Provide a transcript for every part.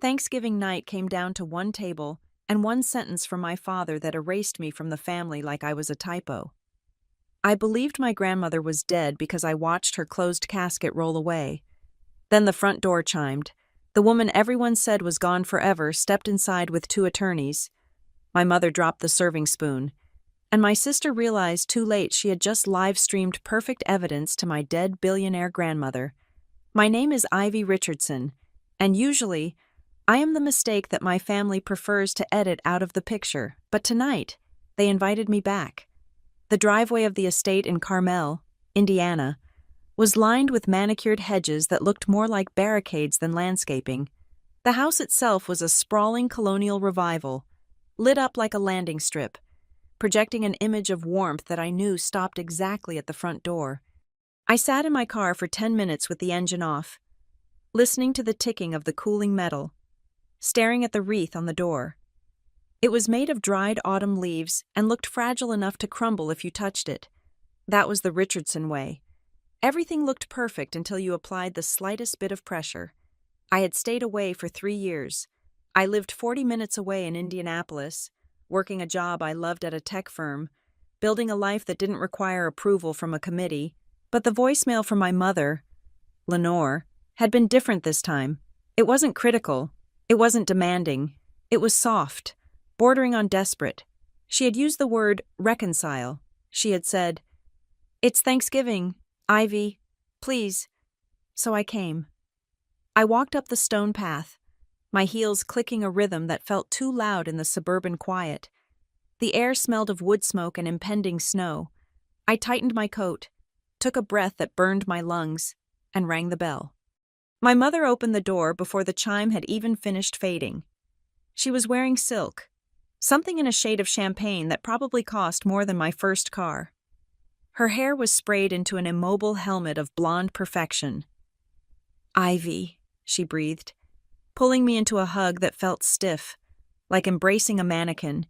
Thanksgiving night came down to one table and one sentence from my father that erased me from the family like I was a typo. I believed my grandmother was dead because I watched her closed casket roll away. Then the front door chimed. The woman everyone said was gone forever stepped inside with two attorneys. My mother dropped the serving spoon, and my sister realized too late she had just live-streamed perfect evidence to my dead billionaire grandmother. My name is Ivy Richardson, and usually, I am the mistake that my family prefers to edit out of the picture, but tonight, they invited me back. The driveway of the estate in Carmel, Indiana, was lined with manicured hedges that looked more like barricades than landscaping. The house itself was a sprawling colonial revival, lit up like a landing strip, projecting an image of warmth that I knew stopped exactly at the front door. I sat in my car for 10 minutes with the engine off, listening to the ticking of the cooling metal, staring at the wreath on the door. It was made of dried autumn leaves and looked fragile enough to crumble if you touched it. That was the Richardson way. Everything looked perfect until you applied the slightest bit of pressure. I had stayed away for 3 years. I lived 40 minutes away in Indianapolis, working a job I loved at a tech firm, building a life that didn't require approval from a committee. But the voicemail from my mother, Lenore, had been different this time. It wasn't critical. It wasn't demanding. It was soft, bordering on desperate. She had used the word reconcile. She had said, "It's Thanksgiving, Ivy, please." So I came. I walked up the stone path, my heels clicking a rhythm that felt too loud in the suburban quiet. The air smelled of wood smoke and impending snow. I tightened my coat, took a breath that burned my lungs, and rang the bell. My mother opened the door before the chime had even finished fading. She was wearing silk, something in a shade of champagne that probably cost more than my first car. Her hair was sprayed into an immobile helmet of blonde perfection. "Ivy," she breathed, pulling me into a hug that felt stiff, like embracing a mannequin.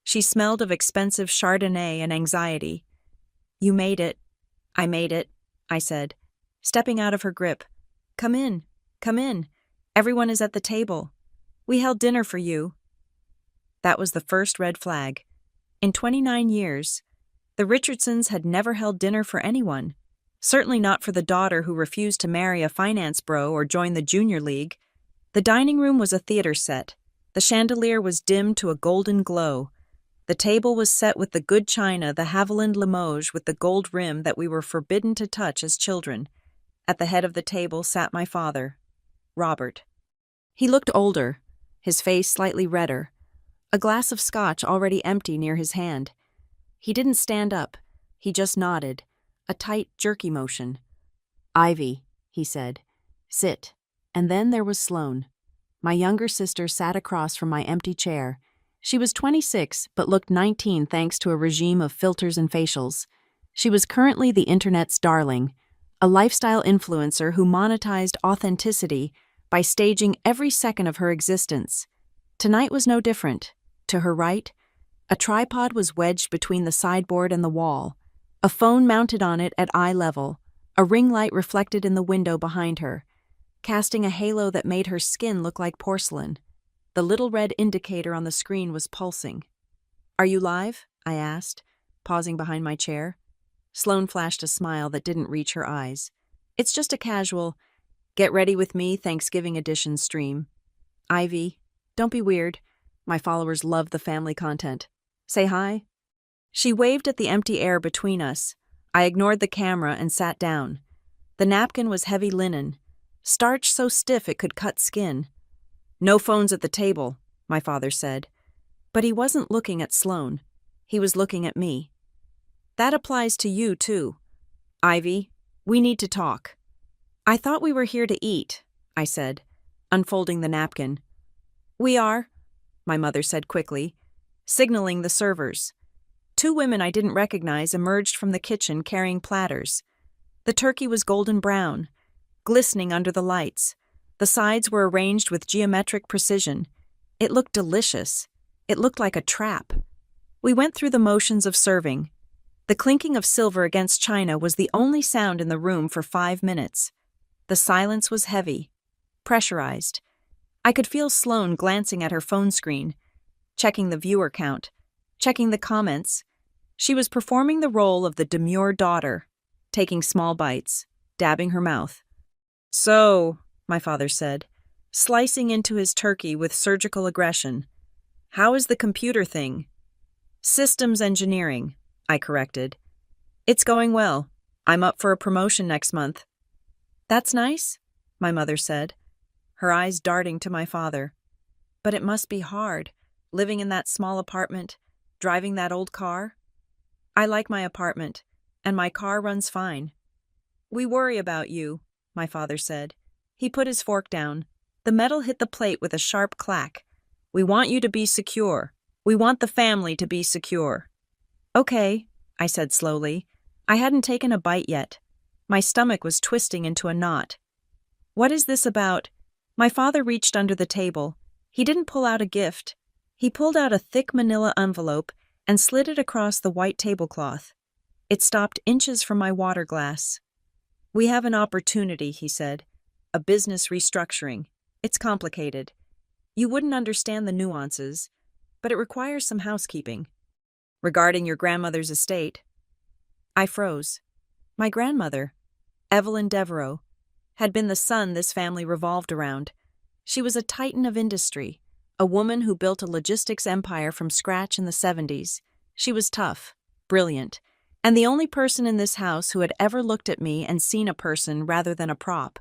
She smelled of expensive Chardonnay and anxiety. "You made it." "I made it," I said, stepping out of her grip. Come in. Everyone is at the table. We held dinner for you." That was the first red flag. In 29 years, the Richardsons had never held dinner for anyone, certainly not for the daughter who refused to marry a finance bro or join the junior league. The dining room was a theater set. The chandelier was dimmed to a golden glow. The table was set with the good china, the Haviland Limoges with the gold rim that we were forbidden to touch as children. At the head of the table sat my father, Robert. He looked older, his face slightly redder, a glass of scotch already empty near his hand. He didn't stand up, he just nodded, a tight, jerky motion. "Ivy," he said, "sit." And then there was Sloane. My younger sister sat across from my empty chair. She was 26, but looked 19 thanks to a regime of filters and facials. She was currently the internet's darling, a lifestyle influencer who monetized authenticity by staging every second of her existence. Tonight was no different. To her right, a tripod was wedged between the sideboard and the wall, a phone mounted on it at eye level, a ring light reflected in the window behind her, casting a halo that made her skin look like porcelain. The little red indicator on the screen was pulsing. "Are you live?" I asked, pausing behind my chair. Sloane flashed a smile that didn't reach her eyes. "It's just a casual, get ready with me Thanksgiving edition stream." "Ivy, don't be weird. My followers love the family content. Say hi." She waved at the empty air between us. I ignored the camera and sat down. The napkin was heavy linen, starch so stiff it could cut skin. "No phones at the table," my father said. But he wasn't looking at Sloane. He was looking at me. "That applies to you, too. Ivy, we need to talk." "I thought we were here to eat," I said, unfolding the napkin. "We are," my mother said quickly, signaling the servers. 2 women I didn't recognize emerged from the kitchen carrying platters. The turkey was golden brown, glistening under the lights. The sides were arranged with geometric precision. It looked delicious. It looked like a trap. We went through the motions of serving. The clinking of silver against china was the only sound in the room for 5 minutes. The silence was heavy, pressurized. I could feel Sloane glancing at her phone screen, checking the viewer count, checking the comments. She was performing the role of the demure daughter, taking small bites, dabbing her mouth. "So," my father said, slicing into his turkey with surgical aggression, "how is the computer thing?" "Systems engineering," I corrected. "It's going well. I'm up for a promotion next month." "That's nice," my mother said, her eyes darting to my father. "But it must be hard, living in that small apartment, driving that old car." "I like my apartment, and my car runs fine." "We worry about you," my father said. He put his fork down. The metal hit the plate with a sharp clack. "We want you to be secure. We want the family to be secure." "Okay," I said slowly. I hadn't taken a bite yet. My stomach was twisting into a knot. "What is this about?" My father reached under the table. He didn't pull out a gift. He pulled out a thick manila envelope and slid it across the white tablecloth. It stopped inches from my water glass. "We have an opportunity," he said. "A business restructuring. It's complicated. You wouldn't understand the nuances, but it requires some housekeeping." "Regarding your grandmother's estate?" I froze. My grandmother, Evelyn Devereaux, had been the sun this family revolved around. She was a titan of industry, a woman who built a logistics empire from scratch in the 70s. She was tough, brilliant, and the only person in this house who had ever looked at me and seen a person rather than a prop.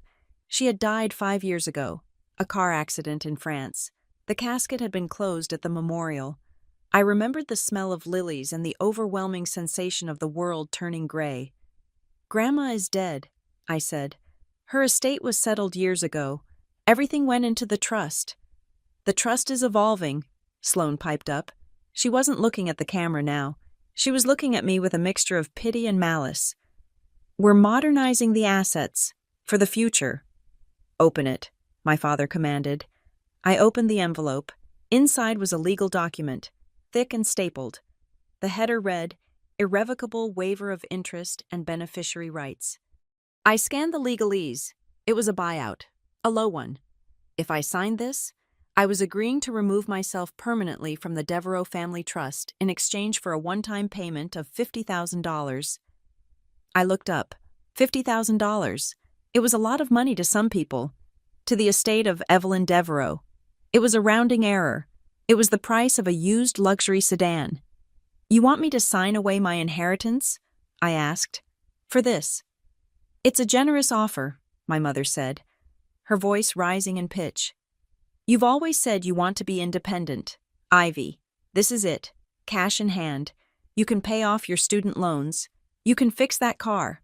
She had died 5 years ago, a car accident in France. The casket had been closed at the memorial. I remembered the smell of lilies and the overwhelming sensation of the world turning gray. "Grandma is dead," I said. "Her estate was settled years ago. Everything went into the trust." "The trust is evolving," Sloane piped up. She wasn't looking at the camera now. She was looking at me with a mixture of pity and malice. "We're modernizing the assets for the future." "Open it," my father commanded. I opened the envelope. Inside was a legal document, thick and stapled. The header read, "Irrevocable waiver of interest and beneficiary rights." I scanned the legalese. It was a buyout, a low one. If I signed this, I was agreeing to remove myself permanently from the Devereaux Family Trust in exchange for a one-time payment of $50,000. I looked up. $50,000. It was a lot of money to some people. To the estate of Evelyn Devereaux. It was a rounding error. It was the price of a used luxury sedan. "You want me to sign away my inheritance?" I asked. "For this." "It's a generous offer," my mother said, her voice rising in pitch. "You've always said you want to be independent. Ivy, this is it. Cash in hand. You can pay off your student loans. You can fix that car."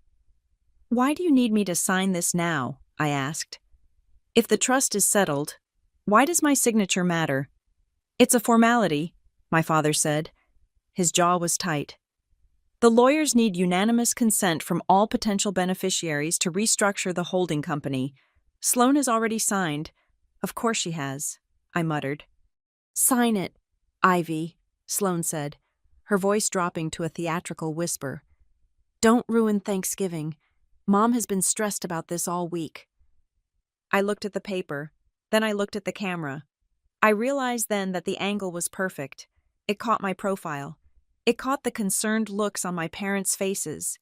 "Why do you need me to sign this now?" I asked. "If the trust is settled, why does my signature matter?" "It's a formality," my father said. His jaw was tight. "The lawyers need unanimous consent from all potential beneficiaries to restructure the holding company. Sloane has already signed." "Of course she has," I muttered. "Sign it, Ivy," Sloane said, her voice dropping to a theatrical whisper. "Don't ruin Thanksgiving. Mom has been stressed about this all week." I looked at the paper. Then I looked at the camera. I realized then that the angle was perfect. It caught my profile. It caught the concerned looks on my parents' faces.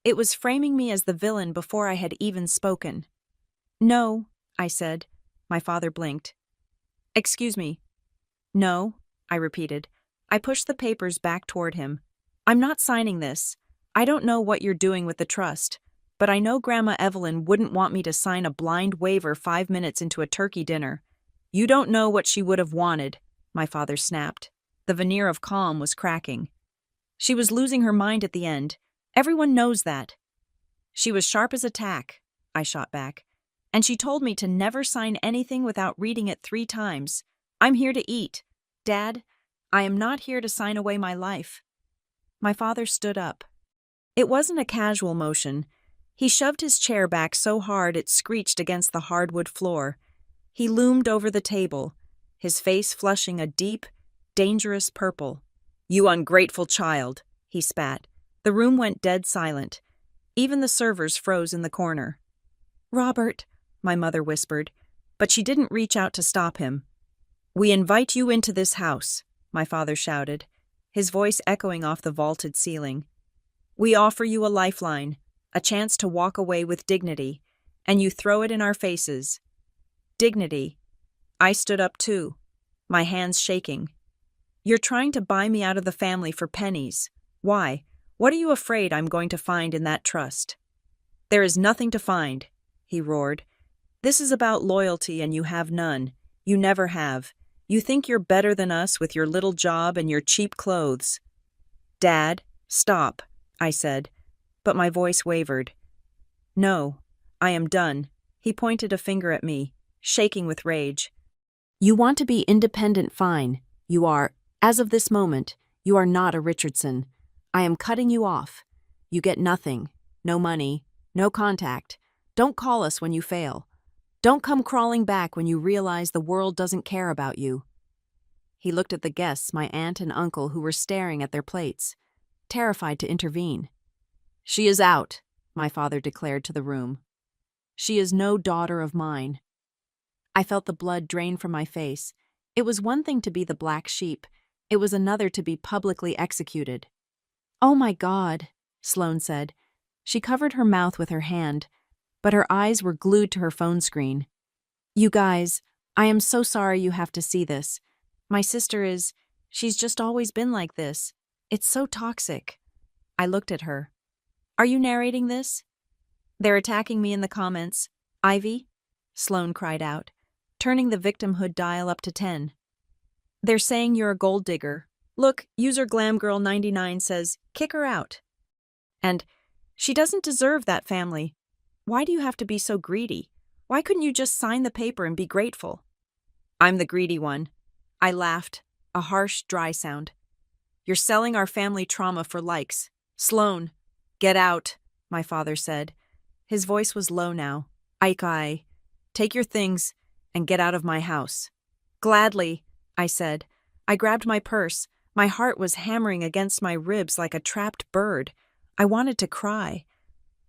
It was framing me as the villain before I had even spoken. "No," I said. My father blinked. "Excuse me." "No," I repeated. I pushed the papers back toward him. "I'm not signing this. I don't know what you're doing with the trust, but I know Grandma Evelyn wouldn't want me to sign a blind waiver 5 minutes into a turkey dinner." "You don't know what she would have wanted," my father snapped. The veneer of calm was cracking. "She was losing her mind at the end. Everyone knows that." "She was sharp as a tack," I shot back. "And she told me to never sign anything without reading it 3 times. I'm here to eat. Dad, I am not here to sign away my life." My father stood up. It wasn't a casual motion. He shoved his chair back so hard it screeched against the hardwood floor. He loomed over the table, his face flushing a deep, dangerous purple. "You ungrateful child," he spat. The room went dead silent. Even the servers froze in the corner. "Robert," my mother whispered, but she didn't reach out to stop him. "We invite you into this house," my father shouted, his voice echoing off the vaulted ceiling. "We offer you a lifeline, a chance to walk away with dignity, and you throw it in our faces." Dignity. I stood up too, my hands shaking. "You're trying to buy me out of the family for pennies. Why? What are you afraid I'm going to find in that trust?" "There is nothing to find," he roared. "This is about loyalty and you have none. You never have. You think you're better than us with your little job and your cheap clothes." "Dad, stop," I said, but my voice wavered. "No, I am done." He pointed a finger at me, shaking with rage. "You want to be independent, fine. You are, as of this moment, you are not a Richardson. I am cutting you off. You get nothing, no money, no contact. Don't call us when you fail. Don't come crawling back when you realize the world doesn't care about you." He looked at the guests, my aunt and uncle, who were staring at their plates, terrified to intervene. "She is out," my father declared to the room. "She is no daughter of mine." I felt the blood drain from my face. It was one thing to be the black sheep. It was another to be publicly executed. "Oh my God," Sloane said. She covered her mouth with her hand, but her eyes were glued to her phone screen. "You guys, I am so sorry you have to see this. My sister she's just always been like this. It's so toxic." I looked at her. "Are you narrating this?" "They're attacking me in the comments. Ivy?" Sloane cried out, turning the victimhood dial up to 10. "They're saying you're a gold digger. Look, user GlamGirl99 says, kick her out. And she doesn't deserve that family. Why do you have to be so greedy? Why couldn't you just sign the paper and be grateful?" "I'm the greedy one." I laughed, a harsh, dry sound. "You're selling our family trauma for likes. Sloane, get out," my father said. His voice was low now. "I take your things and get out of my house." "Gladly," I said. I grabbed my purse. My heart was hammering against my ribs like a trapped bird. I wanted to cry.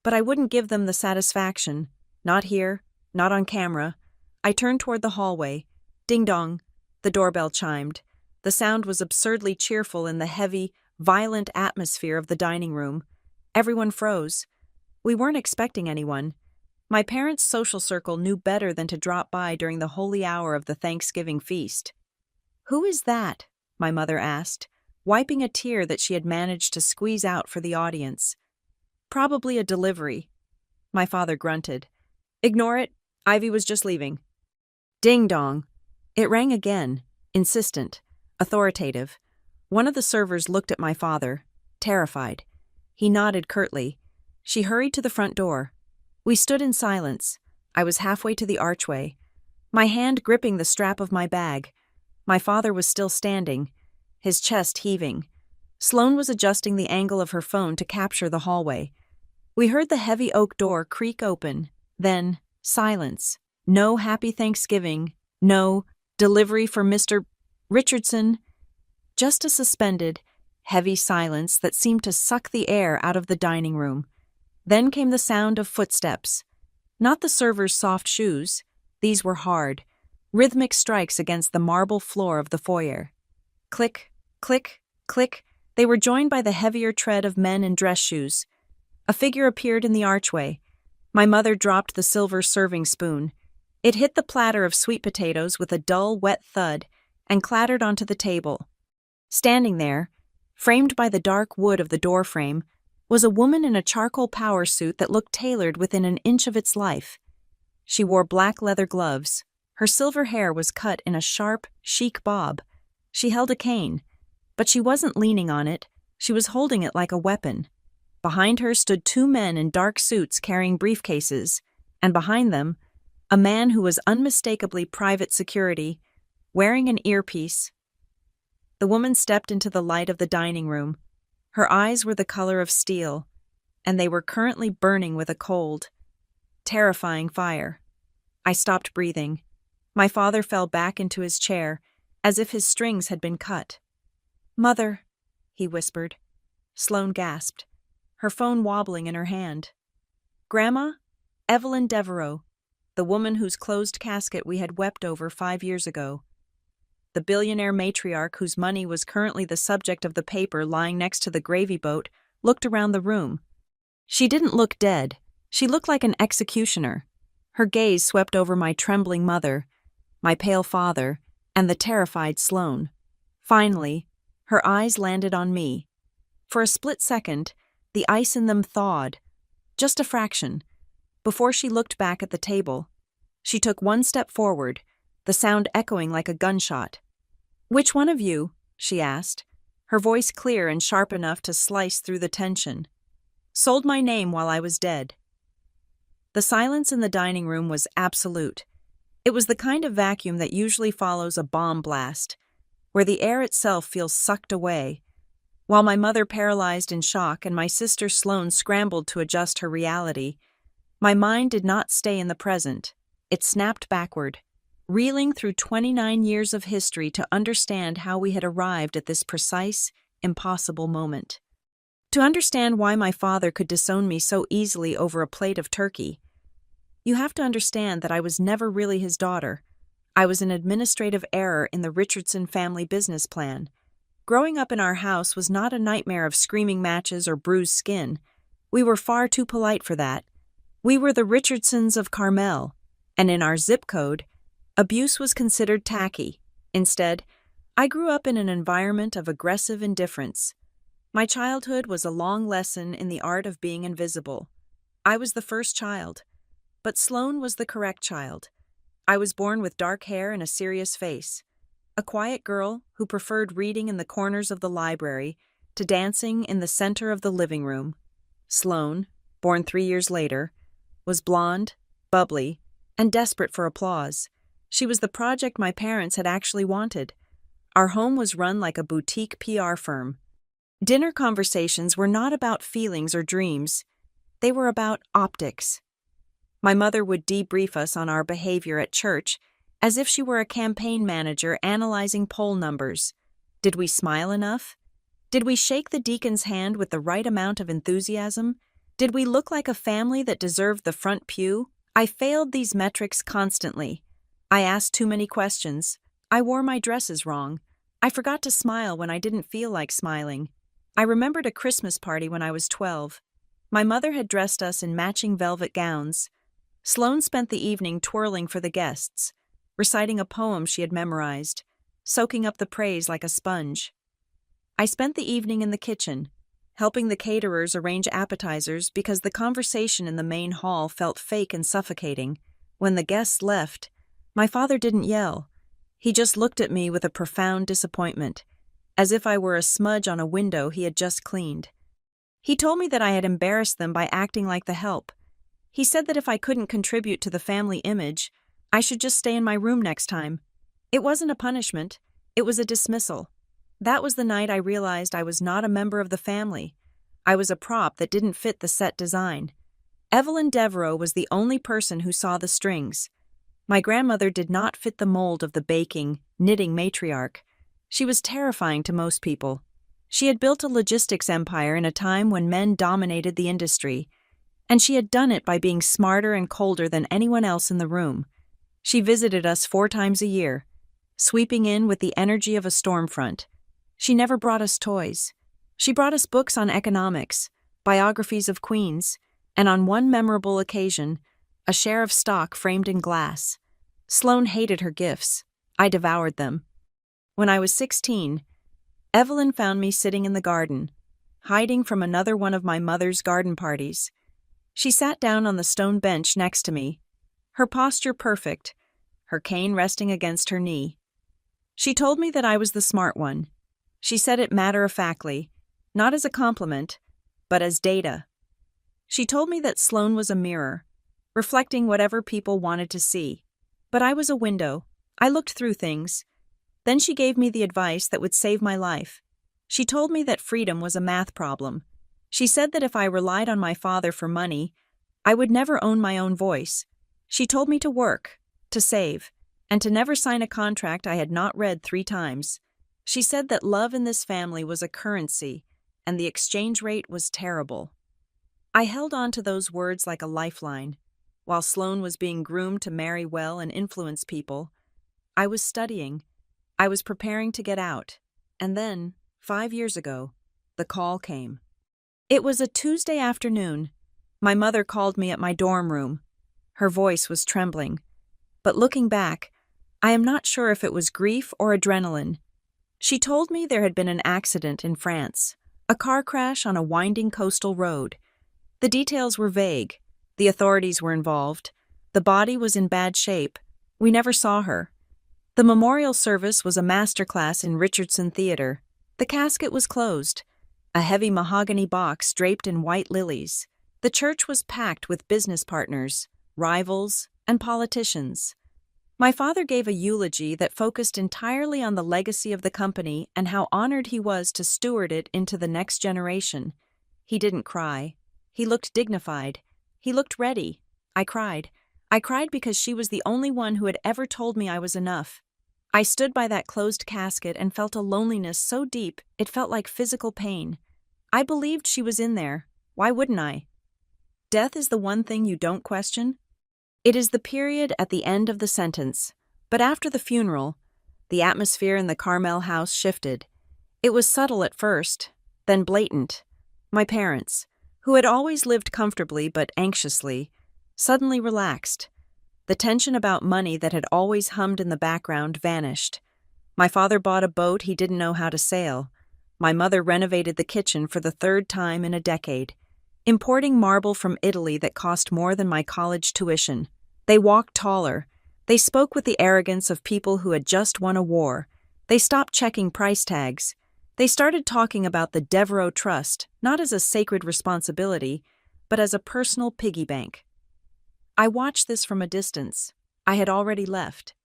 But I wouldn't give them the satisfaction. Not here, not on camera. I turned toward the hallway. Ding dong. The doorbell chimed. The sound was absurdly cheerful in the heavy, violent atmosphere of the dining room. Everyone froze. We weren't expecting anyone. My parents' social circle knew better than to drop by during the holy hour of the Thanksgiving feast. "Who is that?" my mother asked, wiping a tear that she had managed to squeeze out for the audience. "Probably a delivery." My father grunted. "Ignore it. Ivy was just leaving." Ding dong. It rang again, insistent, authoritative. One of the servers looked at my father, terrified. He nodded curtly. She hurried to the front door. We stood in silence. I was halfway to the archway, my hand gripping the strap of my bag. My father was still standing, his chest heaving. Sloane was adjusting the angle of her phone to capture the hallway. We heard the heavy oak door creak open, then silence. No happy Thanksgiving, no delivery for Mr. Richardson. Just a suspended, heavy silence that seemed to suck the air out of the dining room. Then came the sound of footsteps. Not the server's soft shoes. These were hard, rhythmic strikes against the marble floor of the foyer. Click, click, click. They were joined by the heavier tread of men in dress shoes. A figure appeared in the archway. My mother dropped the silver serving spoon. It hit the platter of sweet potatoes with a dull, wet thud and clattered onto the table. Standing there, framed by the dark wood of the doorframe, was a woman in a charcoal power suit that looked tailored within an inch of its life. She wore black leather gloves. Her silver hair was cut in a sharp, chic bob. She held a cane, but she wasn't leaning on it. She was holding it like a weapon. Behind her stood two men in dark suits carrying briefcases, and behind them, a man who was unmistakably private security, wearing an earpiece. The woman stepped into the light of the dining room. Her eyes were the color of steel, and they were currently burning with a cold, terrifying fire. I stopped breathing. My father fell back into his chair, as if his strings had been cut. "Mother," he whispered. Sloane gasped, her phone wobbling in her hand. "Grandma? Evelyn Devereaux." the woman whose closed casket we had wept over 5 years ago. The billionaire matriarch whose money was currently the subject of the paper lying next to the gravy boat looked around the room. She didn't look dead. She looked like an executioner. Her gaze swept over my trembling mother, my pale father, and the terrified Sloane. Finally, her eyes landed on me. For a split second, the ice in them thawed, just a fraction. Before she looked back at the table, she took one step forward, the sound echoing like a gunshot. "Which one of you?" she asked, her voice clear and sharp enough to slice through the tension. "Sold my name while I was dead." The silence in the dining room was absolute. It was the kind of vacuum that usually follows a bomb blast, where the air itself feels sucked away, while my mother paralyzed in shock and my sister Sloane scrambled to adjust her reality. My mind did not stay in the present. It snapped backward, reeling through 29 years of history to understand how we had arrived at this precise, impossible moment. To understand why my father could disown me so easily over a plate of turkey, you have to understand that I was never really his daughter. I was an administrative error in the Richardson family business plan. Growing up in our house was not a nightmare of screaming matches or bruised skin. We were far too polite for that. We were the Richardsons of Carmel, and in our zip code, abuse was considered tacky. Instead, I grew up in an environment of aggressive indifference. My childhood was a long lesson in the art of being invisible. I was the first child, but Sloane was the correct child. I was born with dark hair and a serious face, a quiet girl who preferred reading in the corners of the library to dancing in the center of the living room. Sloane, born 3 years later, was blonde, bubbly, and desperate for applause. She was the project my parents had actually wanted. Our home was run like a boutique PR firm. Dinner conversations were not about feelings or dreams. They were about optics. My mother would debrief us on our behavior at church as if she were a campaign manager analyzing poll numbers. Did we smile enough? Did we shake the deacon's hand with the right amount of enthusiasm? Did we look like a family that deserved the front pew? I failed these metrics constantly. I asked too many questions. I wore my dresses wrong. I forgot to smile when I didn't feel like smiling. I remembered a Christmas party when I was 12. My mother had dressed us in matching velvet gowns. Sloane spent the evening twirling for the guests, reciting a poem she had memorized, soaking up the praise like a sponge. I spent the evening in the kitchen, helping the caterers arrange appetizers because the conversation in the main hall felt fake and suffocating. When the guests left, my father didn't yell. He just looked at me with a profound disappointment, as if I were a smudge on a window he had just cleaned. He told me that I had embarrassed them by acting like the help. He said that if I couldn't contribute to the family image, I should just stay in my room next time. It wasn't a punishment, it was a dismissal. That was the night I realized I was not a member of the family. I was a prop that didn't fit the set design. Evelyn Devereaux was the only person who saw the strings. My grandmother did not fit the mold of the baking, knitting matriarch. She was terrifying to most people. She had built a logistics empire in a time when men dominated the industry, and she had done it by being smarter and colder than anyone else in the room. She visited us 4 times a year, sweeping in with the energy of a storm front. She never brought us toys. She brought us books on economics, biographies of queens, and on one memorable occasion, a share of stock framed in glass. Sloane hated her gifts. I devoured them. When I was 16, Evelyn found me sitting in the garden, hiding from another one of my mother's garden parties. She sat down on the stone bench next to me, her posture perfect, her cane resting against her knee. She told me that I was the smart one. She said it matter-of-factly, not as a compliment, but as data. She told me that Sloane was a mirror, reflecting whatever people wanted to see. But I was a window. I looked through things. Then she gave me the advice that would save my life. She told me that freedom was a math problem. She said that if I relied on my father for money, I would never own my own voice. She told me to work, to save, and to never sign a contract I had not read 3 times. She said that love in this family was a currency, and the exchange rate was terrible. I held on to those words like a lifeline. While Sloane was being groomed to marry well and influence people, I was studying. I was preparing to get out. And then, 5 years ago, the call came. It was a Tuesday afternoon. My mother called me at my dorm room. Her voice was trembling. But looking back, I am not sure if it was grief or adrenaline. She told me there had been an accident in France, a car crash on a winding coastal road. The details were vague. The authorities were involved. The body was in bad shape. We never saw her. The memorial service was a masterclass in Richardson Theater. The casket was closed, a heavy mahogany box draped in white lilies. The church was packed with business partners, rivals, and politicians. My father gave a eulogy that focused entirely on the legacy of the company and how honored he was to steward it into the next generation. He didn't cry. He looked dignified. He looked ready. I cried. I cried because she was the only one who had ever told me I was enough. I stood by that closed casket and felt a loneliness so deep it felt like physical pain. I believed she was in there. Why wouldn't I? Death is the one thing you don't question. It is the period at the end of the sentence. But after the funeral, the atmosphere in the Carmel house shifted. It was subtle at first, then blatant. My parents, who had always lived comfortably but anxiously, suddenly relaxed. The tension about money that had always hummed in the background vanished. My father bought a boat he didn't know how to sail. My mother renovated the kitchen for the third time in a decade, importing marble from Italy that cost more than my college tuition. They walked taller. They spoke with the arrogance of people who had just won a war. They stopped checking price tags. They started talking about the Devereaux Trust, not as a sacred responsibility, but as a personal piggy bank. I watched this from a distance. I had already left.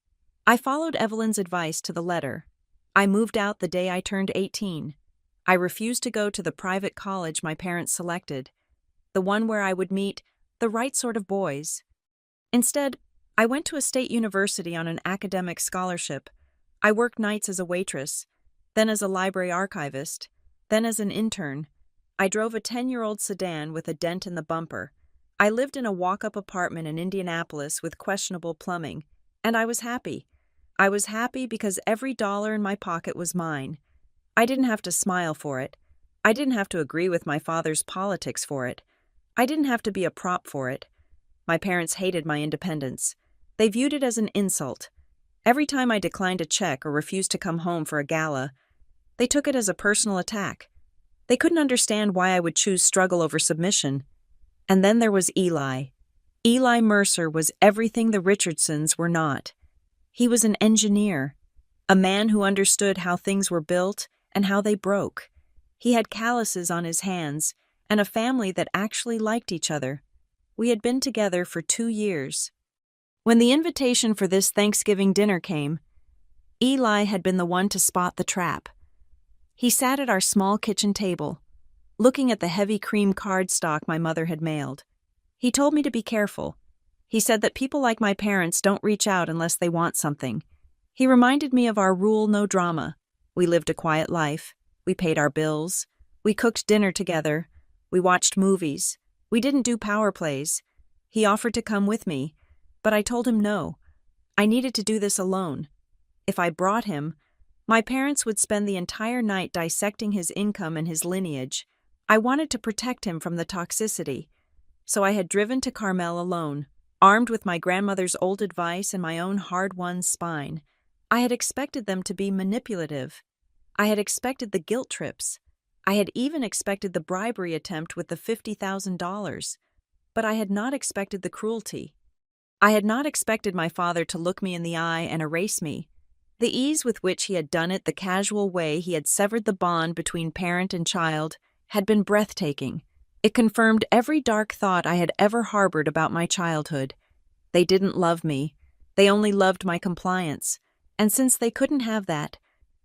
I followed Evelyn's advice to the letter. I moved out the day I turned 18. I refused to go to the private college my parents selected, the one where I would meet the right sort of boys. Instead, I went to a state university on an academic scholarship. I worked nights as a waitress, then as a library archivist, then as an intern. I drove a 10-year-old sedan with a dent in the bumper. I lived in a walk-up apartment in Indianapolis with questionable plumbing, and I was happy. I was happy because every dollar in my pocket was mine. I didn't have to smile for it. I didn't have to agree with my father's politics for it. I didn't have to be a prop for it. My parents hated my independence. They viewed it as an insult. Every time I declined a check or refused to come home for a gala, they took it as a personal attack. They couldn't understand why I would choose struggle over submission. And then there was Eli. Eli Mercer was everything the Richardsons were not. He was an engineer, a man who understood how things were built and how they broke. He had calluses on his hands and a family that actually liked each other. We had been together for 2 years. When the invitation for this Thanksgiving dinner came, Eli had been the one to spot the trap. He sat at our small kitchen table, looking at the heavy cream cardstock my mother had mailed. He told me to be careful. He said that people like my parents don't reach out unless they want something. He reminded me of our rule no drama. We lived a quiet life. We paid our bills. We cooked dinner together. We watched movies. We didn't do power plays. He offered to come with me, but I told him no. I needed to do this alone. If I brought him, my parents would spend the entire night dissecting his income and his lineage. I wanted to protect him from the toxicity. So I had driven to Carmel alone, armed with my grandmother's old advice and my own hard-won spine. I had expected them to be manipulative. I had expected the guilt trips. I had even expected the bribery attempt with the $50,000. But I had not expected the cruelty. I had not expected my father to look me in the eye and erase me. The ease with which he had done it, the casual way he had severed the bond between parent and child, had been breathtaking. It confirmed every dark thought I had ever harbored about my childhood. They didn't love me. They only loved my compliance. And since they couldn't have that,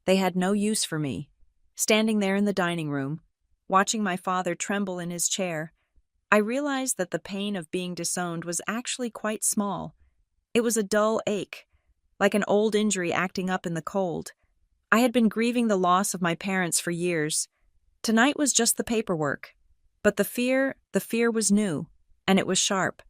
they had no use for me. Standing there in the dining room, watching my father tremble in his chair, I realized that the pain of being disowned was actually quite small. It was a dull ache, like an old injury acting up in the cold. I had been grieving the loss of my parents for years. Tonight was just the paperwork. But the fear was new, and it was sharp.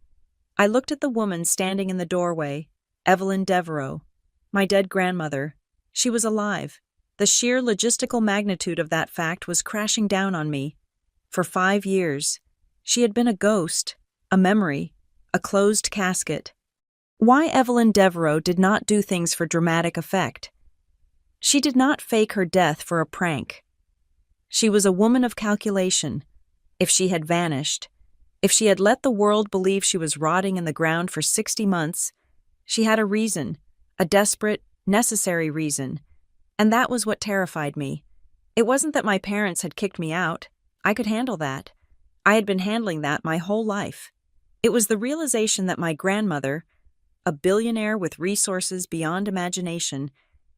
I looked at the woman standing in the doorway, Evelyn Devereaux, my dead grandmother. She was alive. The sheer logistical magnitude of that fact was crashing down on me. For 5 years, she had been a ghost, a memory, a closed casket. Why Evelyn Devereaux did not do things for dramatic effect. She did not fake her death for a prank. She was a woman of calculation. If she had vanished, if she had let the world believe she was rotting in the ground for 60 months, she had a reason, a desperate, necessary reason, and that was what terrified me. It wasn't that my parents had kicked me out. I could handle that. I had been handling that my whole life. It was the realization that my grandmother, a billionaire with resources beyond imagination,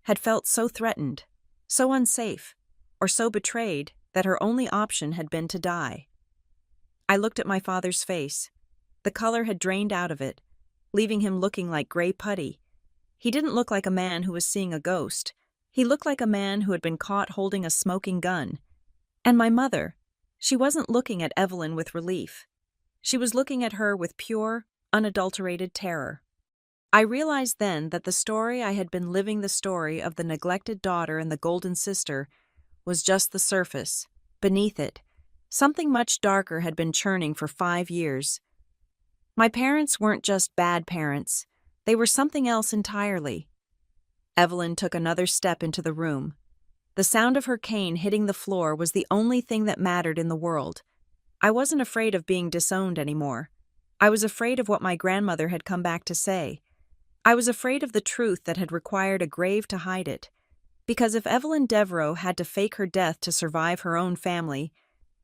had felt so threatened, so unsafe, or so betrayed that her only option had been to die. I looked at my father's face. The color had drained out of it, leaving him looking like gray putty. He didn't look like a man who was seeing a ghost. He looked like a man who had been caught holding a smoking gun. And my mother, she wasn't looking at Evelyn with relief. She was looking at her with pure, unadulterated terror. I realized then that the story I had been living, the story of the neglected daughter and the golden sister, was just the surface. Beneath it, something much darker had been churning for 5 years. My parents weren't just bad parents. They were something else entirely. Evelyn took another step into the room. The sound of her cane hitting the floor was the only thing that mattered in the world. I wasn't afraid of being disowned anymore. I was afraid of what my grandmother had come back to say. I was afraid of the truth that had required a grave to hide it. Because if Evelyn Devereaux had to fake her death to survive her own family,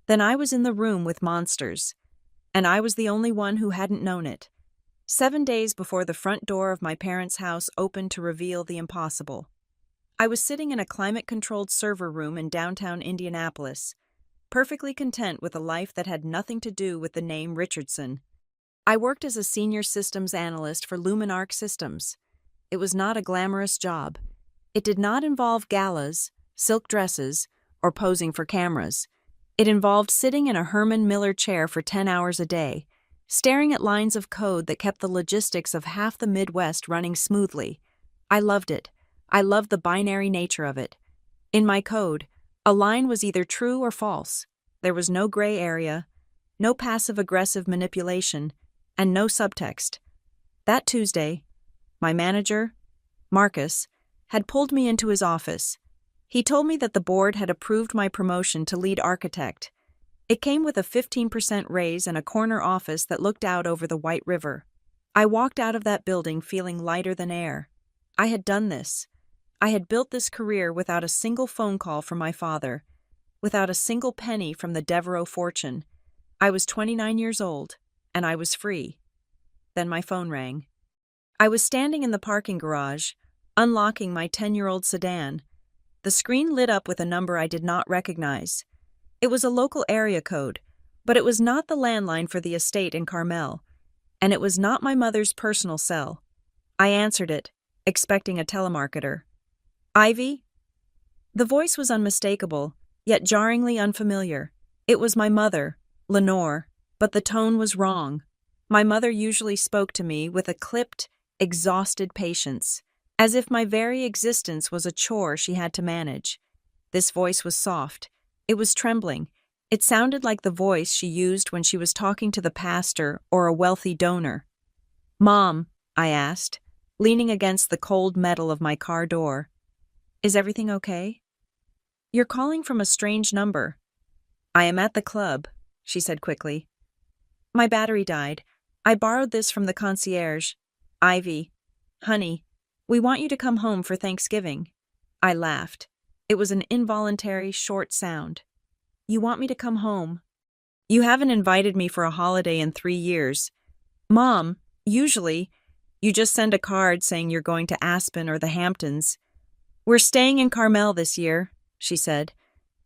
then I was in the room with monsters. And I was the only one who hadn't known it. 7 days before the front door of my parents' house opened to reveal the impossible. I was sitting in a climate-controlled server room in downtown Indianapolis, perfectly content with a life that had nothing to do with the name Richardson. I worked as a senior systems analyst for Luminarc Systems. It was not a glamorous job. It did not involve galas, silk dresses, or posing for cameras. It involved sitting in a Herman Miller chair for 10 hours a day, staring at lines of code that kept the logistics of half the Midwest running smoothly. I loved it. I loved the binary nature of it. In my code, a line was either true or false. There was no gray area, no passive-aggressive manipulation, and no subtext. That Tuesday, my manager, Marcus, had pulled me into his office. He told me that the board had approved my promotion to lead architect. It came with a 15% raise and a corner office that looked out over the White River. I walked out of that building feeling lighter than air. I had done this. I had built this career without a single phone call from my father, without a single penny from the Devereaux fortune. I was 29 years old, and I was free. Then my phone rang. I was standing in the parking garage, unlocking my 10-year-old sedan. The screen lit up with a number I did not recognize. It was a local area code, but it was not the landline for the estate in Carmel, and it was not my mother's personal cell. I answered it, expecting a telemarketer. Ivy? The voice was unmistakable, yet jarringly unfamiliar. It was my mother, Lenore, but the tone was wrong. My mother usually spoke to me with a clipped, exhausted patience, as if my very existence was a chore she had to manage. This voice was soft. It was trembling. It sounded like the voice she used when she was talking to the pastor or a wealthy donor. "Mom," I asked, leaning against the cold metal of my car door. "Is everything okay?" "You're calling from a strange number." "I am at the club," she said quickly. "My battery died. I borrowed this from the concierge. Ivy, honey, we want you to come home for Thanksgiving." I laughed. It was an involuntary, short sound. "You want me to come home?" "You haven't invited me for a holiday in 3 years. Mom, usually, you just send a card saying you're going to Aspen or the Hamptons. We're staying in Carmel this year," she said.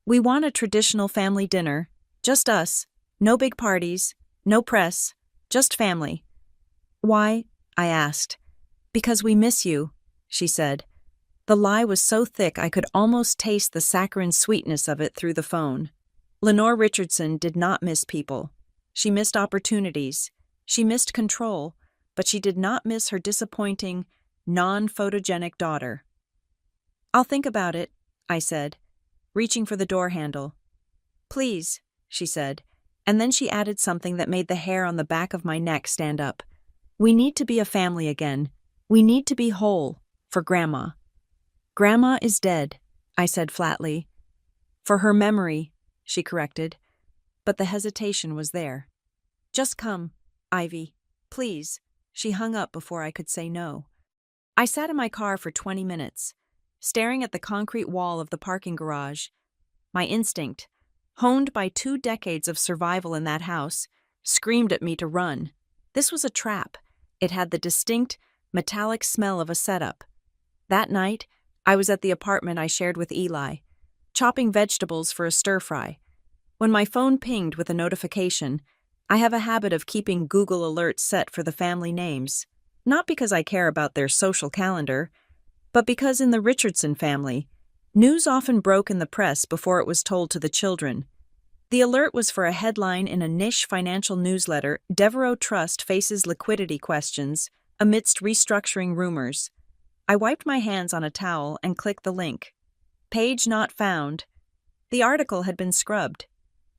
"We want a traditional family dinner. Just us. No big parties. No press. Just family." "Why?" I asked. "Because we miss you," she said. The lie was so thick I could almost taste the saccharine sweetness of it through the phone. Lenore Richardson did not miss people. She missed opportunities. She missed control, but she did not miss her disappointing, non-photogenic daughter. "I'll think about it," I said, reaching for the door handle. "Please," she said, and then she added something that made the hair on the back of my neck stand up. "We need to be a family again. We need to be whole, for Grandma." "Grandma is dead," I said flatly. "For her memory," she corrected, but the hesitation was there. "Just come, Ivy, please." She hung up before I could say no. I sat in my car for 20 minutes, staring at the concrete wall of the parking garage. My instinct, honed by 2 decades of survival in that house, screamed at me to run. This was a trap. It had the distinct, metallic smell of a setup. That night, I was at the apartment I shared with Eli, chopping vegetables for a stir-fry. When my phone pinged with a notification, I have a habit of keeping Google alerts set for the family names, not because I care about their social calendar, but because in the Richardson family, news often broke in the press before it was told to the children. The alert was for a headline in a niche financial newsletter: "Devereaux Trust faces liquidity questions amidst restructuring rumors." I wiped my hands on a towel and clicked the link. Page not found. The article had been scrubbed.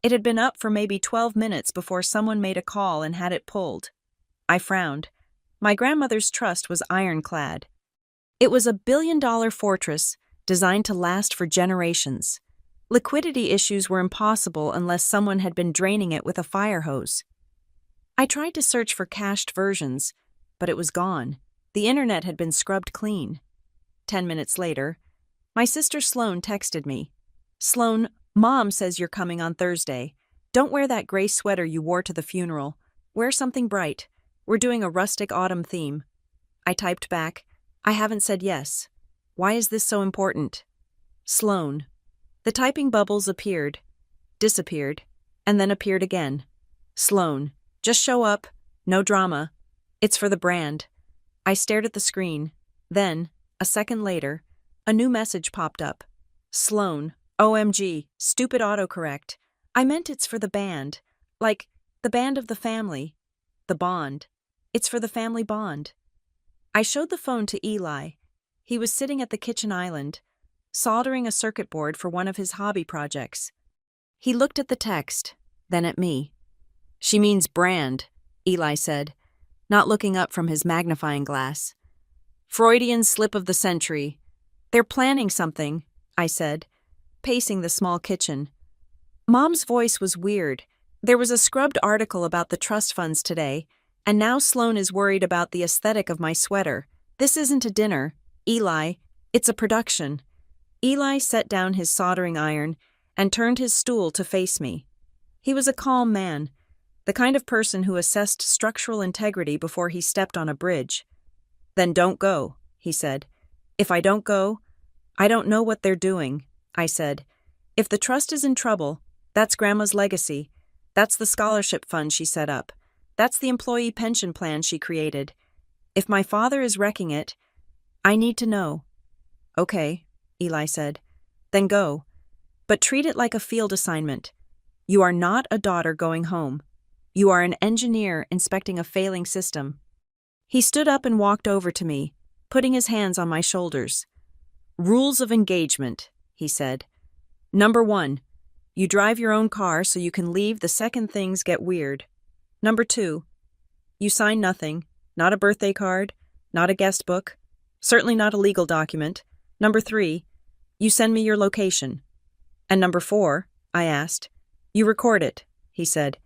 It had been up for maybe 12 minutes before someone made a call and had it pulled. I frowned. My grandmother's trust was ironclad. It was a billion-dollar fortress designed to last for generations. Liquidity issues were impossible unless someone had been draining it with a fire hose. I tried to search for cached versions, but it was gone. The internet had been scrubbed clean. 10 minutes later, my sister Sloane texted me. "Sloane, Mom says you're coming on Thursday. Don't wear that gray sweater you wore to the funeral. Wear something bright. We're doing a rustic autumn theme." I typed back, "I haven't said yes. Why is this so important?" Sloane. The typing bubbles appeared, disappeared, and then appeared again. Sloane. "Just show up. No drama. It's for the brand." I stared at the screen. Then, a second later, a new message popped up. "Sloane. OMG, stupid autocorrect. I meant it's for the band. Like, the band of the family. The bond. It's for the family bond." I showed the phone to Eli. He was sitting at the kitchen island, soldering a circuit board for one of his hobby projects. He looked at the text, then at me. "She means brand," Eli said, not looking up from his magnifying glass. "Freudian slip of the century. They're planning something," I said, pacing the small kitchen. Mom's voice was weird. There was a scrubbed article about the trust funds today, and now Sloane is worried about the aesthetic of my sweater. "This isn't a dinner, Eli. It's a production." Eli set down his soldering iron and turned his stool to face me. He was a calm man, the kind of person who assessed structural integrity before he stepped on a bridge. "Then don't go," he said. "If I don't go, I don't know what they're doing," I said. "If the trust is in trouble, that's Grandma's legacy. That's the scholarship fund she set up. That's the employee pension plan she created. If my father is wrecking it, I need to know." "Okay," Eli said. "Then go. But treat it like a field assignment. You are not a daughter going home. You are an engineer inspecting a failing system." He stood up and walked over to me, putting his hands on my shoulders. "Rules of engagement," he said. "Number 1, you drive your own car so you can leave the second things get weird. Number 2, you sign nothing, not a birthday card, not a guest book, certainly not a legal document. Number 3, you send me your location. And number 4, I asked, you record it," he said.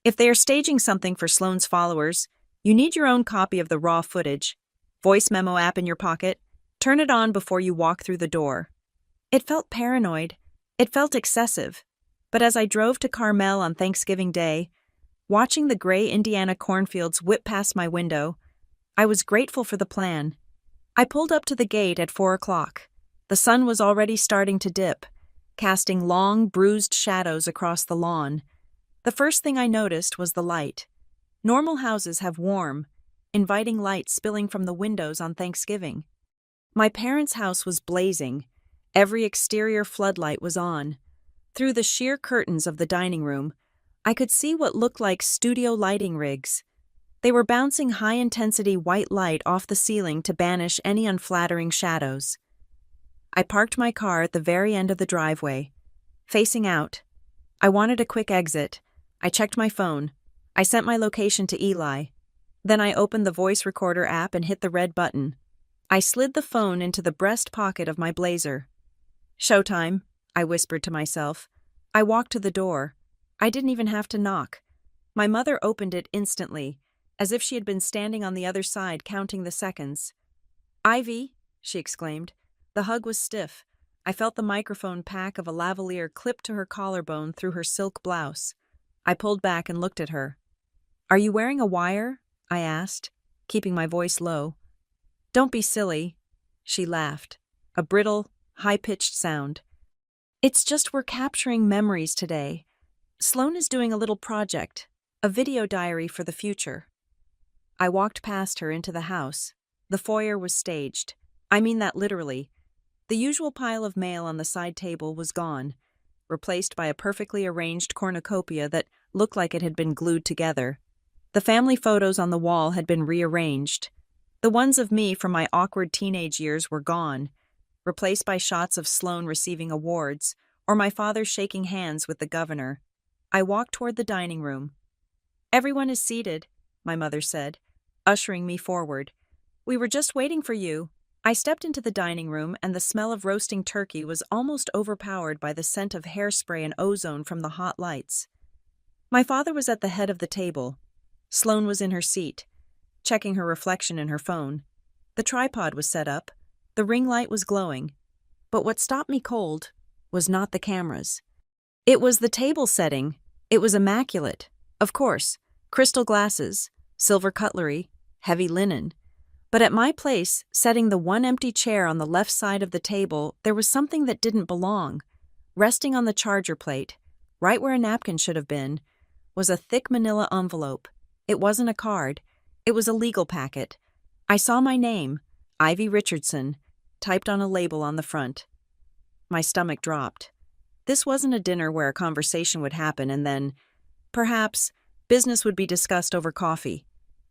"If they are staging something for Sloane's followers, you need your own copy of the raw footage. Voice memo app in your pocket. Turn it on before you walk through the door." It felt paranoid. It felt excessive. But as I drove to Carmel on Thanksgiving Day, watching the gray Indiana cornfields whip past my window, I was grateful for the plan. I pulled up to the gate at 4 o'clock. The sun was already starting to dip, casting long, bruised shadows across the lawn. The first thing I noticed was the light. Normal houses have warm, inviting light spilling from the windows on Thanksgiving. My parents' house was blazing. Every exterior floodlight was on. Through the sheer curtains of the dining room, I could see what looked like studio lighting rigs. They were bouncing high-intensity white light off the ceiling to banish any unflattering shadows. I parked my car at the very end of the driveway, facing out. I wanted a quick exit. I checked my phone. I sent my location to Eli. Then I opened the voice recorder app and hit the red button. I slid the phone into the breast pocket of my blazer. "Showtime," I whispered to myself. I walked to the door. I didn't even have to knock. My mother opened it instantly, as if she had been standing on the other side counting the seconds. "Ivy," she exclaimed. The hug was stiff. I felt the microphone pack of a lavalier clipped to her collarbone through her silk blouse. I pulled back and looked at her. "Are you wearing a wire?" I asked, keeping my voice low. "Don't be silly," she laughed, a brittle, high-pitched sound. "It's just we're capturing memories today. Sloan is doing a little project, a video diary for the future." I walked past her into the house. The foyer was staged. I mean that literally. The usual pile of mail on the side table was gone, replaced by a perfectly arranged cornucopia that looked like it had been glued together. The family photos on the wall had been rearranged. The ones of me from my awkward teenage years were gone, replaced by shots of Sloan receiving awards or my father shaking hands with the governor. I walked toward the dining room. "Everyone is seated," my mother said, ushering me forward. "We were just waiting for you." I stepped into the dining room, and the smell of roasting turkey was almost overpowered by the scent of hairspray and ozone from the hot lights. My father was at the head of the table. Sloan was in her seat, checking her reflection in her phone. The tripod was set up. The ring light was glowing. But what stopped me cold was not the cameras. It was the table setting. It was immaculate. Of course, crystal glasses, silver cutlery, heavy linen. But at my place, setting the one empty chair on the left side of the table, there was something that didn't belong. Resting on the charger plate, right where a napkin should have been, was a thick manila envelope. It wasn't a card. It was a legal packet. I saw my name, Ivy Richardson, typed on a label on the front. My stomach dropped. This wasn't a dinner where a conversation would happen and then, perhaps, business would be discussed over coffee.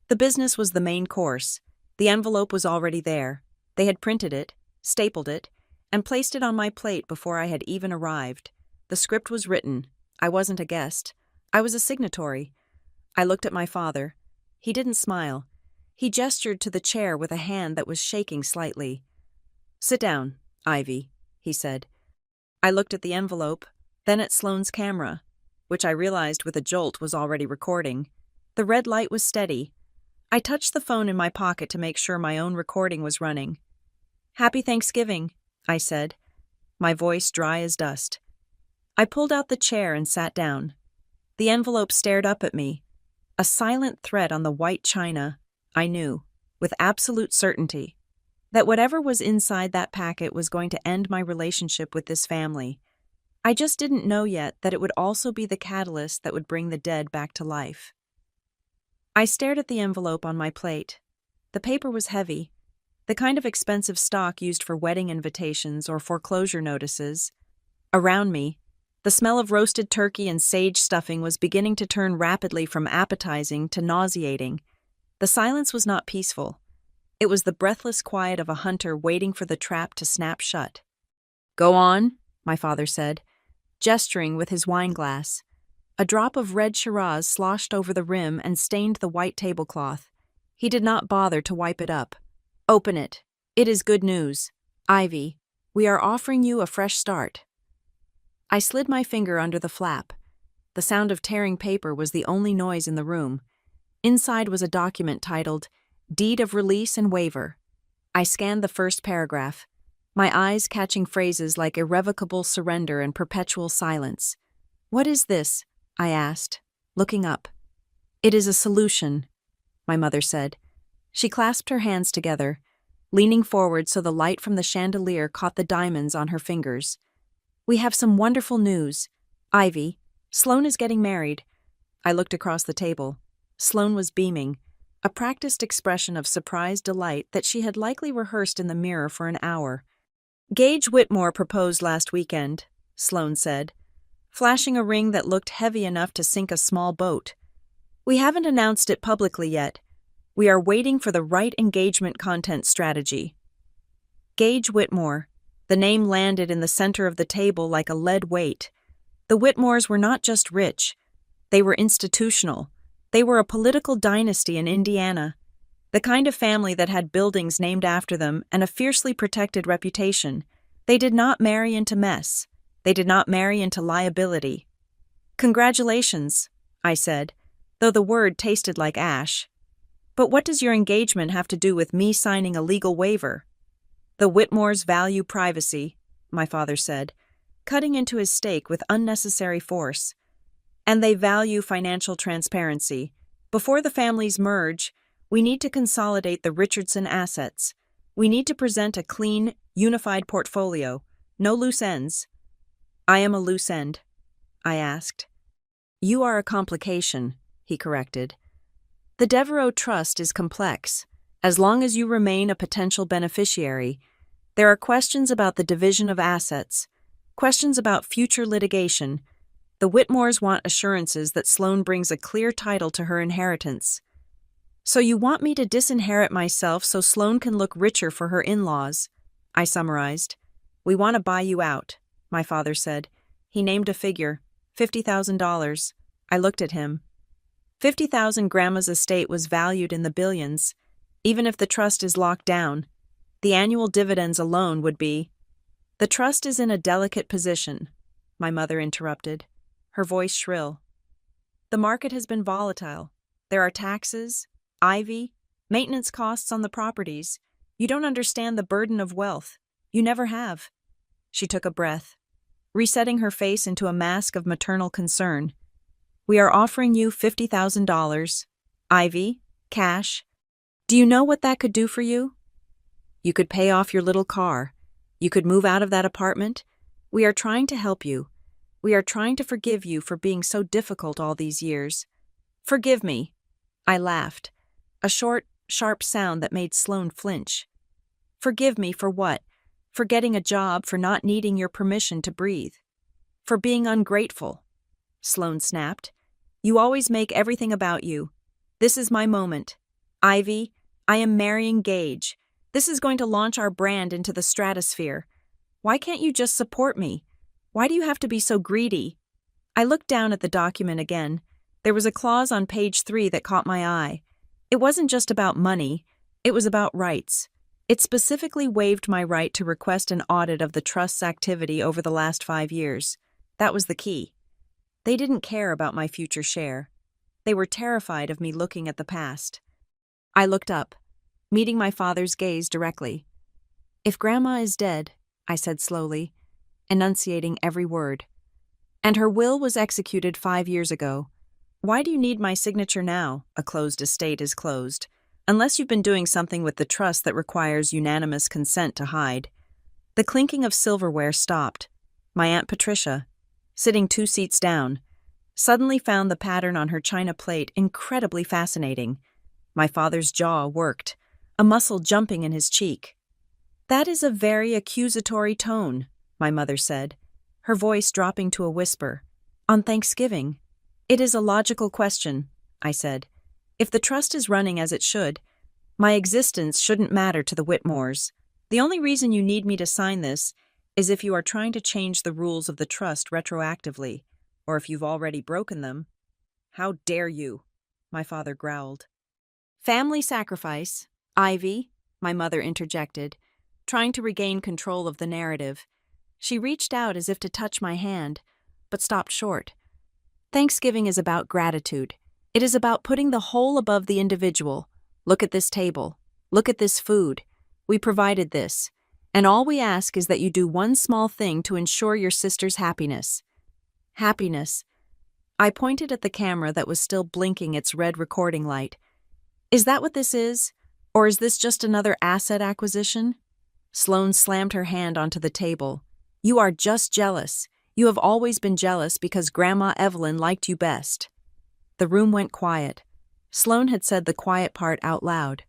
The business was the main course. The envelope was already there. They had printed it, stapled it, and placed it on my plate before I had even arrived. The script was written. I wasn't a guest. I was a signatory. I looked at my father. He didn't smile. He gestured to the chair with a hand that was shaking slightly. "Sit down, Ivy," he said. I looked at the envelope, then at Sloane's camera, which I realized with a jolt was already recording. The red light was steady. I touched the phone in my pocket to make sure my own recording was running. "Happy Thanksgiving," I said, my voice dry as dust. I pulled out the chair and sat down. The envelope stared up at me. A silent threat on the white china. I knew, with absolute certainty, that whatever was inside that packet was going to end my relationship with this family. I just didn't know yet that it would also be the catalyst that would bring the dead back to life. I stared at the envelope on my plate. The paper was heavy, the kind of expensive stock used for wedding invitations or foreclosure notices. Around me, the smell of roasted turkey and sage stuffing was beginning to turn rapidly from appetizing to nauseating. The silence was not peaceful. It was the breathless quiet of a hunter waiting for the trap to snap shut. "Go on," my father said, gesturing with his wine glass. A drop of red Shiraz sloshed over the rim and stained the white tablecloth. He did not bother to wipe it up. "Open it. It is good news. Ivy, we are offering you a fresh start." I slid my finger under the flap. The sound of tearing paper was the only noise in the room. Inside was a document titled, "Deed of Release and Waiver." I scanned the first paragraph, my eyes catching phrases like irrevocable surrender and perpetual silence. "What is this?" I asked, looking up. "It is a solution," my mother said. She clasped her hands together, leaning forward so the light from the chandelier caught the diamonds on her fingers. "We have some wonderful news. Ivy, Sloan is getting married." I looked across the table. Sloan was beaming, a practiced expression of surprised delight that she had likely rehearsed in the mirror for an hour. "Gage Whitmore proposed last weekend," Sloan said, flashing a ring that looked heavy enough to sink a small boat. "We haven't announced it publicly yet, We are waiting for the right engagement content strategy. Gage Whitmore. The name landed in the center of the table like a lead weight. The Whitmores were not just rich. They were institutional. They were a political dynasty in Indiana. The kind of family that had buildings named after them and a fiercely protected reputation. They did not marry into mess. They did not marry into liability. "Congratulations," I said, though the word tasted like ash. "But what does your engagement have to do with me signing a legal waiver?" "The Whitmores value privacy," my father said, cutting into his steak with unnecessary force. "And they value financial transparency. Before the families merge, we need to consolidate the Richardson assets. We need to present a clean, unified portfolio. No loose ends." "I am a loose end," I asked. "You are a complication," he corrected. "The Devereaux Trust is complex. As long as you remain a potential beneficiary, there are questions about the division of assets, questions about future litigation. The Whitmores want assurances that Sloan brings a clear title to her inheritance." "So you want me to disinherit myself so Sloan can look richer for her in-laws," I summarized. "We want to buy you out," my father said. He named a figure, $50,000. I looked at him. 50,000 Grandma's estate was valued in the billions. Even if the trust is locked down, the annual dividends alone would be. "The trust is in a delicate position," my mother interrupted, her voice shrill. "The market has been volatile. There are taxes, ivy, maintenance costs on the properties. You don't understand the burden of wealth. You never have." She took a breath, resetting her face into a mask of maternal concern. "We are offering you $50,000. Ivy, cash. Do you know what that could do for you? You could pay off your little car. You could move out of that apartment. We are trying to help you. We are trying to forgive you for being so difficult all these years." "Forgive me." I laughed, a short, sharp sound that made Sloan flinch. "Forgive me for what? For getting a job, for not needing your permission to breathe. For being ungrateful." Sloan snapped. "You always make everything about you. This is my moment. Ivy, I am marrying Gage. This is going to launch our brand into the stratosphere. Why can't you just support me? Why do you have to be so greedy?" I looked down at the document again. There was a clause on page 3 that caught my eye. It wasn't just about money. It was about rights. It specifically waived my right to request an audit of the trust's activity over the last 5 years. That was the key. They didn't care about my future share. They were terrified of me looking at the past. I looked up, meeting my father's gaze directly. "If Grandma is dead," I said slowly, enunciating every word, "and her will was executed 5 years ago, why do you need my signature now? A closed estate is closed, unless you've been doing something with the trust that requires unanimous consent to hide." The clinking of silverware stopped. My Aunt Patricia, sitting 2 seats down, suddenly found the pattern on her china plate incredibly fascinating. My father's jaw worked, a muscle jumping in his cheek. "That is a very accusatory tone," my mother said, her voice dropping to a whisper. "On Thanksgiving." "It is a logical question," I said. "If the trust is running as it should, my existence shouldn't matter to the Whitmores. The only reason you need me to sign this is if you are trying to change the rules of the trust retroactively, or if you've already broken them." "How dare you?" my father growled. "Family sacrifice, Ivy," my mother interjected, trying to regain control of the narrative. She reached out as if to touch my hand, but stopped short. "Thanksgiving is about gratitude. It is about putting the whole above the individual. Look at this table. Look at this food. We provided this. And all we ask is that you do one small thing to ensure your sister's happiness." Happiness. I pointed at the camera that was still blinking its red recording light. "Is that what this is? Or is this just another asset acquisition?" Sloan slammed her hand onto the table. "You are just jealous. You have always been jealous because Grandma Evelyn liked you best." The room went quiet. Sloan had said the quiet part out loud.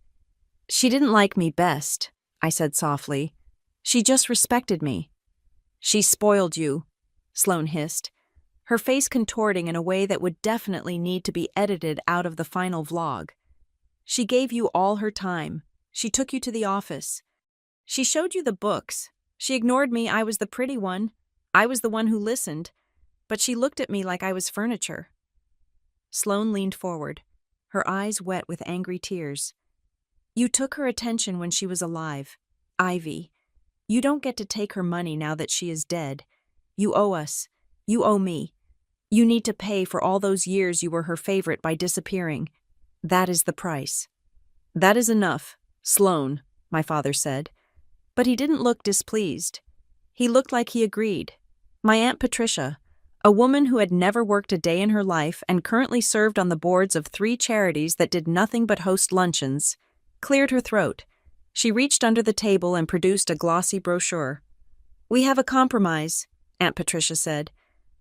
"She didn't like me best," I said softly. "She just respected me." "She spoiled you," Sloan hissed, her face contorting in a way that would definitely need to be edited out of the final vlog. She gave you all her time. She took you to the office. She showed you the books. She ignored me. I was the pretty one. I was the one who listened. But she looked at me like I was furniture. Sloane leaned forward, her eyes wet with angry tears. You took her attention when she was alive. Ivy, you don't get to take her money now that she is dead. You owe us. You owe me. You need to pay for all those years you were her favorite by disappearing. That is the price. That is enough, Sloane, my father said. But he didn't look displeased. He looked like he agreed. My Aunt Patricia, a woman who had never worked a day in her life and currently served on the boards of 3 charities that did nothing but host luncheons, cleared her throat. She reached under the table and produced a glossy brochure. We have a compromise, Aunt Patricia said,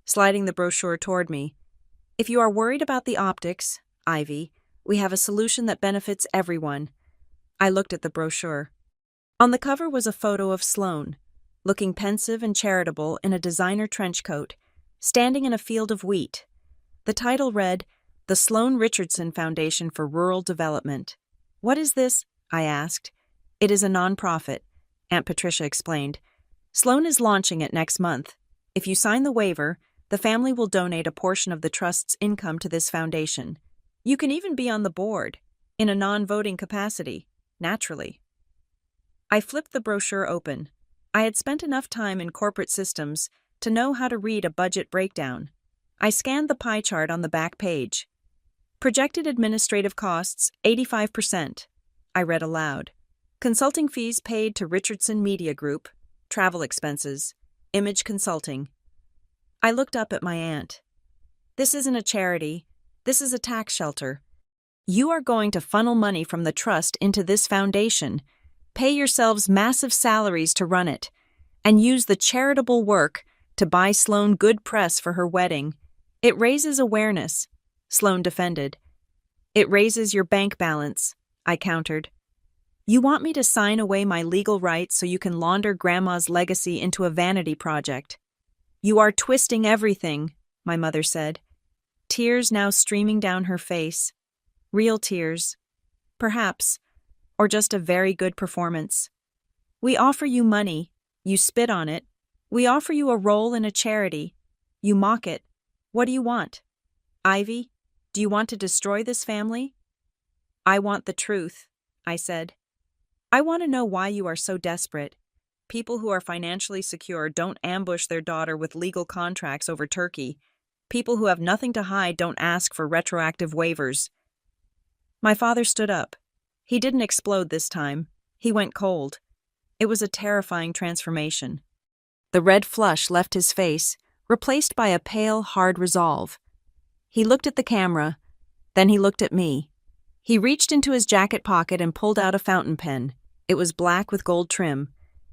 sliding the brochure toward me. If you are worried about the optics, Ivy, we have a solution that benefits everyone. I looked at the brochure. On the cover was a photo of Sloane, looking pensive and charitable in a designer trench coat, standing in a field of wheat. The title read, The Sloane Richardson Foundation for Rural Development. What is this? I asked. It is a nonprofit, Aunt Patricia explained. Sloane is launching it next month. If you sign the waiver, the family will donate a portion of the trust's income to this foundation. You can even be on the board, in a non-voting capacity, naturally. I flipped the brochure open. I had spent enough time in corporate systems to know how to read a budget breakdown. I scanned the pie chart on the back page. Projected administrative costs, 85%. I read aloud. Consulting fees paid to Richardson Media Group, travel expenses, image consulting. I looked up at my aunt. This isn't a charity. This is a tax shelter. You are going to funnel money from the trust into this foundation, pay yourselves massive salaries to run it, and use the charitable work to buy Sloane good press for her wedding. It raises awareness, Sloane defended. It raises your bank balance, I countered. You want me to sign away my legal rights so you can launder Grandma's legacy into a vanity project. You are twisting everything, my mother said. Tears now streaming down her face. Real tears. Perhaps. Or just a very good performance. We offer you money. You spit on it. We offer you a role in a charity. You mock it. What do you want? Ivy, do you want to destroy this family? I want the truth, I said. I want to know why you are so desperate. People who are financially secure don't ambush their daughter with legal contracts over turkey. People who have nothing to hide don't ask for retroactive waivers. My father stood up. He didn't explode this time. He went cold. It was a terrifying transformation. The red flush left his face, replaced by a pale, hard resolve. He looked at the camera, then he looked at me. He reached into his jacket pocket and pulled out a fountain pen. It was black with gold trim.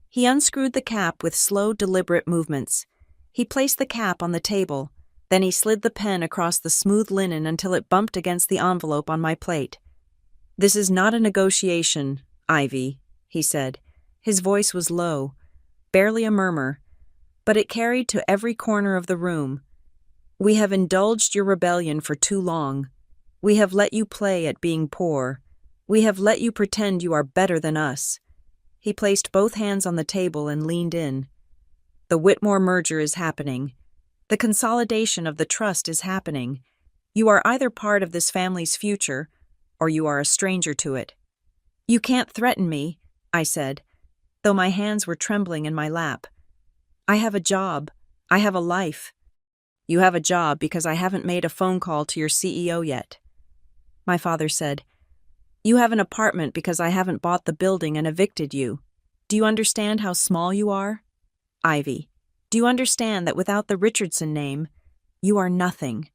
He unscrewed the cap with slow, deliberate movements. He placed the cap on the table. Then he slid the pen across the smooth linen until it bumped against the envelope on my plate. This is not a negotiation, Ivy, he said. His voice was low, barely a murmur, but it carried to every corner of the room. We have indulged your rebellion for too long. We have let you play at being poor. We have let you pretend you are better than us. He placed both hands on the table and leaned in. The Whitmore merger is happening. The consolidation of the trust is happening. You are either part of this family's future, or you are a stranger to it. You can't threaten me, I said, though my hands were trembling in my lap. I have a job. I have a life. You have a job because I haven't made a phone call to your CEO yet. My father said, You have an apartment because I haven't bought the building and evicted you. Do you understand how small you are? Ivy, do you understand that without the Richardson name, you are nothing?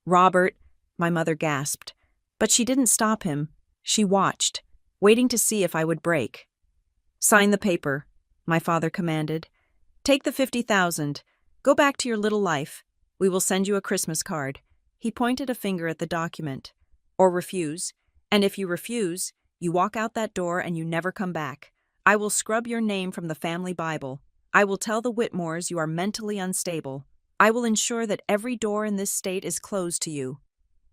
Robert, my mother gasped, but she didn't stop him. She watched, waiting to see if I would break. Sign the paper, my father commanded. Take the 50,000. Go back to your little life. We will send you a Christmas card. He pointed a finger at the document. Or refuse. And if you refuse, you walk out that door and you never come back. I will scrub your name from the family Bible. I will tell the Whitmores you are mentally unstable. I will ensure that every door in this state is closed to you.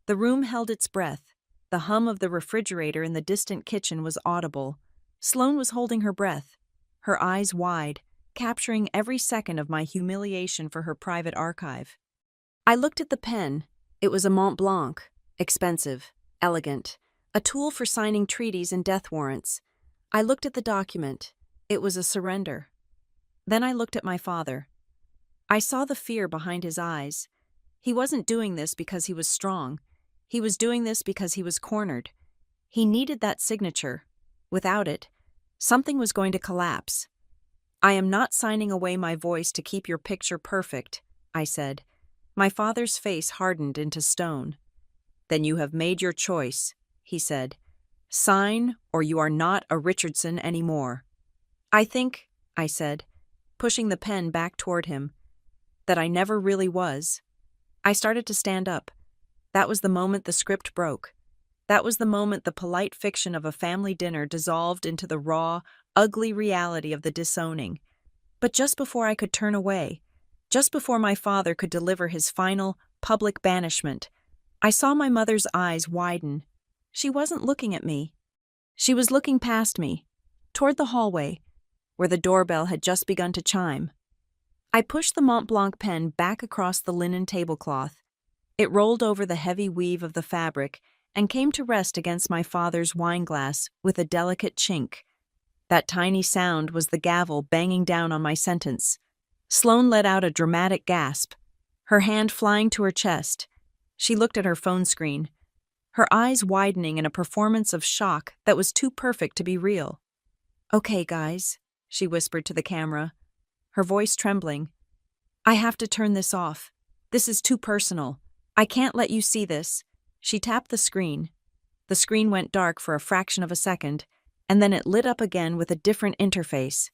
The room held its breath. The hum of the refrigerator in the distant kitchen was audible. Sloane was holding her breath, her eyes wide, capturing every second of my humiliation for her private archive. I looked at the pen. It was a Mont Blanc, expensive, elegant, a tool for signing treaties and death warrants. I looked at the document. It was a surrender. Then I looked at my father. I saw the fear behind his eyes. He wasn't doing this because he was strong. He was doing this because he was cornered. He needed that signature. Without it, something was going to collapse. I am not signing away my voice to keep your picture perfect, I said. My father's face hardened into stone. Then you have made your choice, he said. Sign, or you are not a Richardson anymore. I think, I said, pushing the pen back toward him, that I never really was. I started to stand up. That was the moment the script broke. That was the moment the polite fiction of a family dinner dissolved into the raw, ugly reality of the disowning. But just before I could turn away, just before my father could deliver his final, public banishment, I saw my mother's eyes widen. She wasn't looking at me. She was looking past me, toward the hallway, where the doorbell had just begun to chime. I pushed the Mont Blanc pen back across the linen tablecloth. It rolled over the heavy weave of the fabric and came to rest against my father's wineglass with a delicate chink. That tiny sound was the gavel banging down on my sentence. Sloane let out a dramatic gasp, her hand flying to her chest. She looked at her phone screen, her eyes widening in a performance of shock that was too perfect to be real. "Okay, guys," she whispered to the camera, her voice trembling. "I have to turn this off. This is too personal. I can't let you see this." She tapped the screen. The screen went dark for a fraction of a second, and then it lit up again with a different interface.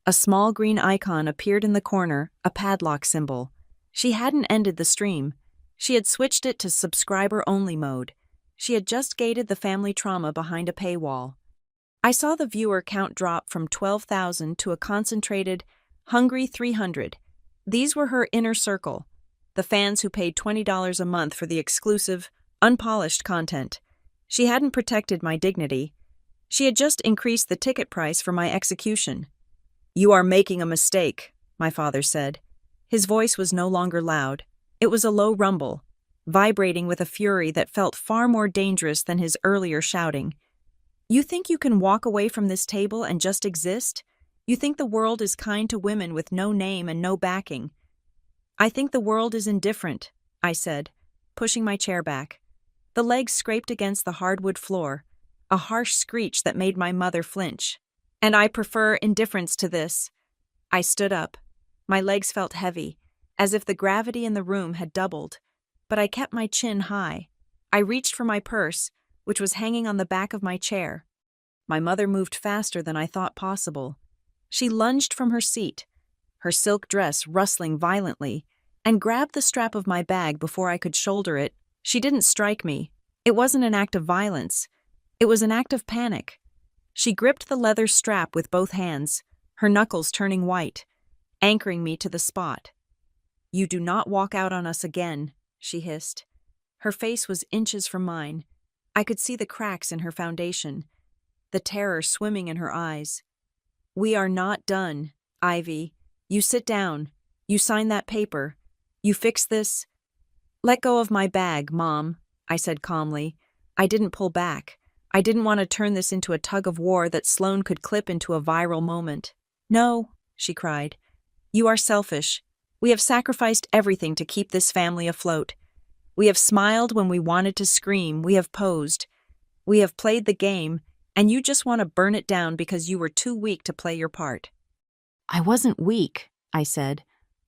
A small green icon appeared in the corner, a padlock symbol. She hadn't ended the stream. She had switched it to subscriber-only mode. She had just gated the family trauma behind a paywall. I saw the viewer count drop from 12,000 to a concentrated, hungry 300. These were her inner circle, the fans who paid $20 a month for the exclusive, unpolished content. She hadn't protected my dignity. She had just increased the ticket price for my execution. "You are making a mistake," my father said. His voice was no longer loud. It was a low rumble, vibrating with a fury that felt far more dangerous than his earlier shouting. "You think you can walk away from this table and just exist? You think the world is kind to women with no name and no backing?" "I think the world is indifferent," I said, pushing my chair back. The legs scraped against the hardwood floor, a harsh screech that made my mother flinch. "And I prefer indifference to this." I stood up. My legs felt heavy, as if the gravity in the room had doubled, but I kept my chin high. I reached for my purse, which was hanging on the back of my chair. My mother moved faster than I thought possible. She lunged from her seat, her silk dress rustling violently, and grabbed the strap of my bag before I could shoulder it. She didn't strike me. It wasn't an act of violence. It was an act of panic. She gripped the leather strap with both hands, her knuckles turning white, anchoring me to the spot. "You do not walk out on us again," she hissed. Her face was inches from mine. I could see the cracks in her foundation, the terror swimming in her eyes. "We are not done, Ivy. You sit down. You sign that paper. You fix this." "Let go of my bag, Mom," I said calmly. I didn't pull back. I didn't want to turn this into a tug-of-war that Sloane could clip into a viral moment. "No," she cried. "You are selfish. We have sacrificed everything to keep this family afloat. We have smiled when we wanted to scream. We have posed. We have played the game, and you just want to burn it down because you were too weak to play your part." "I wasn't weak," I said,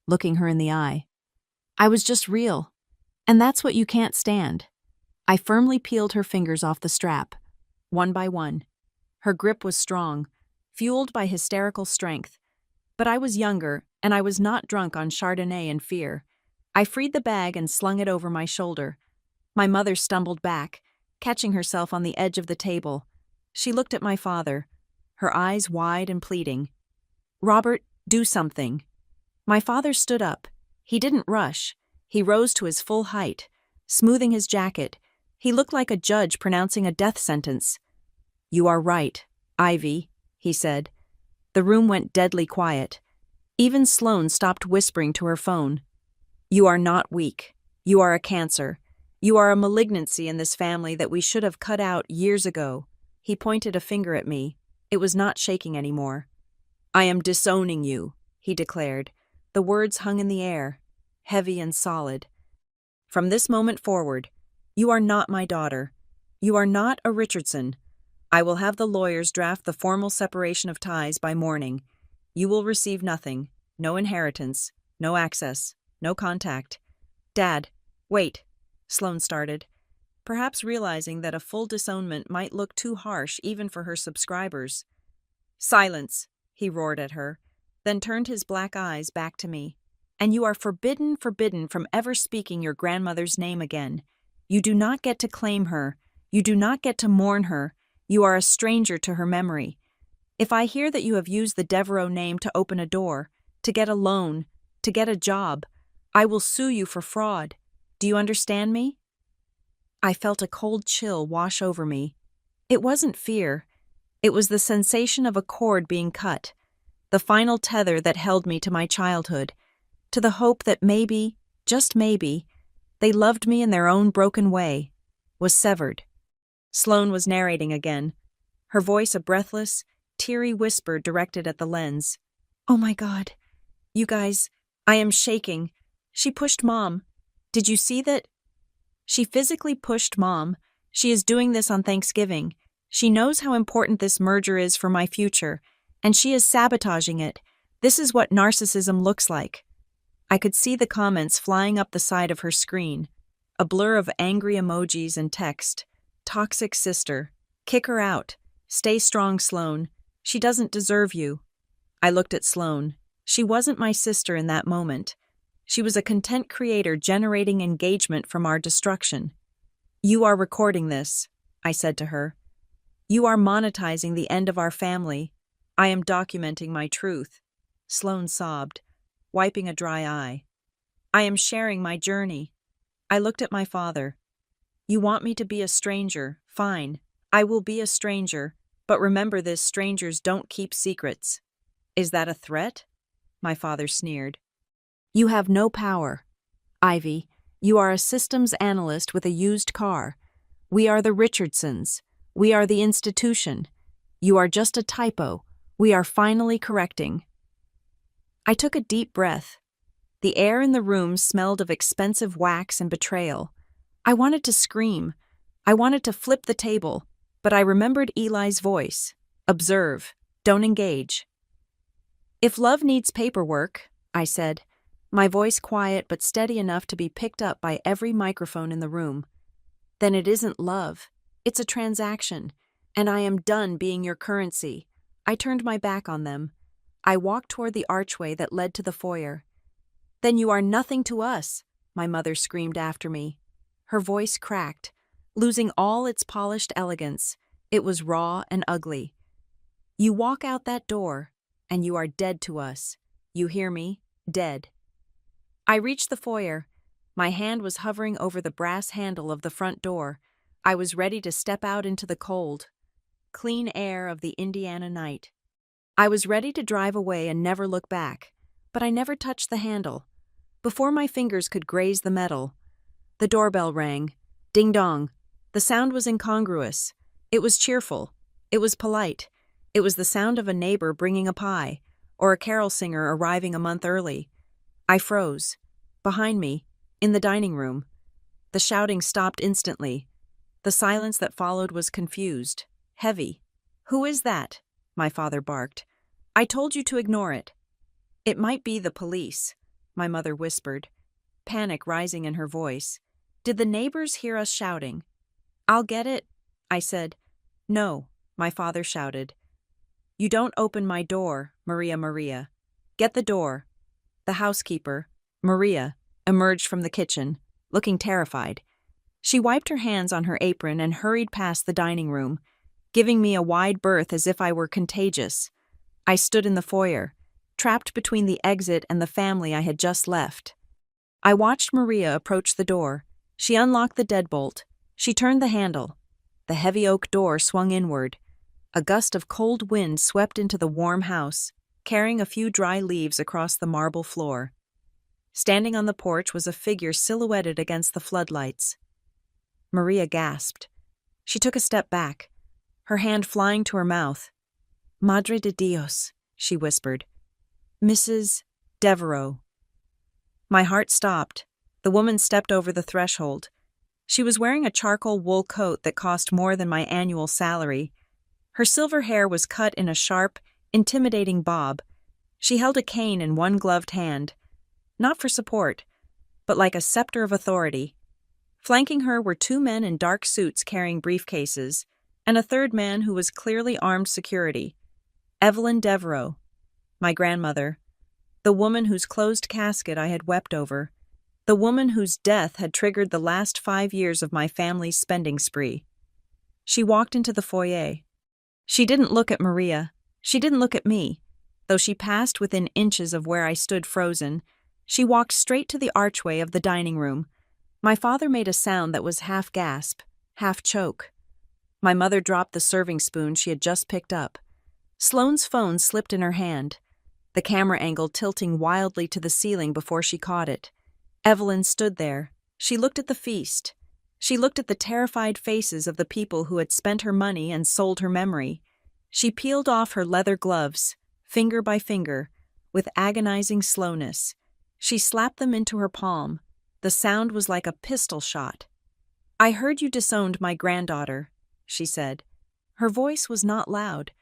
looking her in the eye. "I was just real. And that's what you can't stand." I firmly peeled her fingers off the strap, one by one. Her grip was strong, fueled by hysterical strength. But I was younger, and I was not drunk on Chardonnay and fear. I freed the bag and slung it over my shoulder. My mother stumbled back, catching herself on the edge of the table. She looked at my father, her eyes wide and pleading. "Robert, do something." My father stood up. He didn't rush. He rose to his full height, smoothing his jacket, He looked like a judge pronouncing a death sentence. "You are right, Ivy," he said. The room went deadly quiet. Even Sloane stopped whispering to her phone. "You are not weak. You are a cancer. You are a malignancy in this family that we should have cut out years ago." He pointed a finger at me. It was not shaking anymore. "I am disowning you," he declared. The words hung in the air, heavy and solid. "From this moment forward, you are not my daughter. You are not a Richardson. I will have the lawyers draft the formal separation of ties by morning. You will receive nothing, no inheritance, no access, no contact." "Dad, wait," Sloane started, perhaps realizing that a full disownment might look too harsh even for her subscribers. "Silence," he roared at her, then turned his black eyes back to me. "And you are forbidden from ever speaking your grandmother's name again. You do not get to claim her. You do not get to mourn her. You are a stranger to her memory. If I hear that you have used the Devereaux name to open a door, to get a loan, to get a job, I will sue you for fraud. Do you understand me?" I felt a cold chill wash over me. It wasn't fear. It was the sensation of a cord being cut, the final tether that held me to my childhood, to the hope that maybe, just maybe, they loved me in their own broken way, was severed. Sloane was narrating again, her voice a breathless, teary whisper directed at the lens. "Oh my God. You guys, I am shaking. She pushed Mom. Did you see that? She physically pushed Mom. She is doing this on Thanksgiving. She knows how important this merger is for my future, and she is sabotaging it. This is what narcissism looks like." I could see the comments flying up the side of her screen, a blur of angry emojis and text. "Toxic sister. Kick her out. Stay strong, Sloane. She doesn't deserve you." I looked at Sloane. She wasn't my sister in that moment. She was a content creator generating engagement from our destruction. "You are recording this," I said to her. "You are monetizing the end of our family. I am documenting my truth." Sloane sobbed, wiping a dry eye. "I am sharing my journey." I looked at my father. "You want me to be a stranger? Fine. I will be a stranger, but remember this, strangers don't keep secrets." "Is that a threat?" My father sneered. "You have no power. Ivy, you are a systems analyst with a used car. We are the Richardsons. We are the institution. You are just a typo. We are finally correcting." I took a deep breath. The air in the room smelled of expensive wax and betrayal. I wanted to scream. I wanted to flip the table, but I remembered Eli's voice. "Observe. Don't engage." "If love needs paperwork," I said, my voice quiet but steady enough to be picked up by every microphone in the room, "then it isn't love. It's a transaction, and I am done being your currency." I turned my back on them. I walked toward the archway that led to the foyer. "Then you are nothing to us," my mother screamed after me. Her voice cracked, losing all its polished elegance. It was raw and ugly. "You walk out that door, and you are dead to us. You hear me? Dead." I reached the foyer. My hand was hovering over the brass handle of the front door. I was ready to step out into the cold, clean air of the Indiana night. I was ready to drive away and never look back, but I never touched the handle. Before my fingers could graze the metal, the doorbell rang. Ding dong. The sound was incongruous. It was cheerful. It was polite. It was the sound of a neighbor bringing a pie, or a carol singer arriving a month early. I froze. Behind me, in the dining room. The shouting stopped instantly. The silence that followed was confused, heavy. "Who is that?" my father barked. "I told you to ignore it." "It might be the police," my mother whispered, panic rising in her voice. "Did the neighbors hear us shouting?" "I'll get it," I said. "No," my father shouted. "You don't open my door, Maria. Get the door." The housekeeper, Maria, emerged from the kitchen, looking terrified. She wiped her hands on her apron and hurried past the dining room, giving me a wide berth as if I were contagious. I stood in the foyer, trapped between the exit and the family I had just left. I watched Maria approach the door. She unlocked the deadbolt. She turned the handle. The heavy oak door swung inward. A gust of cold wind swept into the warm house, carrying a few dry leaves across the marble floor. Standing on the porch was a figure silhouetted against the floodlights. Maria gasped. She took a step back, her hand flying to her mouth. "Madre de Dios," she whispered. "Mrs. Devereaux." My heart stopped. The woman stepped over the threshold. She was wearing a charcoal wool coat that cost more than my annual salary. Her silver hair was cut in a sharp, intimidating bob. She held a cane in one gloved hand, not for support, but like a scepter of authority. Flanking her were two men in dark suits carrying briefcases, and a third man who was clearly armed security. Evelyn Devereaux, my grandmother, the woman whose closed casket I had wept over, the woman whose death had triggered the last 5 years of my family's spending spree. She walked into the foyer. She didn't look at Maria. She didn't look at me. Though she passed within inches of where I stood frozen, she walked straight to the archway of the dining room. My father made a sound that was half gasp, half choke. My mother dropped the serving spoon she had just picked up. Sloane's phone slipped in her hand, the camera angle tilting wildly to the ceiling before she caught it. Evelyn stood there. She looked at the feast. She looked at the terrified faces of the people who had spent her money and sold her memory. She peeled off her leather gloves, finger by finger, with agonizing slowness. She slapped them into her palm. The sound was like a pistol shot. "I heard you disowned my granddaughter," she said. Her voice was not loud,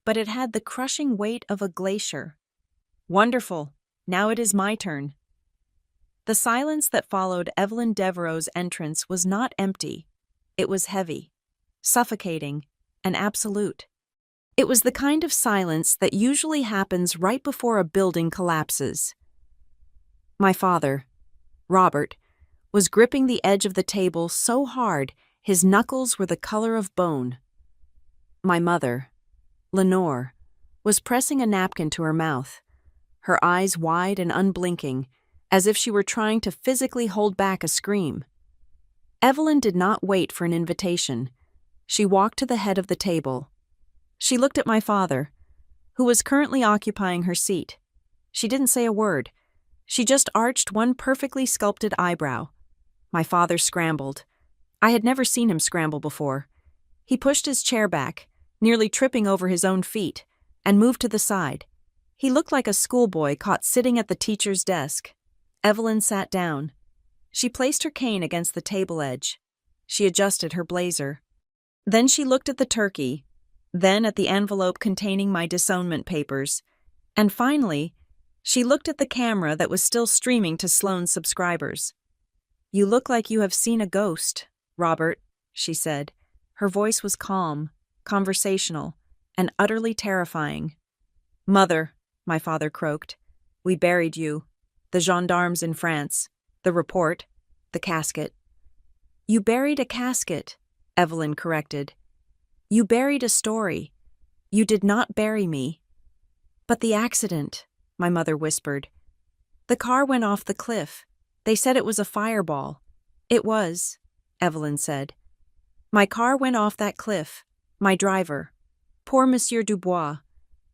but it had the crushing weight of a glacier. "Wonderful. Now it is my turn." The silence that followed Evelyn Devereaux's entrance was not empty. It was heavy, suffocating, and absolute. It was the kind of silence that usually happens right before a building collapses. My father, Robert, was gripping the edge of the table so hard his knuckles were the color of bone. My mother, Lenore, was pressing a napkin to her mouth, her eyes wide and unblinking, as if she were trying to physically hold back a scream. Evelyn did not wait for an invitation. She walked to the head of the table. She looked at my father, who was currently occupying her seat. She didn't say a word. She just arched one perfectly sculpted eyebrow. My father scrambled. I had never seen him scramble before. He pushed his chair back, nearly tripping over his own feet, and moved to the side. He looked like a schoolboy caught sitting at the teacher's desk. Evelyn sat down. She placed her cane against the table edge. She adjusted her blazer. Then she looked at the turkey, then at the envelope containing my disownment papers, and finally, she looked at the camera that was still streaming to Sloane's subscribers. "You look like you have seen a ghost, Robert," she said. Her voice was calm, conversational, and utterly terrifying. "Mother," my father croaked, "we buried you. The gendarmes in France. The report. The casket." "You buried a casket," Evelyn corrected. "You buried a story. You did not bury me." "But the accident," my mother whispered. "The car went off the cliff. They said it was a fireball." "It was," Evelyn said. "My car went off that cliff. My driver, poor Monsieur Dubois,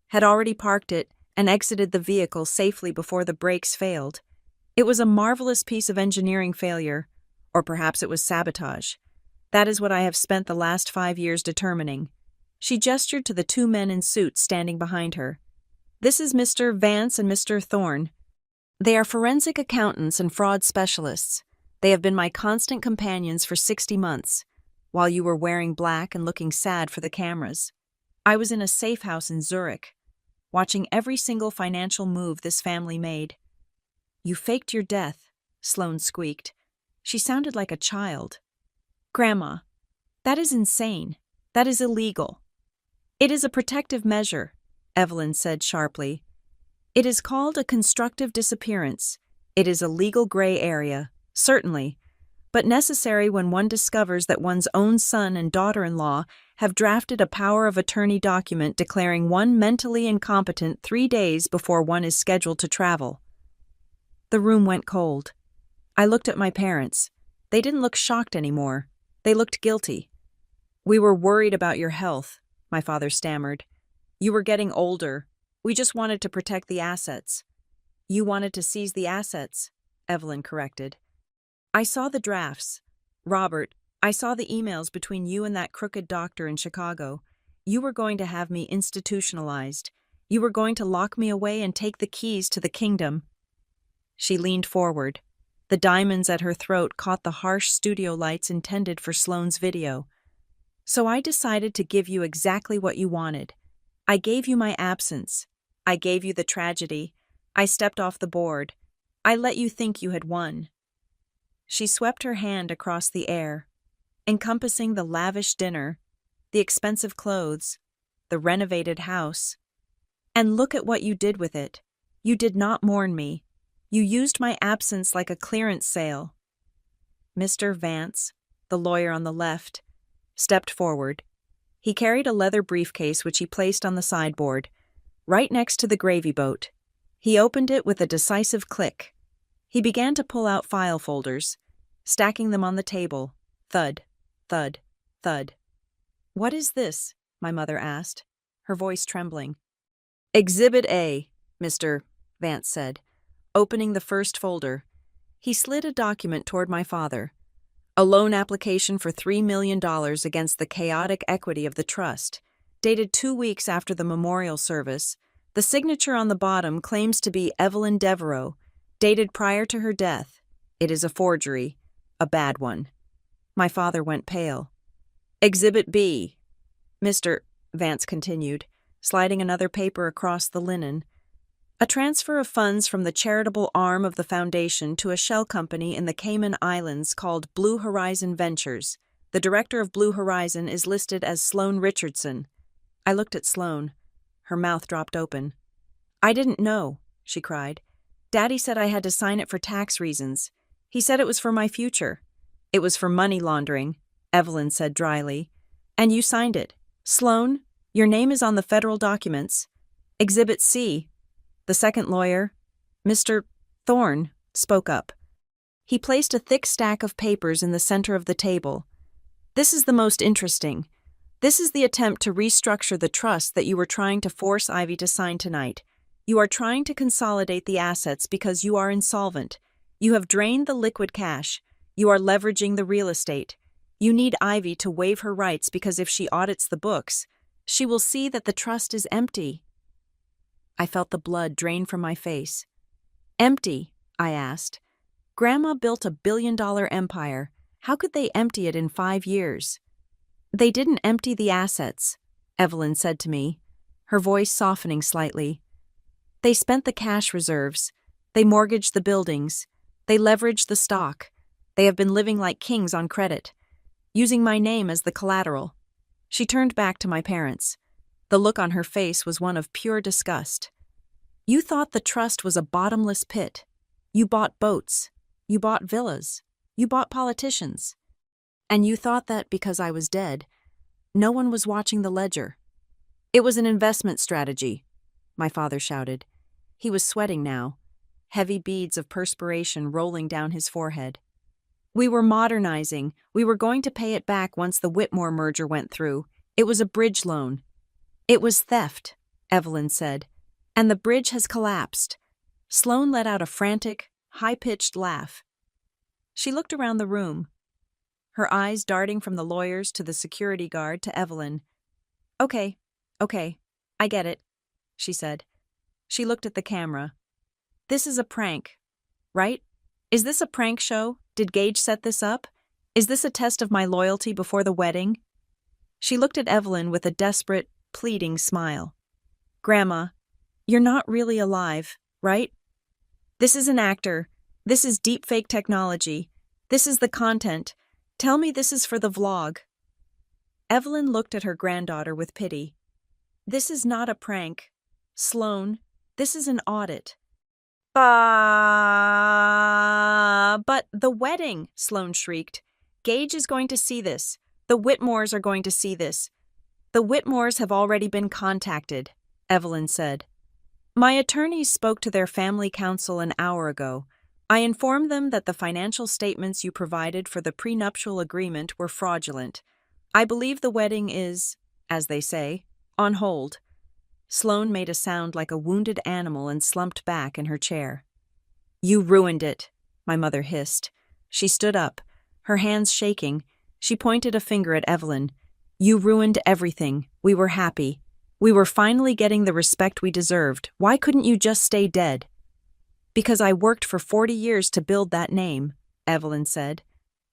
had already parked it and exited the vehicle safely before the brakes failed. It was a marvelous piece of engineering failure, or perhaps it was sabotage. That is what I have spent the last 5 years determining." She gestured to the two men in suits standing behind her. "This is Mr. Vance and Mr. Thorne. They are forensic accountants and fraud specialists. They have been my constant companions for 60 months, while you were wearing black and looking sad for the cameras. I was in a safe house in Zurich, watching every single financial move this family made." "You faked your death," Sloane squeaked. She sounded like a child. "Grandma, that is insane. That is illegal." "It is a protective measure," Evelyn said sharply. "It is called a constructive disappearance. It is a legal gray area, certainly, but necessary when one discovers that one's own son and daughter-in-law have drafted a power of attorney document declaring one mentally incompetent 3 days before one is scheduled to travel." The room went cold. I looked at my parents. They didn't look shocked anymore. They looked guilty. "We were worried about your health," my father stammered. "You were getting older. We just wanted to protect the assets." "You wanted to seize the assets," Evelyn corrected. "I saw the drafts. Robert, I saw the emails between you and that crooked doctor in Chicago. You were going to have me institutionalized. You were going to lock me away and take the keys to the kingdom." She leaned forward. The diamonds at her throat caught the harsh studio lights intended for Sloane's video. "So I decided to give you exactly what you wanted. I gave you my absence. I gave you the tragedy. I stepped off the board. I let you think you had won." She swept her hand across the air, encompassing the lavish dinner, the expensive clothes, the renovated house. "And look at what you did with it. You did not mourn me. You used my absence like a clearance sale." Mr. Vance, the lawyer on the left, stepped forward. He carried a leather briefcase which he placed on the sideboard, right next to the gravy boat. He opened it with a decisive click. He began to pull out file folders, stacking them on the table. Thud, thud, thud. "What is this?" my mother asked, her voice trembling. "Exhibit A," Mr. Vance said, opening the first folder. He slid a document toward my father. "A loan application for $3 million against the chaotic equity of the trust, dated 2 weeks after the memorial service. The signature on the bottom claims to be Evelyn Devereaux, dated prior to her death. It is a forgery, a bad one." My father went pale. "Exhibit B," Mr. Vance continued, sliding another paper across the linen. "A transfer of funds from the charitable arm of the foundation to a shell company in the Cayman Islands called Blue Horizon Ventures. The director of Blue Horizon is listed as Sloane Richardson." I looked at Sloane. Her mouth dropped open. "I didn't know," she cried. "Daddy said I had to sign it for tax reasons. He said it was for my future." "It was for money laundering," Evelyn said dryly. "And you signed it. Sloane, your name is on the federal documents. Exhibit C." The second lawyer, Mr. Thorne, spoke up. He placed a thick stack of papers in the center of the table. "This is the most interesting. This is the attempt to restructure the trust that you were trying to force Ivy to sign tonight. You are trying to consolidate the assets because you are insolvent. You have drained the liquid cash. You are leveraging the real estate. You need Ivy to waive her rights because if she audits the books, she will see that the trust is empty." I felt the blood drain from my face. "Empty?" I asked. "Grandma built a billion-dollar empire. How could they empty it in 5 years?" "They didn't empty the assets," Evelyn said to me, her voice softening slightly. "They spent the cash reserves. They mortgaged the buildings. They leveraged the stock. They have been living like kings on credit, using my name as the collateral." She turned back to my parents. The look on her face was one of pure disgust. "You thought the trust was a bottomless pit. You bought boats. You bought villas. You bought politicians. And you thought that because I was dead, no one was watching the ledger. It was an investment strategy," my father shouted. He was sweating now, heavy beads of perspiration rolling down his forehead. "We were modernizing. We were going to pay it back once the Whitmore merger went through. It was a bridge loan." "It was theft," Evelyn said, "and the bridge has collapsed." Sloane let out a frantic, high-pitched laugh. She looked around the room, her eyes darting from the lawyers to the security guard to Evelyn. Okay, I get it," she said. She looked at the camera. "This is a prank, right? Is this a prank show? Did Gage set this up? Is this a test of my loyalty before the wedding?" She looked at Evelyn with a desperate, pleading smile. "Grandma, you're not really alive, right? This is an actor. This is deepfake technology. This is the content. Tell me this is for the vlog." Evelyn looked at her granddaughter with pity. "This is not a prank. Sloane, this is an audit." But the wedding," Sloane shrieked. "Gage is going to see this. The Whitmores are going to see this." "The Whitmores have already been contacted," Evelyn said. "My attorneys spoke to their family council an hour ago. I informed them that the financial statements you provided for the prenuptial agreement were fraudulent. I believe the wedding is, as they say, on hold. Sloane made a sound like a wounded animal and slumped back in her chair. You ruined it, my mother hissed. She stood up, her hands shaking. She pointed a finger at Evelyn. You ruined everything. We were happy. We were finally getting the respect we deserved. Why couldn't you just stay dead? Because I worked for 40 years to build that name, Evelyn said,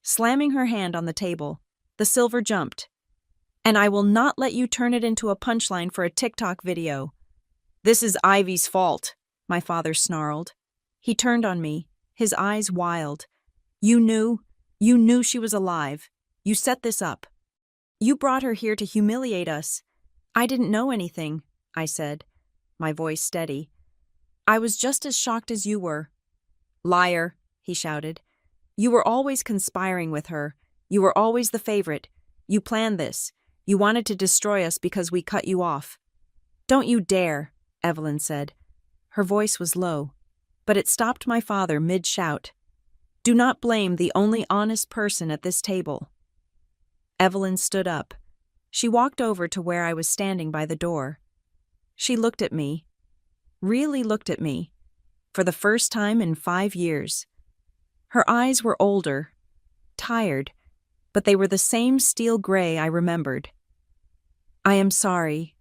slamming her hand on the table. The silver jumped. And I will not let you turn it into a punchline for a TikTok video. This is Ivy's fault, my father snarled. He turned on me, his eyes wild. You knew she was alive. You set this up. You brought her here to humiliate us. I didn't know anything, I said, my voice steady. I was just as shocked as you were. Liar, he shouted. You were always conspiring with her. You were always the favorite. You planned this. You wanted to destroy us because we cut you off. Don't you dare, Evelyn said. Her voice was low, but it stopped my father mid-shout. Do not blame the only honest person at this table. Evelyn stood up. She walked over to where I was standing by the door. She looked at me, really looked at me, for the first time in 5 years. Her eyes were older, tired, but they were the same steel gray I remembered. I am sorry,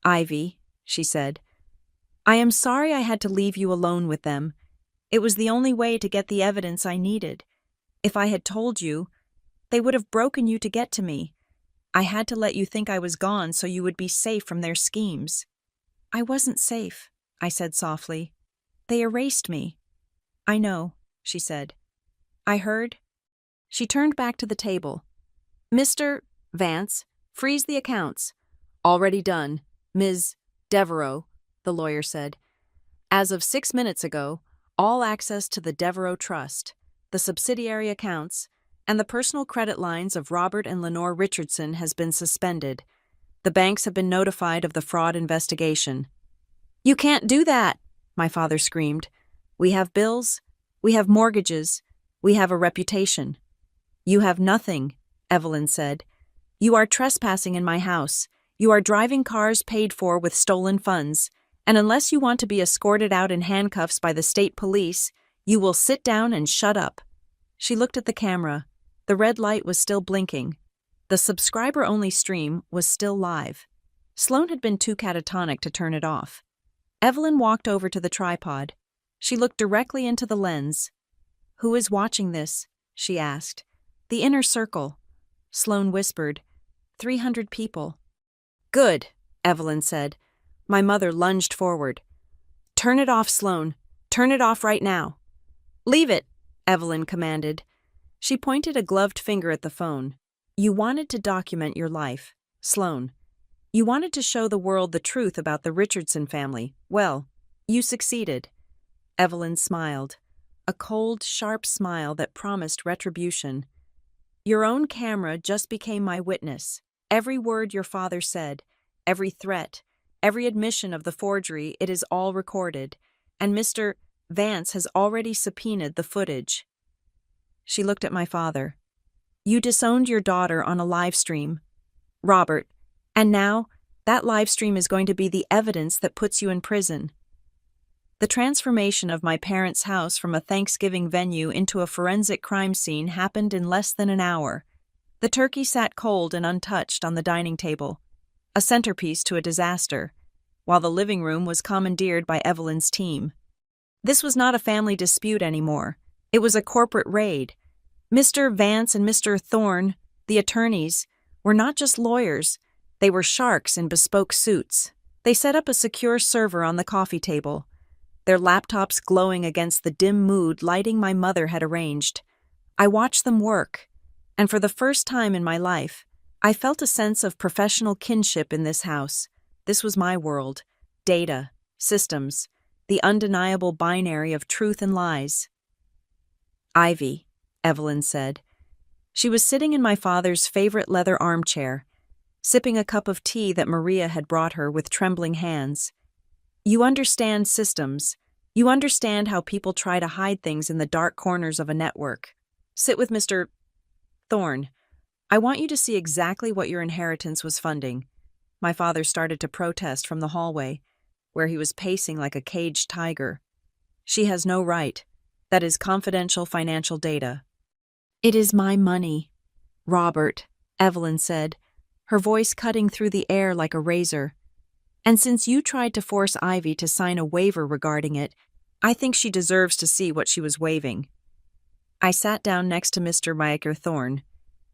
Ivy, she said. I am sorry I had to leave you alone with them. It was the only way to get the evidence I needed. If I had told you, they would have broken you to get to me. I had to let you think I was gone so you would be safe from their schemes. I wasn't safe, I said softly. They erased me. I know, she said. I heard. She turned back to the table. Mr. Vance, freeze the accounts. Already done, Ms. Devereaux, the lawyer said. As of 6 minutes ago, all access to the Devereaux Trust, the subsidiary accounts, and the personal credit lines of Robert and Lenore Richardson has been suspended. The banks have been notified of the fraud investigation. You can't do that, my father screamed. We have bills, we have mortgages, we have a reputation. You have nothing, Evelyn said. You are trespassing in my house. You are driving cars paid for with stolen funds, and unless you want to be escorted out in handcuffs by the state police, you will sit down and shut up. She looked at the camera. The red light was still blinking. The subscriber-only stream was still live. Sloane had been too catatonic to turn it off. Evelyn walked over to the tripod. She looked directly into the lens. Who is watching this? She asked. The inner circle. Sloane whispered. 300 people. Good, Evelyn said. My mother lunged forward. Turn it off, Sloane. Turn it off right now. Leave it, Evelyn commanded. She pointed a gloved finger at the phone. You wanted to document your life, Sloane. You wanted to show the world the truth about the Richardson family. Well, you succeeded. Evelyn smiled. A cold, sharp smile that promised retribution. Your own camera just became my witness. Every word your father said, every threat, every admission of the forgery, it is all recorded. And Mr. Vance has already subpoenaed the footage. She looked at my father. You disowned your daughter on a live stream, Robert, and now that live stream is going to be the evidence that puts you in prison. The transformation of my parents' house from a Thanksgiving venue into a forensic crime scene happened in less than an hour. The turkey sat cold and untouched on the dining table, a centerpiece to a disaster, while the living room was commandeered by Evelyn's team. This was not a family dispute anymore. It was a corporate raid. Mr. Vance and Mr. Thorne, the attorneys, were not just lawyers. They were sharks in bespoke suits. They set up a secure server on the coffee table, their laptops glowing against the dim mood lighting my mother had arranged. I watched them work, and for the first time in my life, I felt a sense of professional kinship in this house. This was my world. Data, systems, the undeniable binary of truth and lies. Ivy, Evelyn said. She was sitting in my father's favorite leather armchair, sipping a cup of tea that Maria had brought her with trembling hands. You understand systems, You understand how people try to hide things in the dark corners of a network. Sit with Mr. Thorne. I want you to see exactly what your inheritance was funding. My father started to protest from the hallway, where he was pacing like a caged tiger. She has no right. That is confidential financial data. It is my money, Robert, Evelyn said, her voice cutting through the air like a razor. And since you tried to force Ivy to sign a waiver regarding it, I think she deserves to see what she was waiving. I sat down next to Mr. Micah Thorne.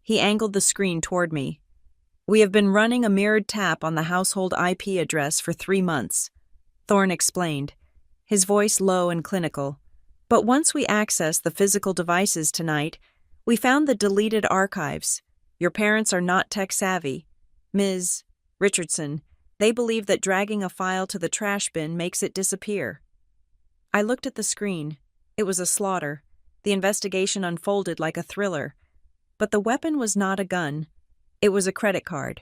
He angled the screen toward me. We have been running a mirrored tap on the household IP address for 3 months, Thorne explained, his voice low and clinical. But once we accessed the physical devices tonight, we found the deleted archives. Your parents are not tech-savvy. Ms. Richardson, they believe that dragging a file to the trash bin makes it disappear. I looked at the screen. It was a slaughter. The investigation unfolded like a thriller. But the weapon was not a gun. It was a credit card.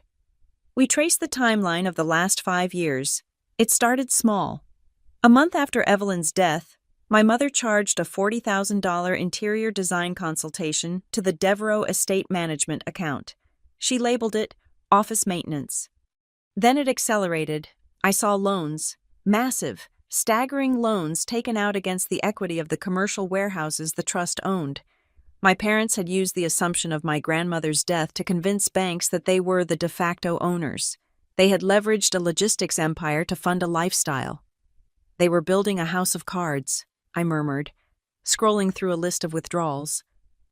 We traced the timeline of the last 5 years. It started small. A month after Evelyn's death, my mother charged a $40,000 interior design consultation to the Devereaux Estate Management account. She labeled it office maintenance. Then it accelerated. I saw loans, massive, staggering loans taken out against the equity of the commercial warehouses the trust owned. My parents had used the assumption of my grandmother's death to convince banks that they were the de facto owners. They had leveraged a logistics empire to fund a lifestyle. They were building a house of cards, I murmured, scrolling through a list of withdrawals.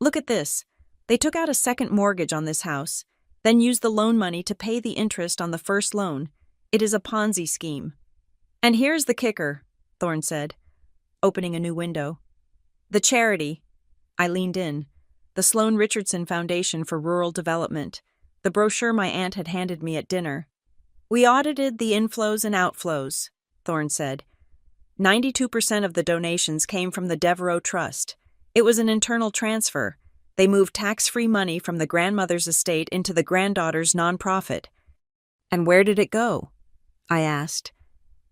Look at this. They took out a second mortgage on this house, then used the loan money to pay the interest on the first loan. It is a Ponzi scheme. And here's the kicker, Thorne said, opening a new window. The charity. I leaned in. The Sloan Richardson Foundation for Rural Development, the brochure my aunt had handed me at dinner. We audited the inflows and outflows, Thorne said. 92% of the donations came from the Devereaux Trust. It was an internal transfer. They moved tax-free money from the grandmother's estate into the granddaughter's nonprofit. And where did it go? I asked.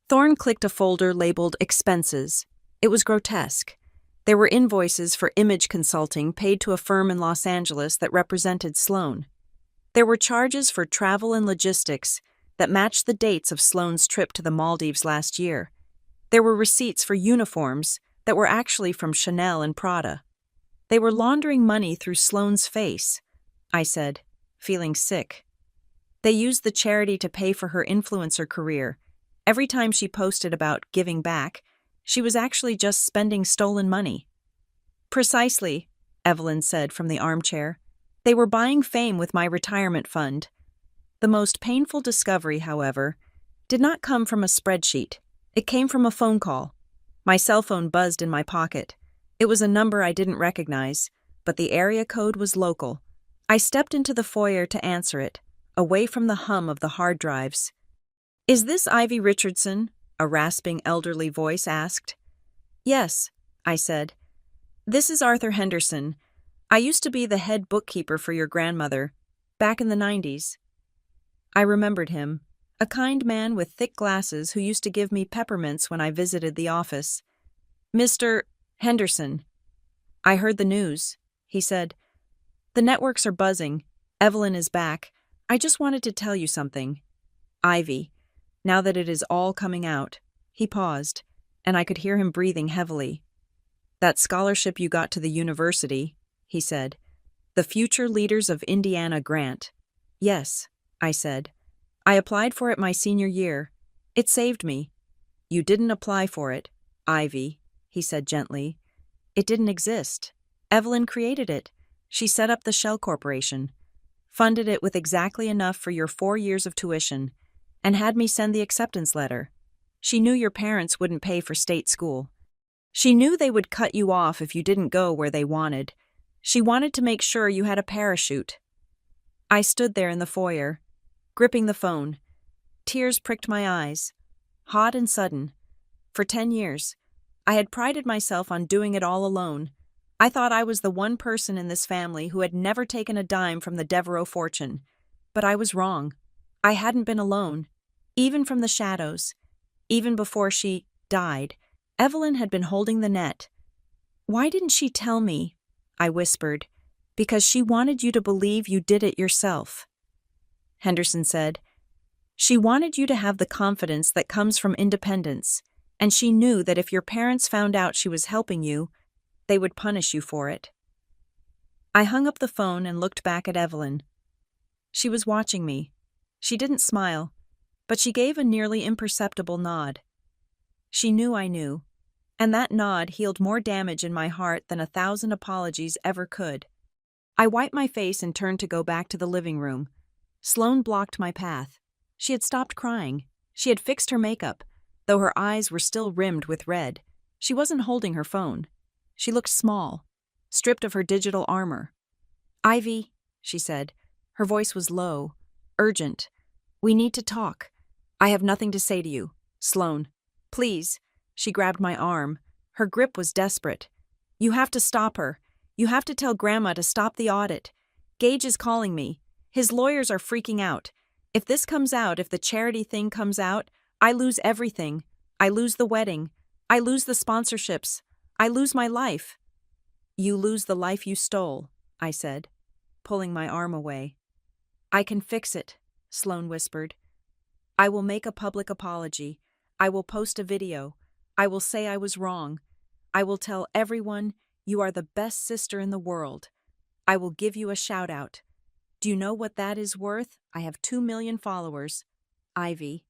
Thorne clicked a folder labeled Expenses. It was grotesque. There were invoices for image consulting paid to a firm in Los Angeles that represented Sloan. There were charges for travel and logistics that matched the dates of Sloan's trip to the Maldives last year. There were receipts for uniforms that were actually from Chanel and Prada. They were laundering money through Sloan's face, I said, feeling sick. They used the charity to pay for her influencer career. Every time she posted about giving back, she was actually just spending stolen money. Precisely, Evelyn said from the armchair. They were buying fame with my retirement fund. The most painful discovery, however, did not come from a spreadsheet. It came from a phone call. My cell phone buzzed in my pocket. It was a number I didn't recognize, but the area code was local. I stepped into the foyer to answer it, away from the hum of the hard drives. Is this Ivy Richardson? A rasping elderly voice asked. Yes, I said. This is Arthur Henderson. I used to be the head bookkeeper for your grandmother, back in the 90s. I remembered him. A kind man with thick glasses who used to give me peppermints when I visited the office. Mr. Henderson. I heard the news, he said. The networks are buzzing. Evelyn is back. I just wanted to tell you something. Ivy. Now that it is all coming out. He paused, and I could hear him breathing heavily. That scholarship you got to the university, he said. The Future Leaders of Indiana grant. Yes, I said. I applied for it my senior year. It saved me. You didn't apply for it, Ivy, he said gently. It didn't exist. Evelyn created it. She set up the Shell Corporation, funded it with exactly enough for your 4 years of tuition, and had me send the acceptance letter. She knew your parents wouldn't pay for state school. She knew they would cut you off if you didn't go where they wanted. She wanted to make sure you had a parachute. I stood there in the foyer, gripping the phone. Tears pricked my eyes, hot and sudden. For 10 years, I had prided myself on doing it all alone. I thought I was the one person in this family who had never taken a dime from the Devereaux fortune. But I was wrong. I hadn't been alone, even from the shadows. Even before she died, Evelyn had been holding the net. "Why didn't she tell me?" I whispered. "Because she wanted you to believe you did it yourself." Henderson said, "She wanted you to have the confidence that comes from independence, and she knew that if your parents found out she was helping you, they would punish you for it." I hung up the phone and looked back at Evelyn. She was watching me. She didn't smile, but she gave a nearly imperceptible nod. She knew I knew, and that nod healed more damage in my heart than 1,000 apologies ever could. I wiped my face and turned to go back to the living room. Sloane blocked my path. She had stopped crying. She had fixed her makeup, though her eyes were still rimmed with red. She wasn't holding her phone. She looked small, stripped of her digital armor. "Ivy," she said. Her voice was low, urgent. "We need to talk. I have nothing to say to you. Sloane, please." She grabbed my arm. Her grip was desperate. "You have to stop her. You have to tell Grandma to stop the audit. Gage is calling me. His lawyers are freaking out. If this comes out, if the charity thing comes out, I lose everything. I lose the wedding. I lose the sponsorships. I lose my life." "You lose the life you stole," I said, pulling my arm away. "I can fix it," Sloane whispered. "I will make a public apology. I will post a video. I will say I was wrong. I will tell everyone you are the best sister in the world. I will give you a shout-out. Do you know what that is worth? I have 2 million followers. Ivy,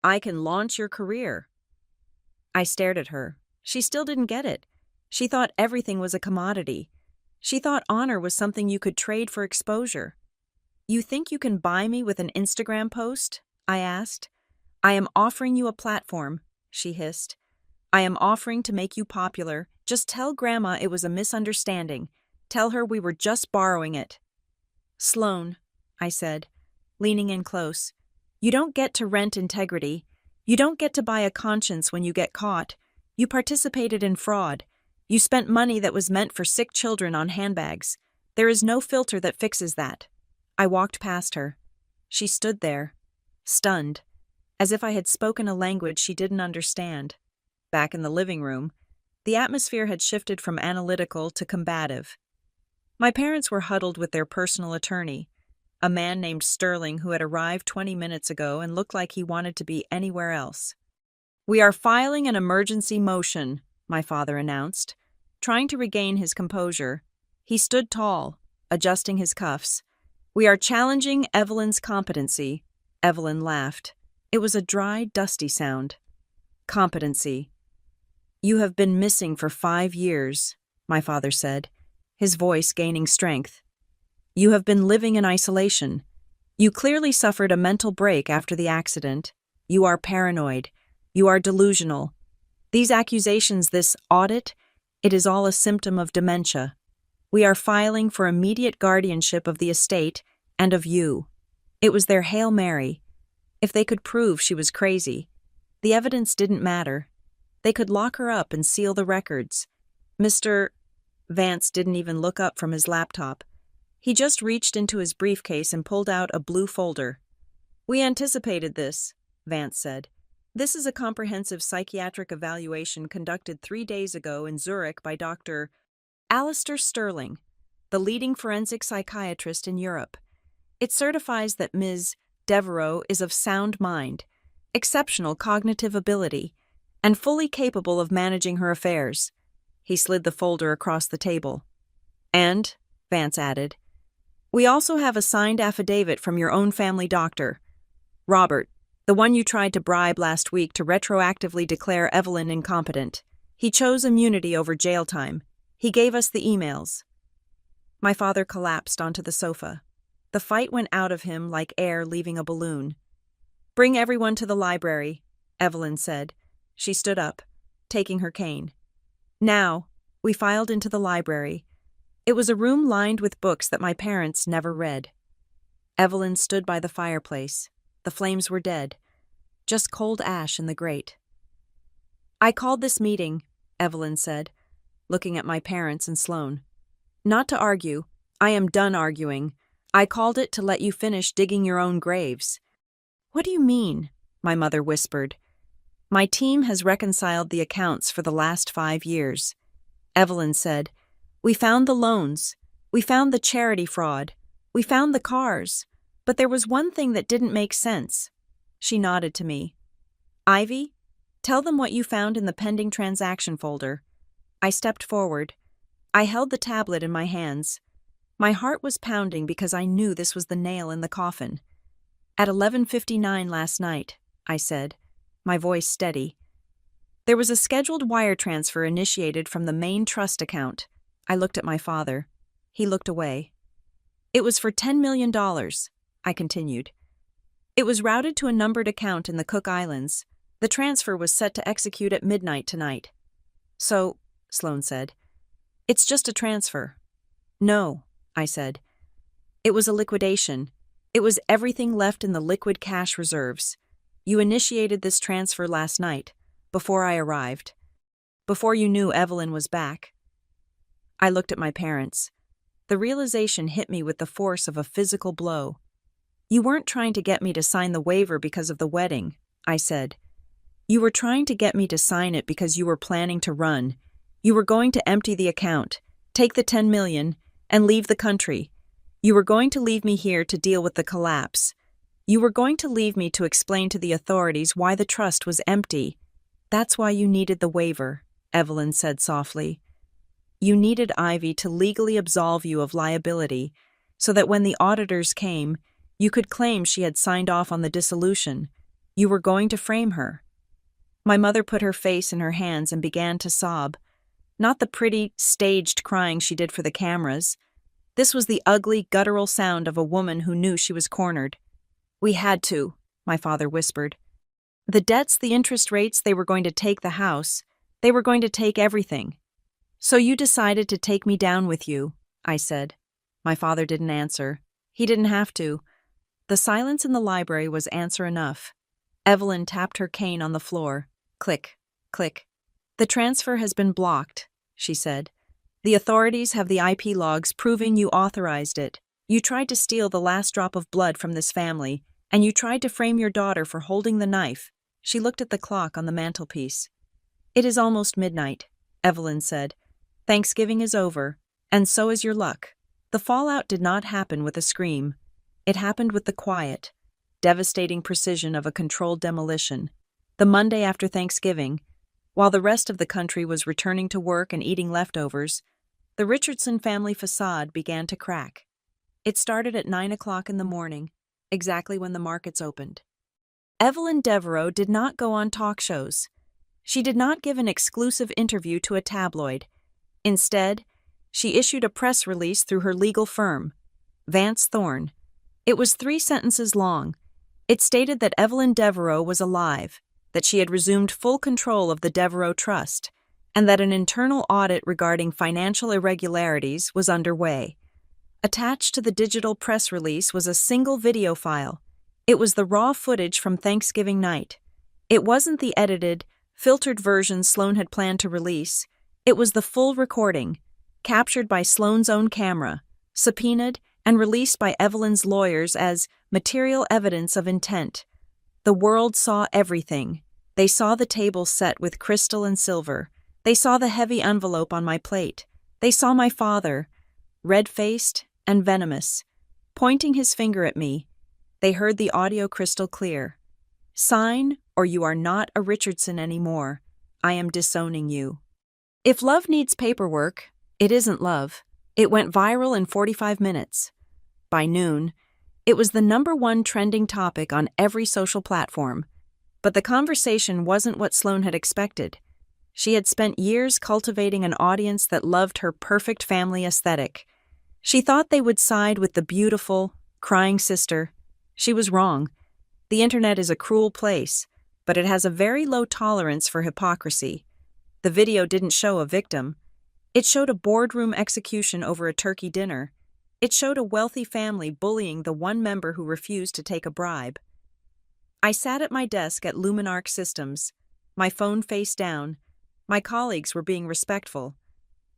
I can launch your career." I stared at her. She still didn't get it. She thought everything was a commodity. She thought honor was something you could trade for exposure. "You think you can buy me with an Instagram post?" I asked. "I am offering you a platform," she hissed. "I am offering to make you popular. Just tell Grandma it was a misunderstanding. Tell her we were just borrowing it." "Sloane," I said, leaning in close, "you don't get to rent integrity. You don't get to buy a conscience when you get caught. You participated in fraud. You spent money that was meant for sick children on handbags. There is no filter that fixes that." I walked past her. She stood there, stunned, as if I had spoken a language she didn't understand. Back in the living room, the atmosphere had shifted from analytical to combative. My parents were huddled with their personal attorney, a man named Sterling who had arrived 20 minutes ago and looked like he wanted to be anywhere else. "We are filing an emergency motion," my father announced. Trying to regain his composure, he stood tall, adjusting his cuffs. "We are challenging Evelyn's competency." Evelyn laughed. It was a dry, dusty sound. "Competency. You have been missing for 5 years," my father said, his voice gaining strength. "You have been living in isolation. You clearly suffered a mental break after the accident. You are paranoid. You are delusional. These accusations, this audit, it is all a symptom of dementia. We are filing for immediate guardianship of the estate and of you." It was their Hail Mary. If they could prove she was crazy, the evidence didn't matter. They could lock her up and seal the records. Mr. Vance didn't even look up from his laptop. He just reached into his briefcase and pulled out a blue folder. "We anticipated this," Vance said. "This is a comprehensive psychiatric evaluation conducted 3 days ago in Zurich by Dr. Alistair Sterling, the leading forensic psychiatrist in Europe. It certifies that Ms. Devereaux is of sound mind, exceptional cognitive ability, and fully capable of managing her affairs." He slid the folder across the table. "And," Vance added, "we also have a signed affidavit from your own family doctor, Robert, the one you tried to bribe last week to retroactively declare Evelyn incompetent. He chose immunity over jail time. He gave us the emails." My father collapsed onto the sofa. The fight went out of him like air leaving a balloon. "Bring everyone to the library," Evelyn said. She stood up, taking her cane. Now, we filed into the library. It was a room lined with books that my parents never read. Evelyn stood by the fireplace. The flames were dead, just cold ash in the grate. "I called this meeting," Evelyn said, looking at my parents and Sloane, "not to argue. I am done arguing. I called it to let you finish digging your own graves." "What do you mean?" my mother whispered. My team has reconciled the accounts for the last 5 years. Evelyn said, "We found the loans. We found the charity fraud. We found the cars. But there was one thing that didn't make sense." She nodded to me. "Ivy, tell them what you found in the pending transaction folder." I stepped forward. I held the tablet in my hands. My heart was pounding because I knew this was the nail in the coffin. "At 11:59 last night," I said, my voice steady. "There was a scheduled wire transfer initiated from the main trust account." I looked at my father. He looked away. "It was for $10 million, I continued. "It was routed to a numbered account in the Cook Islands. The transfer was set to execute at midnight tonight." "So," Sloan said, "it's just a transfer." "No," I said. "It was a liquidation. It was everything left in the liquid cash reserves. You initiated this transfer last night, before I arrived. Before you knew Evelyn was back." I looked at my parents. The realization hit me with the force of a physical blow. "You weren't trying to get me to sign the waiver because of the wedding," I said. "You were trying to get me to sign it because you were planning to run. You were going to empty the account, take the $10 million, and leave the country. You were going to leave me here to deal with the collapse. You were going to leave me to explain to the authorities why the trust was empty. That's why you needed the waiver," Evelyn said softly. "You needed Ivy to legally absolve you of liability, so that when the auditors came, you could claim she had signed off on the dissolution. You were going to frame her." My mother put her face in her hands and began to sob. Not the pretty, staged crying she did for the cameras. This was the ugly, guttural sound of a woman who knew she was cornered. "We had to," my father whispered. "The debts, the interest rates, they were going to take the house. They were going to take everything. So you decided to take me down with you," I said. My father didn't answer. He didn't have to. The silence in the library was answer enough. Evelyn tapped her cane on the floor. Click, click. "The transfer has been blocked," she said. "The authorities have the IP logs proving you authorized it. You tried to steal the last drop of blood from this family, and you tried to frame your daughter for holding the knife." She looked at the clock on the mantelpiece. "It is almost midnight," Evelyn said. "Thanksgiving is over, and so is your luck." The fallout did not happen with a scream. It happened with the quiet, devastating precision of a controlled demolition. The Monday after Thanksgiving, while the rest of the country was returning to work and eating leftovers, the Richardson family facade began to crack. It started at 9 o'clock in the morning, exactly when the markets opened. Evelyn Devereaux did not go on talk shows. She did not give an exclusive interview to a tabloid. Instead, she issued a press release through her legal firm, Vance Thorne. It was 3 sentences long. It stated that Evelyn Devereaux was alive, that she had resumed full control of the Devereaux Trust, and that an internal audit regarding financial irregularities was underway. Attached to the digital press release was a single video file. It was the raw footage from Thanksgiving night. It wasn't the edited, filtered version Sloan had planned to release. It was the full recording, captured by Sloan's own camera, subpoenaed and released by Evelyn's lawyers as material evidence of intent. The world saw everything. They saw the table set with crystal and silver. They saw the heavy envelope on my plate. They saw my father, red-faced and venomous, pointing his finger at me. They heard the audio crystal clear. "Sign, or you are not a Richardson anymore. I am disowning you." If love needs paperwork, it isn't love. It went viral in 45 minutes. By noon, it was the #1 trending topic on every social platform. But the conversation wasn't what Sloan had expected. She had spent years cultivating an audience that loved her perfect family aesthetic. She thought they would side with the beautiful, crying sister. She was wrong. The internet is a cruel place, but it has a very low tolerance for hypocrisy. The video didn't show a victim. It showed a boardroom execution over a turkey dinner. It showed a wealthy family bullying the one member who refused to take a bribe. I sat at my desk at Luminarch Systems, my phone face down. My colleagues were being respectful,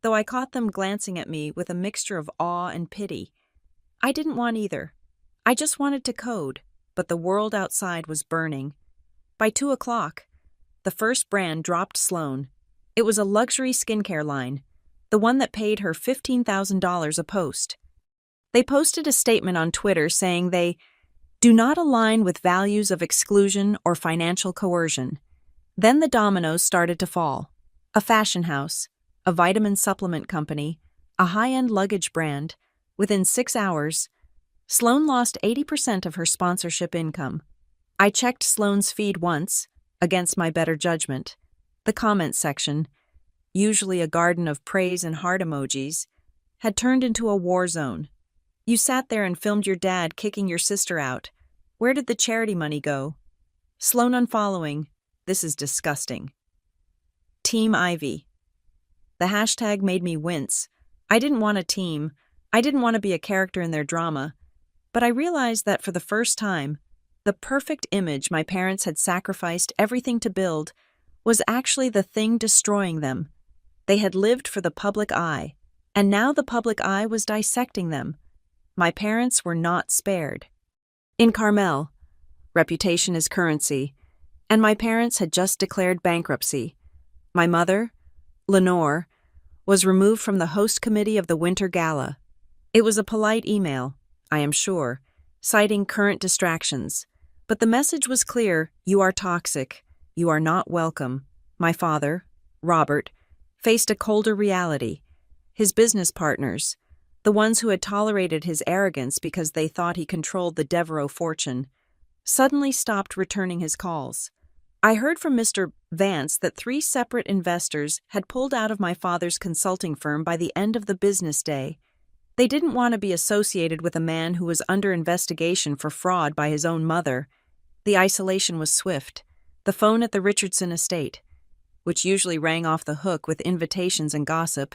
though I caught them glancing at me with a mixture of awe and pity. I didn't want either. I just wanted to code, but the world outside was burning. By 2 o'clock, the first brand dropped Sloane. It was a luxury skincare line, the one that paid her $15,000 a post. They posted a statement on Twitter saying they do not align with values of exclusion or financial coercion. Then the dominoes started to fall. A fashion house, a vitamin supplement company, a high-end luggage brand. Within 6 hours, Sloane lost 80% of her sponsorship income. I checked Sloane's feed once, against my better judgment. The comments section, usually a garden of praise and heart emojis, had turned into a war zone. You sat there and filmed your dad kicking your sister out. Where did the charity money go? Sloane unfollowing. This is disgusting. Team Ivy. The hashtag made me wince. I didn't want a team. I didn't want to be a character in their drama. But I realized that for the first time, the perfect image my parents had sacrificed everything to build was actually the thing destroying them. They had lived for the public eye, and now the public eye was dissecting them. My parents were not spared. In Carmel, reputation is currency, and my parents had just declared bankruptcy. My mother, Lenore, was removed from the host committee of the Winter Gala. It was a polite email, I am sure, citing current distractions. But the message was clear: you are toxic. You are not welcome. My father, Robert, faced a colder reality. His business partners, the ones who had tolerated his arrogance because they thought he controlled the Devereaux fortune, suddenly stopped returning his calls. I heard from Mr. Vance that 3 separate investors had pulled out of my father's consulting firm by the end of the business day. They didn't want to be associated with a man who was under investigation for fraud by his own mother. The isolation was swift. The phone at the Richardson estate, which usually rang off the hook with invitations and gossip,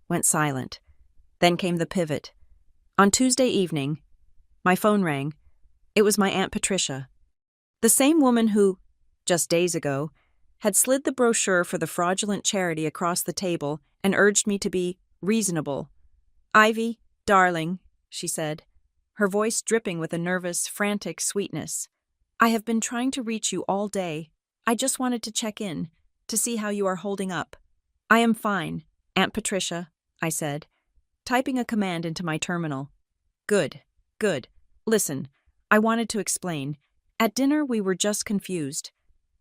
went silent. Then came the pivot. On Tuesday evening, my phone rang. It was my Aunt Patricia, the same woman who, just days ago, had slid the brochure for the fraudulent charity across the table and urged me to be reasonable. "Ivy, darling," she said, her voice dripping with a nervous, frantic sweetness. "I have been trying to reach you all day. I just wanted to check in, to see how you are holding up." "I am fine, Aunt Patricia," I said, typing a command into my terminal. Good. Listen, I wanted to explain. At dinner, we were just confused.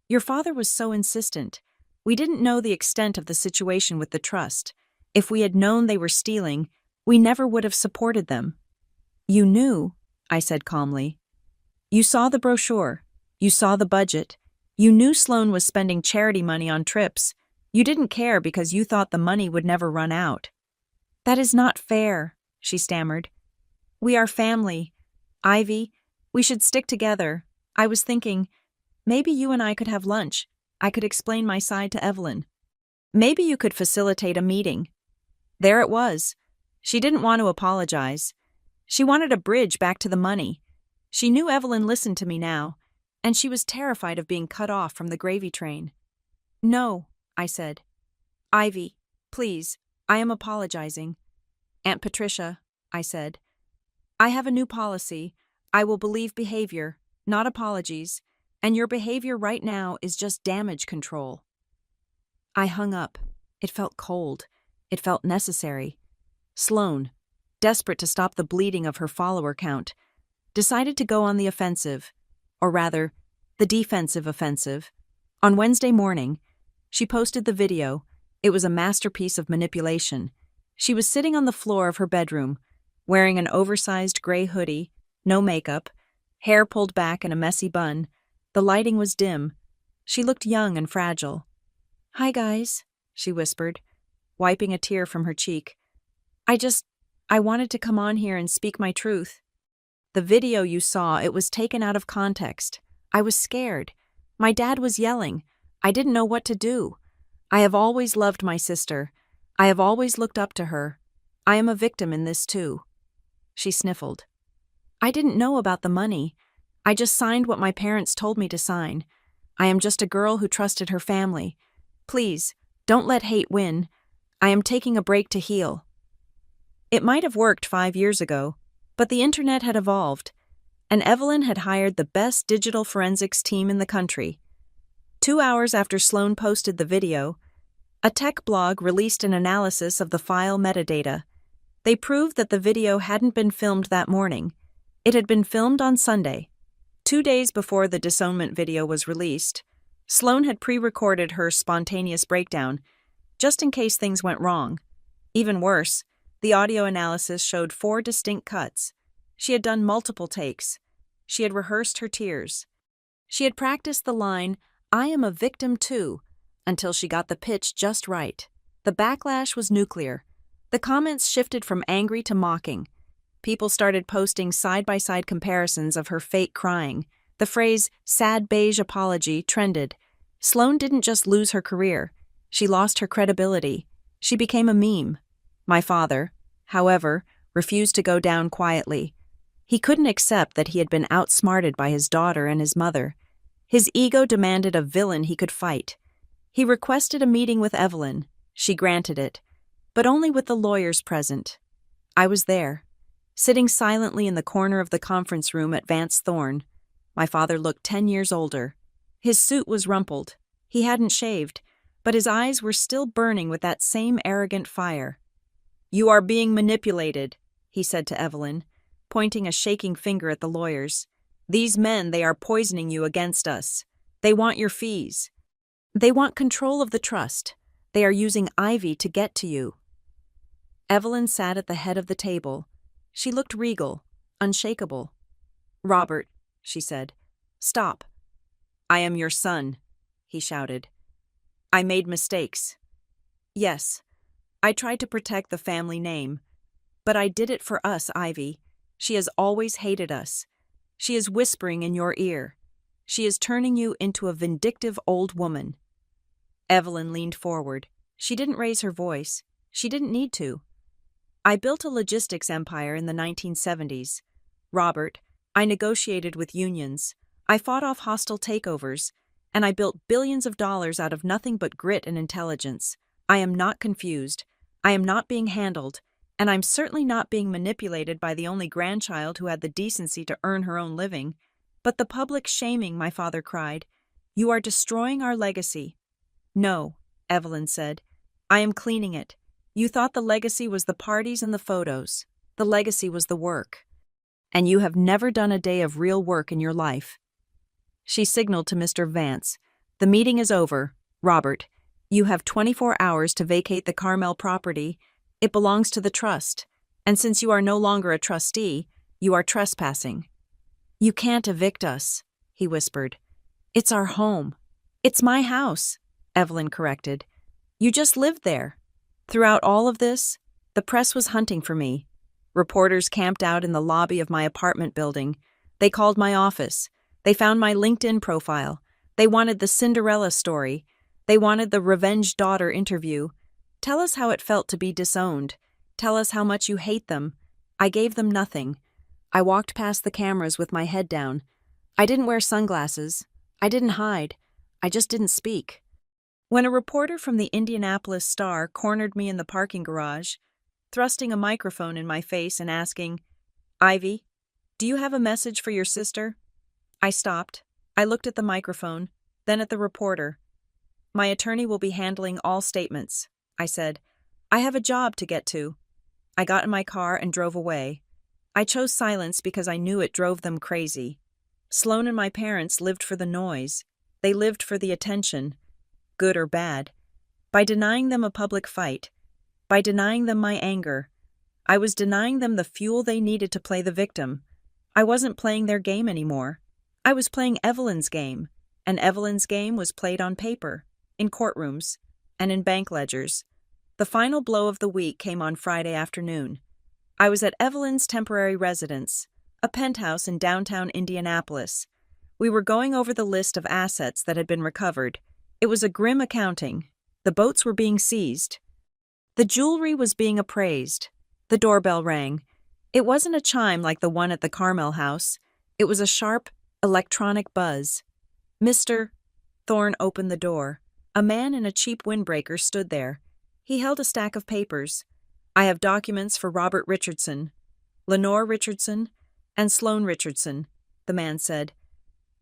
Your father was so insistent. We didn't know the extent of the situation with the trust. If we had known they were stealing, we never would have supported them." "You knew," I said calmly. "You saw the brochure. You saw the budget. You knew Sloane was spending charity money on trips. You didn't care because you thought the money would never run out." "That is not fair," she stammered. "We are family. Ivy, we should stick together. I was thinking, maybe you and I could have lunch. I could explain my side to Evelyn. Maybe you could facilitate a meeting." There it was. She didn't want to apologize. She wanted a bridge back to the money. She knew Evelyn listened to me now, and she was terrified of being cut off from the gravy train. "No," I said. "Ivy, please, I am apologizing." "Aunt Patricia," I said, "I have a new policy. I will believe behavior, not apologies, and your behavior right now is just damage control." I hung up. It felt cold. It felt necessary. Sloane, desperate to stop the bleeding of her follower count, decided to go on the offensive, or rather, the defensive offensive. On Wednesday morning, she posted the video. It was a masterpiece of manipulation. She was sitting on the floor of her bedroom, wearing an oversized gray hoodie, no makeup, hair pulled back in a messy bun. The lighting was dim. She looked young and fragile. "Hi, guys," she whispered, wiping a tear from her cheek. I wanted to come on here and speak my truth. The video you saw, it was taken out of context. I was scared. My dad was yelling. I didn't know what to do. I have always loved my sister. I have always looked up to her. I am a victim in this too." She sniffled. "I didn't know about the money. I just signed what my parents told me to sign. I am just a girl who trusted her family. Please, don't let hate win. I am taking a break to heal." It might have worked 5 years ago, but the internet had evolved, and Evelyn had hired the best digital forensics team in the country. 2 hours after Sloan posted the video, a tech blog released an analysis of the file metadata. They proved that the video hadn't been filmed that morning. It had been filmed on Sunday. 2 days before the disownment video was released, Sloan had pre-recorded her spontaneous breakdown, just in case things went wrong. Even worse, the audio analysis showed 4 distinct cuts. She had done multiple takes. She had rehearsed her tears. She had practiced the line, "I am a victim too," until she got the pitch just right. The backlash was nuclear. The comments shifted from angry to mocking. People started posting side-by-side comparisons of her fake crying. The phrase, "sad beige apology," trended. Sloan didn't just lose her career. She lost her credibility. She became a meme. My father, however, refused to go down quietly. He couldn't accept that he had been outsmarted by his daughter and his mother. His ego demanded a villain he could fight. He requested a meeting with Evelyn. She granted it, but only with the lawyers present. I was there, sitting silently in the corner of the conference room at Vance Thorne. My father looked 10 years older. His suit was rumpled. He hadn't shaved, but his eyes were still burning with that same arrogant fire. "You are being manipulated," he said to Evelyn, pointing a shaking finger at the lawyers. "These men, they are poisoning you against us. They want your fees. They want control of the trust. They are using Ivy to get to you." Evelyn sat at the head of the table. She looked regal, unshakable. "Robert," she said, "stop. I am your son," he shouted. "I made mistakes. Yes, I tried to protect the family name, but I did it for us, Ivy. She has always hated us. She is whispering in your ear. She is turning you into a vindictive old woman." Evelyn leaned forward. She didn't raise her voice. She didn't need to. "I built a logistics empire in the 1970s. Robert, I negotiated with unions. I fought off hostile takeovers, and I built billions of dollars out of nothing but grit and intelligence. I am not confused. I am not being handled, and I'm certainly not being manipulated by the only grandchild who had the decency to earn her own living. But the public shaming," my father cried. "You are destroying our legacy." "No," Evelyn said. "I am cleaning it. You thought the legacy was the parties and the photos. The legacy was the work. And you have never done a day of real work in your life." She signaled to Mr. Vance. "The meeting is over. Robert, you have 24 hours to vacate the Carmel property. It belongs to the trust. And since you are no longer a trustee, you are trespassing." "You can't evict us," he whispered. "It's our home." "It's my house," Evelyn corrected. "You just lived there." Throughout all of this, the press was hunting for me. Reporters camped out in the lobby of my apartment building. They called my office. They found my LinkedIn profile. They wanted the Cinderella story. They wanted the revenge daughter interview. Tell us how it felt to be disowned. Tell us how much you hate them. I gave them nothing. I walked past the cameras with my head down. I didn't wear sunglasses. I didn't hide. I just didn't speak. When a reporter from the Indianapolis Star cornered me in the parking garage, thrusting a microphone in my face and asking, "Ivy, do you have a message for your sister?" I stopped. I looked at the microphone, then at the reporter. "My attorney will be handling all statements," I said. "I have a job to get to." I got in my car and drove away. I chose silence because I knew it drove them crazy. Sloan and my parents lived for the noise. They lived for the attention, good or bad. By denying them a public fight, by denying them my anger, I was denying them the fuel they needed to play the victim. I wasn't playing their game anymore. I was playing Evelyn's game, and Evelyn's game was played on paper, in courtrooms, and in bank ledgers. The final blow of the week came on Friday afternoon. I was at Evelyn's temporary residence, a penthouse in downtown Indianapolis. We were going over the list of assets that had been recovered. It was a grim accounting. The boats were being seized. The jewelry was being appraised. The doorbell rang. It wasn't a chime like the one at the Carmel house. It was a sharp, electronic buzz. "Mr." Thorne opened the door. A man in a cheap windbreaker stood there. He held a stack of papers. "I have documents for Robert Richardson, Lenore Richardson, and Sloan Richardson," the man said.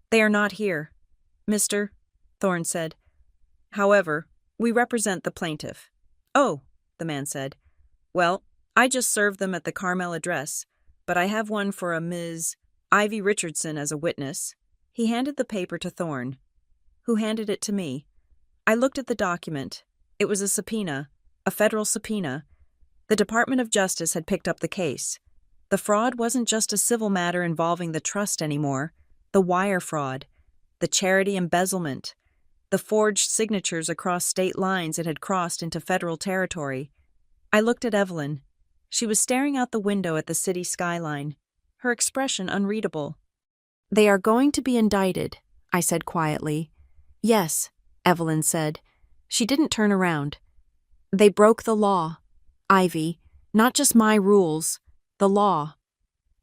"They are not here. Mr." Thorne said. However, we represent the plaintiff. Oh, the man said. Well, I just served them at the Carmel address, but I have one for a Ms. Ivy Richardson as a witness. He handed the paper to Thorne, who handed it to me. I looked at the document. It was a subpoena, a federal subpoena. The Department of Justice had picked up the case. The fraud wasn't just a civil matter involving the trust anymore. The wire fraud, the charity embezzlement, the forged signatures across state lines it had crossed into federal territory. I looked at Evelyn. She was staring out the window at the city skyline, her expression unreadable. They are going to be indicted, I said quietly. Yes, Evelyn said. She didn't turn around. They broke the law, Ivy, not just my rules, the law.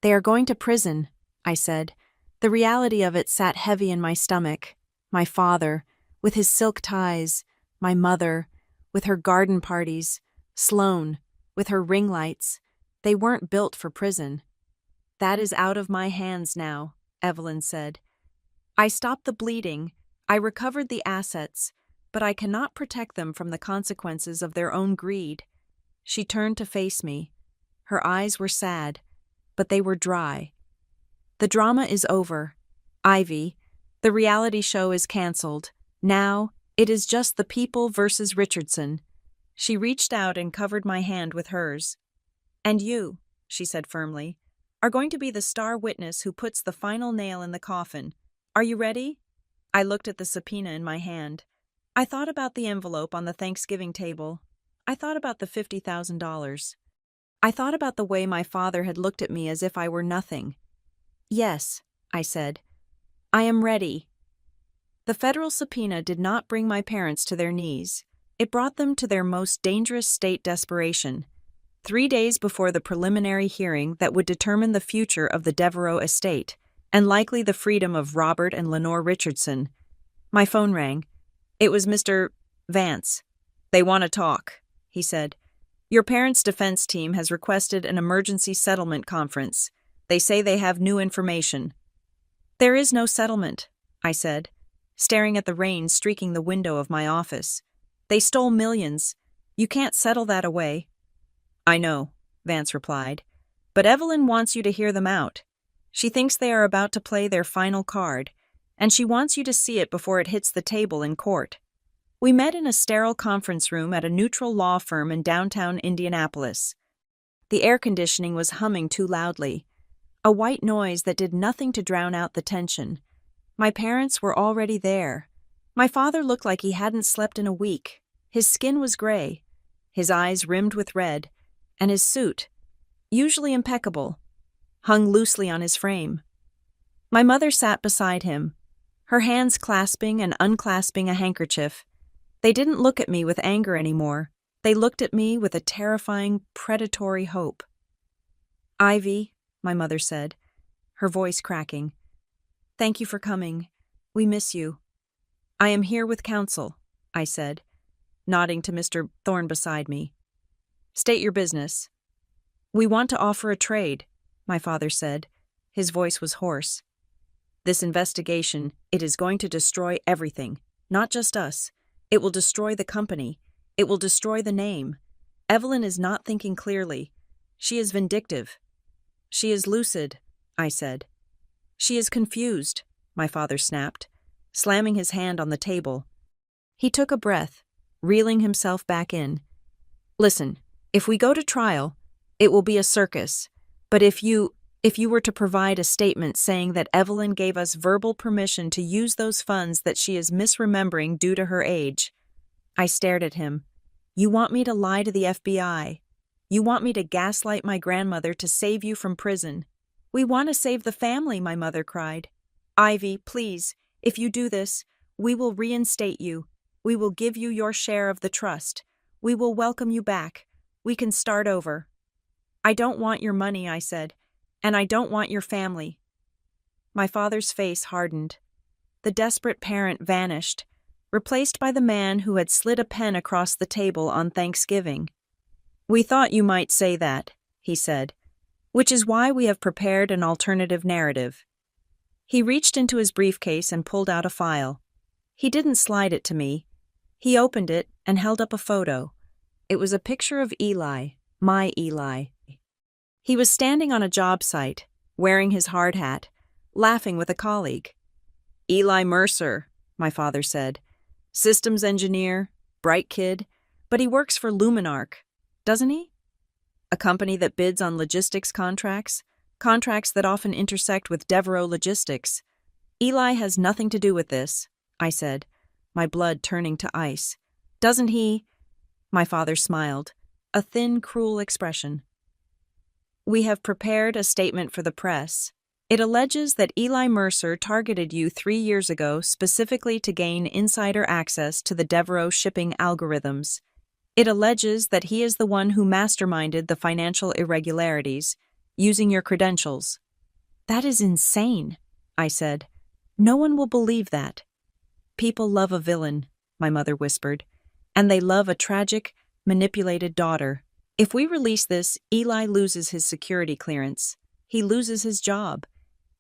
They are going to prison, I said. The reality of it sat heavy in my stomach. My father, with his silk ties, my mother, with her garden parties, Sloane, with her ring lights. They weren't built for prison. That is out of my hands now, Evelyn said. I stopped the bleeding, I recovered the assets, but I cannot protect them from the consequences of their own greed. She turned to face me. Her eyes were sad, but they were dry. The drama is over. Ivy, the reality show is canceled. Now, it is just the people versus Richardson. She reached out and covered my hand with hers. And you, she said firmly, are going to be the star witness who puts the final nail in the coffin. Are you ready? I looked at the subpoena in my hand. I thought about the envelope on the Thanksgiving table. I thought about the $50,000. I thought about the way my father had looked at me as if I were nothing. Yes, I said. I am ready. The federal subpoena did not bring my parents to their knees. It brought them to their most dangerous state desperation. 3 days before the preliminary hearing that would determine the future of the Devereaux estate, and likely the freedom of Robert and Lenore Richardson, my phone rang. It was Mr. Vance. They want to talk, he said. Your parents' defense team has requested an emergency settlement conference. They say they have new information. There is no settlement, I said, staring at the rain streaking the window of my office. They stole millions. You can't settle that away. I know, Vance replied, but Evelyn wants you to hear them out. She thinks they are about to play their final card, and she wants you to see it before it hits the table in court. We met in a sterile conference room at a neutral law firm in downtown Indianapolis. The air conditioning was humming too loudly, a white noise that did nothing to drown out the tension. My parents were already there. My father looked like he hadn't slept in a week. His skin was gray, his eyes rimmed with red, and his suit, usually impeccable, hung loosely on his frame. My mother sat beside him, her hands clasping and unclasping a handkerchief. They didn't look at me with anger anymore. They looked at me with a terrifying, predatory hope. Ivy, my mother said, her voice cracking. Thank you for coming. We miss you. I am here with counsel, I said, nodding to Mr. Thorne beside me. State your business. We want to offer a trade, my father said. His voice was hoarse. This investigation, it is going to destroy everything, not just us. It will destroy the company. It will destroy the name. Evelyn is not thinking clearly. She is vindictive. She is lucid, I said. She is confused, my father snapped, slamming his hand on the table. He took a breath, reeling himself back in. Listen, if we go to trial, it will be a circus. But if you were to provide a statement saying that Evelyn gave us verbal permission to use those funds that she is misremembering due to her age. I stared at him. You want me to lie to the FBI. You want me to gaslight my grandmother to save you from prison. We want to save the family, my mother cried. Ivy, please, if you do this, we will reinstate you. We will give you your share of the trust. We will welcome you back. We can start over. I don't want your money, I said, and I don't want your family. My father's face hardened. The desperate parent vanished, replaced by the man who had slid a pen across the table on Thanksgiving. We thought you might say that, he said, which is why we have prepared an alternative narrative. He reached into his briefcase and pulled out a file. He didn't slide it to me. He opened it and held up a photo. It was a picture of Eli, my Eli. He was standing on a job site, wearing his hard hat, laughing with a colleague. Eli Mercer, my father said. Systems engineer, bright kid, but he works for Luminarch, doesn't he? A company that bids on logistics contracts that often intersect with Devereaux Logistics. Eli has nothing to do with this, I said, my blood turning to ice. Doesn't he? My father smiled, a thin, cruel expression. We have prepared a statement for the press. It alleges that Eli Mercer targeted you 3 years ago specifically to gain insider access to the Devereaux shipping algorithms. It alleges that he is the one who masterminded the financial irregularities, using your credentials. That is insane, I said. No one will believe that. People love a villain, my mother whispered, and they love a tragic, manipulated daughter. If we release this, Eli loses his security clearance. He loses his job.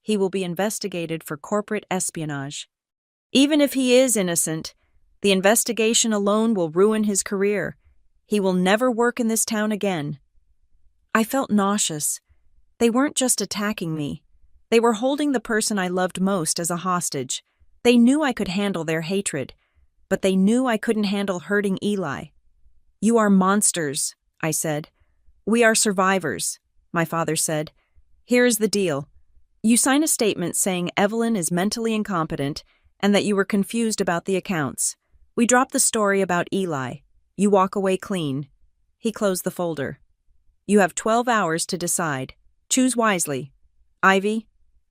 He will be investigated for corporate espionage. Even if he is innocent, the investigation alone will ruin his career. He will never work in this town again. I felt nauseous. They weren't just attacking me. They were holding the person I loved most as a hostage. They knew I could handle their hatred, but they knew I couldn't handle hurting Eli. You are monsters, I said. We are survivors, my father said. Here is the deal. You sign a statement saying Evelyn is mentally incompetent and that you were confused about the accounts. We drop the story about Eli. You walk away clean. He closed the folder. You have 12 hours to decide. Choose wisely. Ivy?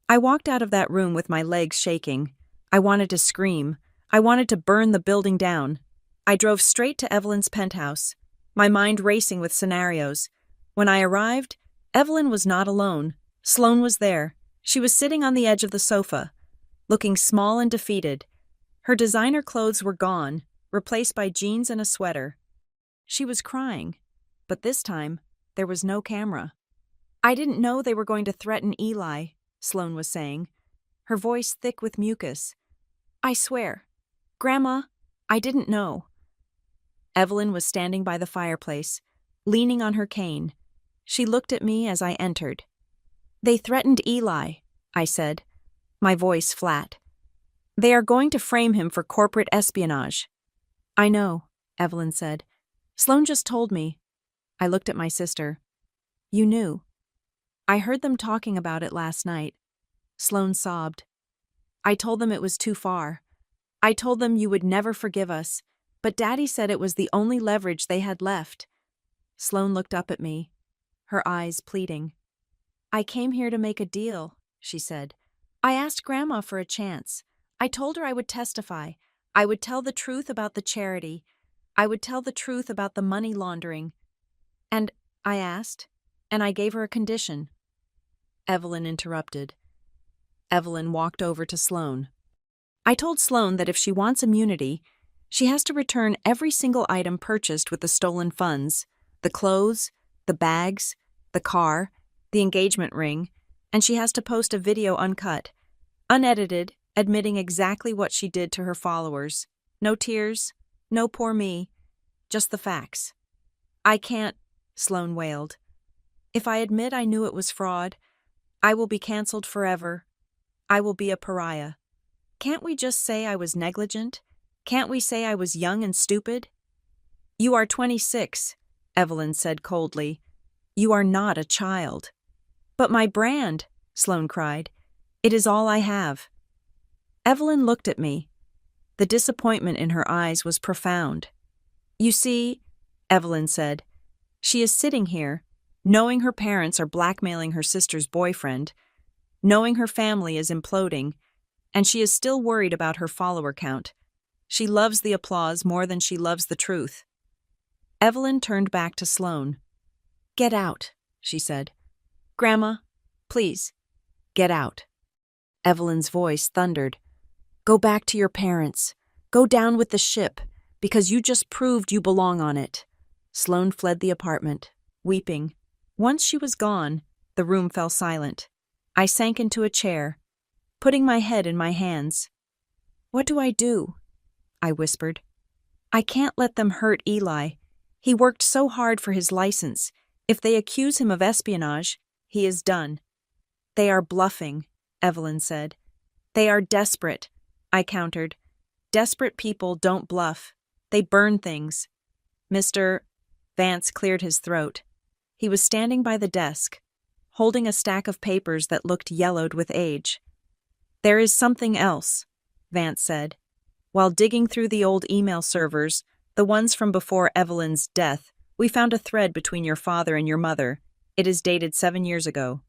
I walked out of that room with my legs shaking. I wanted to scream. I wanted to burn the building down. I drove straight to Evelyn's penthouse, my mind racing with scenarios. When I arrived, Evelyn was not alone. Sloane was there. She was sitting on the edge of the sofa, looking small and defeated. Her designer clothes were gone, replaced by jeans and a sweater. She was crying, but this time, there was no camera. I didn't know they were going to threaten Eli, Sloane was saying, her voice thick with mucus. I swear, Grandma, I didn't know. Evelyn was standing by the fireplace, leaning on her cane. She looked at me as I entered. They threatened Eli, I said, my voice flat. They are going to frame him for corporate espionage. I know, Evelyn said. Sloane just told me. I looked at my sister. You knew. I heard them talking about it last night. Sloane sobbed. I told them it was too far. I told them you would never forgive us, but Daddy said it was the only leverage they had left. Sloane looked up at me, her eyes pleading. I came here to make a deal, she said. I asked Grandma for a chance. I told her I would testify. I would tell the truth about the charity. I would tell the truth about the money laundering. And I asked, and I gave her a condition. Evelyn interrupted. Evelyn walked over to Sloane. I told Sloane that if she wants immunity, she has to return every single item purchased with the stolen funds, the clothes, the bags, the car, the engagement ring, and she has to post a video uncut, unedited, admitting exactly what she did to her followers. No tears, no poor me, just the facts. I can't, Sloane wailed. If I admit I knew it was fraud, I will be canceled forever. I will be a pariah. Can't we just say I was negligent? Can't we say I was young and stupid? You are 26, Evelyn said coldly. You are not a child. But my brand, Sloane cried. It is all I have. Evelyn looked at me. The disappointment in her eyes was profound. You see, Evelyn said, she is sitting here, knowing her parents are blackmailing her sister's boyfriend, knowing her family is imploding, and she is still worried about her follower count. She loves the applause more than she loves the truth. Evelyn turned back to Sloane. Get out, she said. Grandma, please, get out. Evelyn's voice thundered. Go back to your parents. Go down with the ship, because you just proved you belong on it. Sloane fled the apartment, weeping. Once she was gone, the room fell silent. I sank into a chair, putting my head in my hands. What do I do? I whispered. I can't let them hurt Eli. He worked so hard for his license. If they accuse him of espionage, he is done. They are bluffing, Evelyn said. They are desperate, I countered. Desperate people don't bluff. They burn things. Mr. Vance cleared his throat. He was standing by the desk, holding a stack of papers that looked yellowed with age. There is something else, Vance said. While digging through the old email servers, the ones from before Evelyn's death, we found a thread between your father and your mother. It is dated 7 years ago.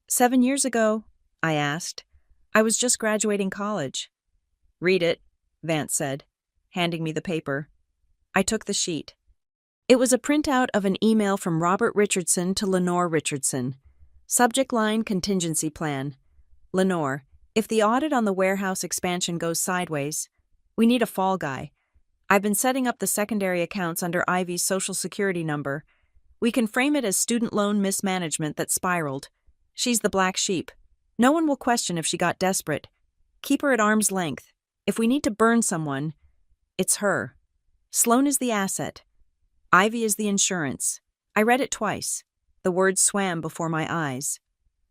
7 years ago? I asked. I was just graduating college. Read it, Vance said, handing me the paper. I took the sheet. It was a printout of an email from Robert Richardson to Lenore Richardson. Subject line: contingency plan. Lenore, if the audit on the warehouse expansion goes sideways, we need a fall guy. I've been setting up the secondary accounts under Ivy's social security number. We can frame it as student loan mismanagement that spiraled. She's the black sheep. No one will question if she got desperate. Keep her at arm's length. If we need to burn someone, it's her. Sloan is the asset. Ivy is the insurance. I read it twice. The words swam before my eyes.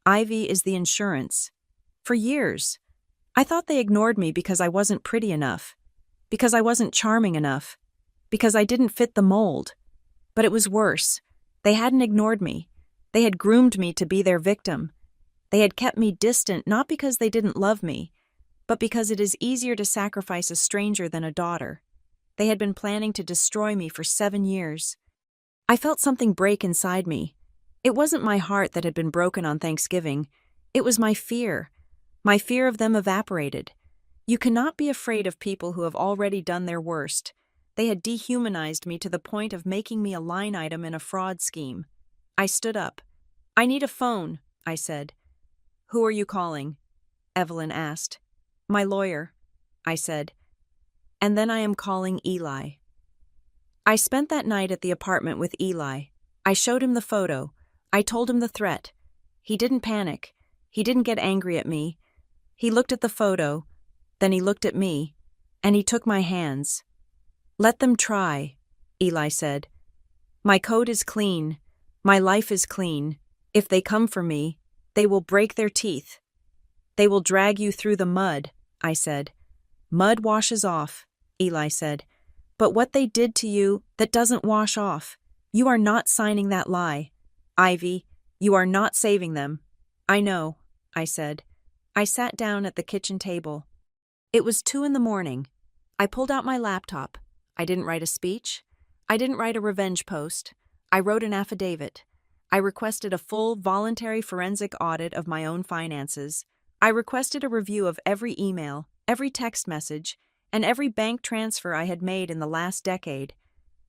Ivy is the insurance. For years, I thought they ignored me because I wasn't pretty enough, because I wasn't charming enough, because I didn't fit the mold. But it was worse. They hadn't ignored me. They had groomed me to be their victim. They had kept me distant not because they didn't love me, but because it is easier to sacrifice a stranger than a daughter. They had been planning to destroy me for 7 years. I felt something break inside me. It wasn't my heart that had been broken on Thanksgiving. It was my fear. My fear of them evaporated. You cannot be afraid of people who have already done their worst. They had dehumanized me to the point of making me a line item in a fraud scheme. I stood up. I need a phone, I said. Who are you calling? Evelyn asked. My lawyer, I said. And then I am calling Eli. I spent that night at the apartment with Eli. I showed him the photo. I told him the threat. He didn't panic. He didn't get angry at me. He looked at the photo, then he looked at me, and he took my hands. Let them try, Eli said. My code is clean. My life is clean. If they come for me, they will break their teeth. They will drag you through the mud, I said. Mud washes off, Eli said. But what they did to you, that doesn't wash off. You are not signing that lie. Ivy, you are not saving them. I know, I said. I sat down at the kitchen table. It was 2 a.m. I pulled out my laptop. I didn't write a speech. I didn't write a revenge post. I wrote an affidavit. I requested a full voluntary forensic audit of my own finances. I requested a review of every email, every text message, and every bank transfer I had made in the last decade.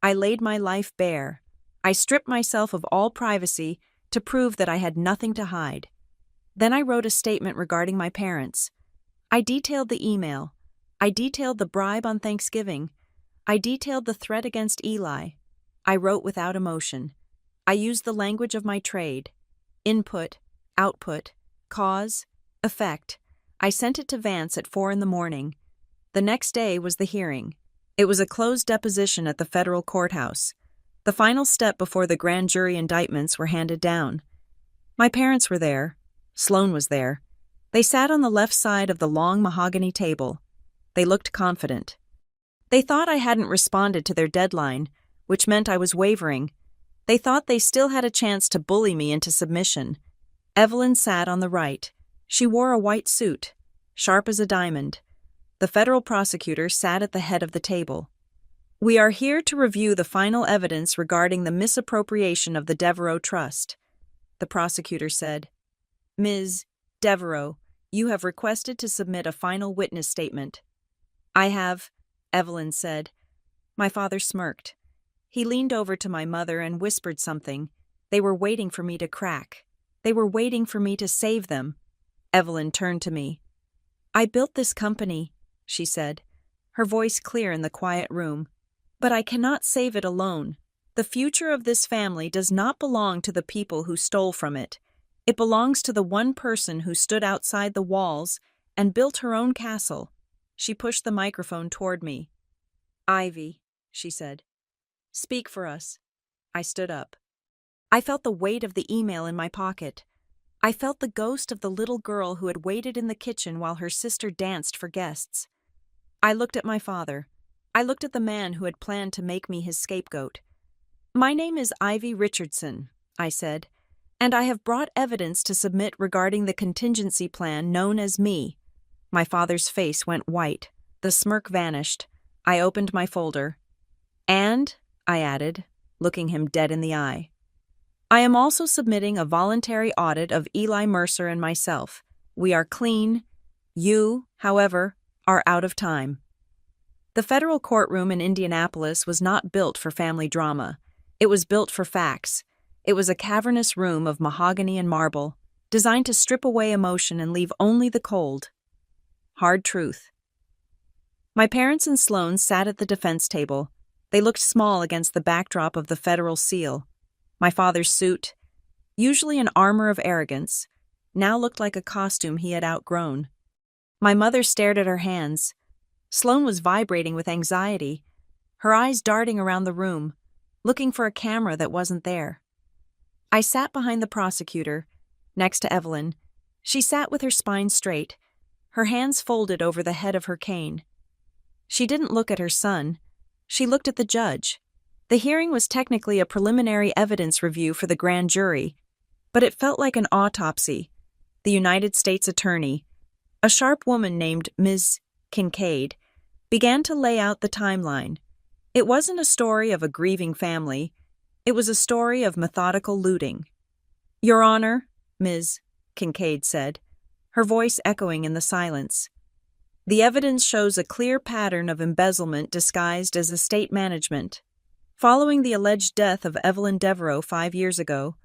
I laid my life bare. I stripped myself of all privacy to prove that I had nothing to hide. Then I wrote a statement regarding my parents. I detailed the email. I detailed the bribe on Thanksgiving. I detailed the threat against Eli. I wrote without emotion. I used the language of my trade. Input, output, cause, effect. I sent it to Vance at 4 a.m. The next day was the hearing. It was a closed deposition at the federal courthouse. The final step before the grand jury indictments were handed down. My parents were there. Sloan was there. They sat on the left side of the long mahogany table. They looked confident. They thought I hadn't responded to their deadline, which meant I was wavering. They thought they still had a chance to bully me into submission. Evelyn sat on the right. She wore a white suit, sharp as a diamond. The federal prosecutor sat at the head of the table. We are here to review the final evidence regarding the misappropriation of the Devereaux Trust, the prosecutor said. Ms. Devereaux, you have requested to submit a final witness statement. I have, Evelyn said. My father smirked. He leaned over to my mother and whispered something. They were waiting for me to crack. They were waiting for me to save them. Evelyn turned to me. I built this company, she said, her voice clear in the quiet room. But I cannot save it alone. The future of this family does not belong to the people who stole from it. It belongs to the one person who stood outside the walls and built her own castle. She pushed the microphone toward me. Ivy, she said. Speak for us. I stood up. I felt the weight of the email in my pocket. I felt the ghost of the little girl who had waited in the kitchen while her sister danced for guests. I looked at my father. I looked at the man who had planned to make me his scapegoat. My name is Ivy Richardson, I said, and I have brought evidence to submit regarding the contingency plan known as me. My father's face went white. The smirk vanished. I opened my folder. And, I added, looking him dead in the eye, I am also submitting a voluntary audit of Eli Mercer and myself. We are clean. You, however, are out of time. The federal courtroom in Indianapolis was not built for family drama. It was built for facts. It was a cavernous room of mahogany and marble, designed to strip away emotion and leave only the cold, hard truth. My parents and Sloan sat at the defense table. They looked small against the backdrop of the federal seal. My father's suit, usually an armor of arrogance, now looked like a costume he had outgrown. My mother stared at her hands. Sloan was vibrating with anxiety, her eyes darting around the room, looking for a camera that wasn't there. I sat behind the prosecutor, next to Evelyn. She sat with her spine straight, her hands folded over the head of her cane. She didn't look at her son. She looked at the judge. The hearing was technically a preliminary evidence review for the grand jury, but it felt like an autopsy. The United States Attorney, a sharp woman named Ms. Kincaid, began to lay out the timeline. It wasn't a story of a grieving family. It was a story of methodical looting. Your Honor, Ms. Kincaid said, her voice echoing in the silence. The evidence shows a clear pattern of embezzlement disguised as estate management. Following the alleged death of Evelyn Devereaux 5 years ago,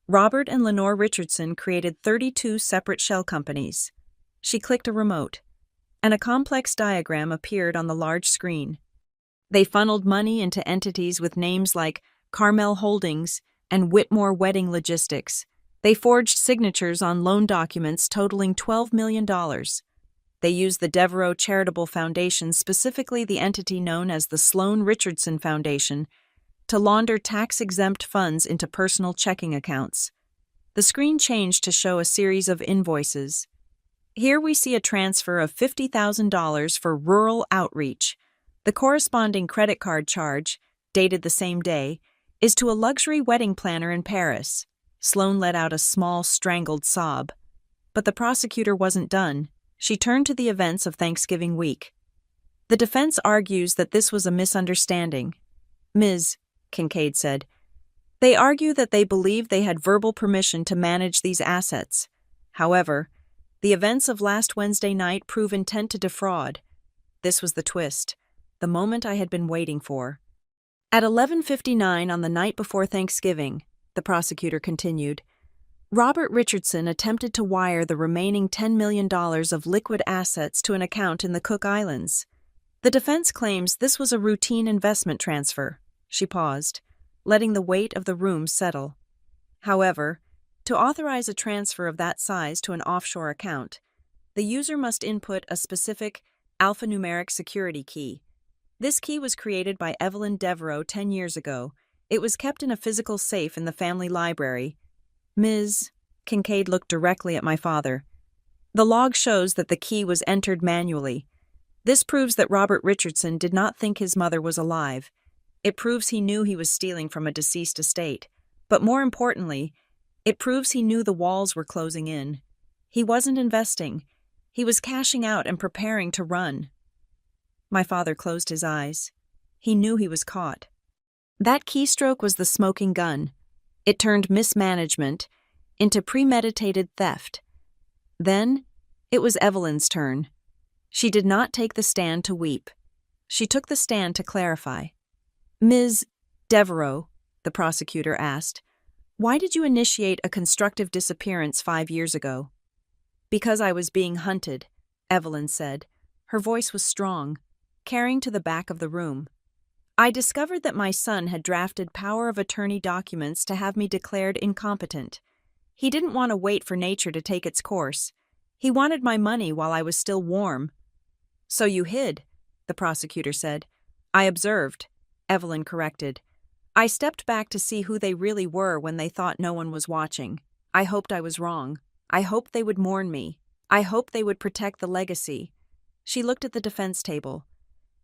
Robert and Lenore Richardson created 32 separate shell companies. She clicked a remote, and a complex diagram appeared on the large screen. They funneled money into entities with names like Carmel Holdings and Whitmore Wedding Logistics. They forged signatures on loan documents totaling $12 million. They used the Devereaux Charitable Foundation, specifically the entity known as the Sloan Richardson Foundation, to launder tax-exempt funds into personal checking accounts. The screen changed to show a series of invoices. Here we see a transfer of $50,000 for rural outreach. The corresponding credit card charge, dated the same day, is to a luxury wedding planner in Paris. Sloan let out a small, strangled sob. But the prosecutor wasn't done. She turned to the events of Thanksgiving week. The defense argues that this was a misunderstanding. Ms. Kincaid said, they argue that they believed they had verbal permission to manage these assets. However, the events of last Wednesday night prove intent to defraud. This was the twist, the moment I had been waiting for. At 11:59 on the night before Thanksgiving, the prosecutor continued, Robert Richardson attempted to wire the remaining $10 million of liquid assets to an account in the Cook Islands. The defense claims this was a routine investment transfer. She paused, letting the weight of the room settle. However, to authorize a transfer of that size to an offshore account, the user must input a specific alphanumeric security key. This key was created by Evelyn Devereaux 10 years ago. It was kept in a physical safe in the family library. Ms. Kincaid looked directly at my father. The log shows that the key was entered manually. This proves that Robert Richardson did not think his mother was alive. It proves he knew he was stealing from a deceased estate. But more importantly, it proves he knew the walls were closing in. He wasn't investing. He was cashing out and preparing to run. My father closed his eyes. He knew he was caught. That keystroke was the smoking gun. It turned mismanagement into premeditated theft. Then, it was Evelyn's turn. She did not take the stand to weep. She took the stand to clarify. Ms. Devereaux, the prosecutor asked, why did you initiate a constructive disappearance 5 years ago? Because I was being hunted, Evelyn said. Her voice was strong, carrying to the back of the room. I discovered that my son had drafted power of attorney documents to have me declared incompetent. He didn't want to wait for nature to take its course. He wanted my money while I was still warm. So you hid, the prosecutor said. I observed, Evelyn corrected. I stepped back to see who they really were when they thought no one was watching. I hoped I was wrong. I hoped they would mourn me. I hoped they would protect the legacy. She looked at the defense table.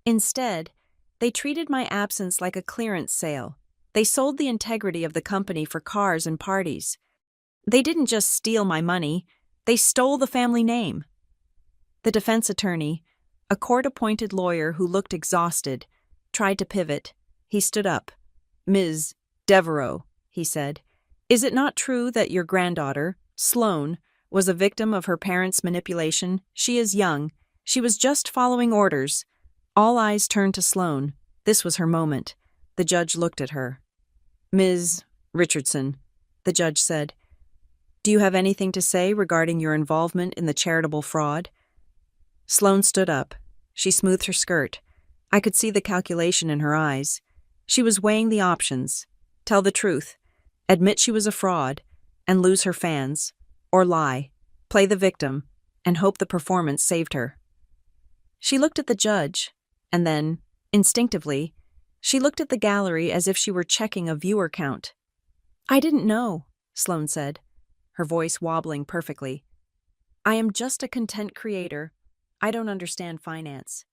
Instead, they treated my absence like a clearance sale. They sold the integrity of the company for cars and parties. They didn't just steal my money, they stole the family name. The defense attorney, a court-appointed lawyer who looked exhausted, tried to pivot. He stood up. Ms. Devereaux, he said, is it not true that your granddaughter, Sloane, was a victim of her parents' manipulation? She is young. She was just following orders. All eyes turned to Sloane. This was her moment. The judge looked at her. Ms. Richardson, the judge said, do you have anything to say regarding your involvement in the charitable fraud? Sloane stood up. She smoothed her skirt. I could see the calculation in her eyes. She was weighing the options. Tell the truth. Admit she was a fraud, and lose her fans. Or lie. Play the victim, and hope the performance saved her. She looked at the judge, and then, instinctively, she looked at the gallery as if she were checking a viewer count. I didn't know, Sloane said, her voice wobbling perfectly. I am just a content creator. I don't understand finance.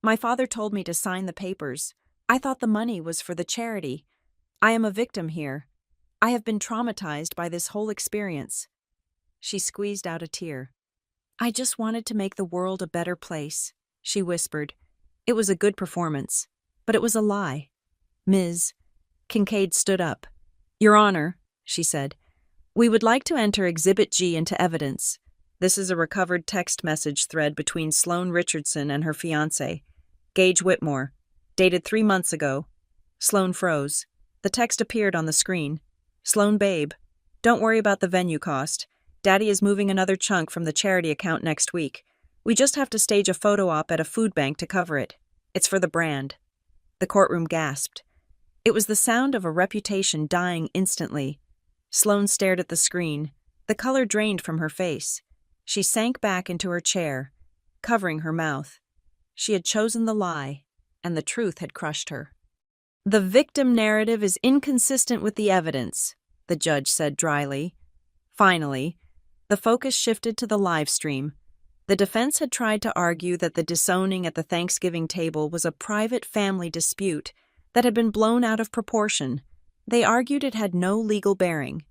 My father told me to sign the papers. I thought the money was for the charity. I am a victim here. I have been traumatized by this whole experience. She squeezed out a tear. I just wanted to make the world a better place, she whispered. It was a good performance, but it was a lie. Ms. Kincaid stood up. Your Honor, she said, we would like to enter Exhibit G into evidence. This is a recovered text message thread between Sloane Richardson and her fiancé, Gage Whitmore, dated 3 months ago. Sloane froze. The text appeared on the screen. Sloane babe, don't worry about the venue cost. Daddy is moving another chunk from the charity account next week. We just have to stage a photo op at a food bank to cover it. It's for the brand. The courtroom gasped. It was the sound of a reputation dying instantly. Sloane stared at the screen. The color drained from her face. She sank back into her chair, covering her mouth. She had chosen the lie, and the truth had crushed her. The victim narrative is inconsistent with the evidence, the judge said dryly. Finally, the focus shifted to the live stream. The defense had tried to argue that the disowning at the Thanksgiving table was a private family dispute that had been blown out of proportion. They argued it had no legal bearing.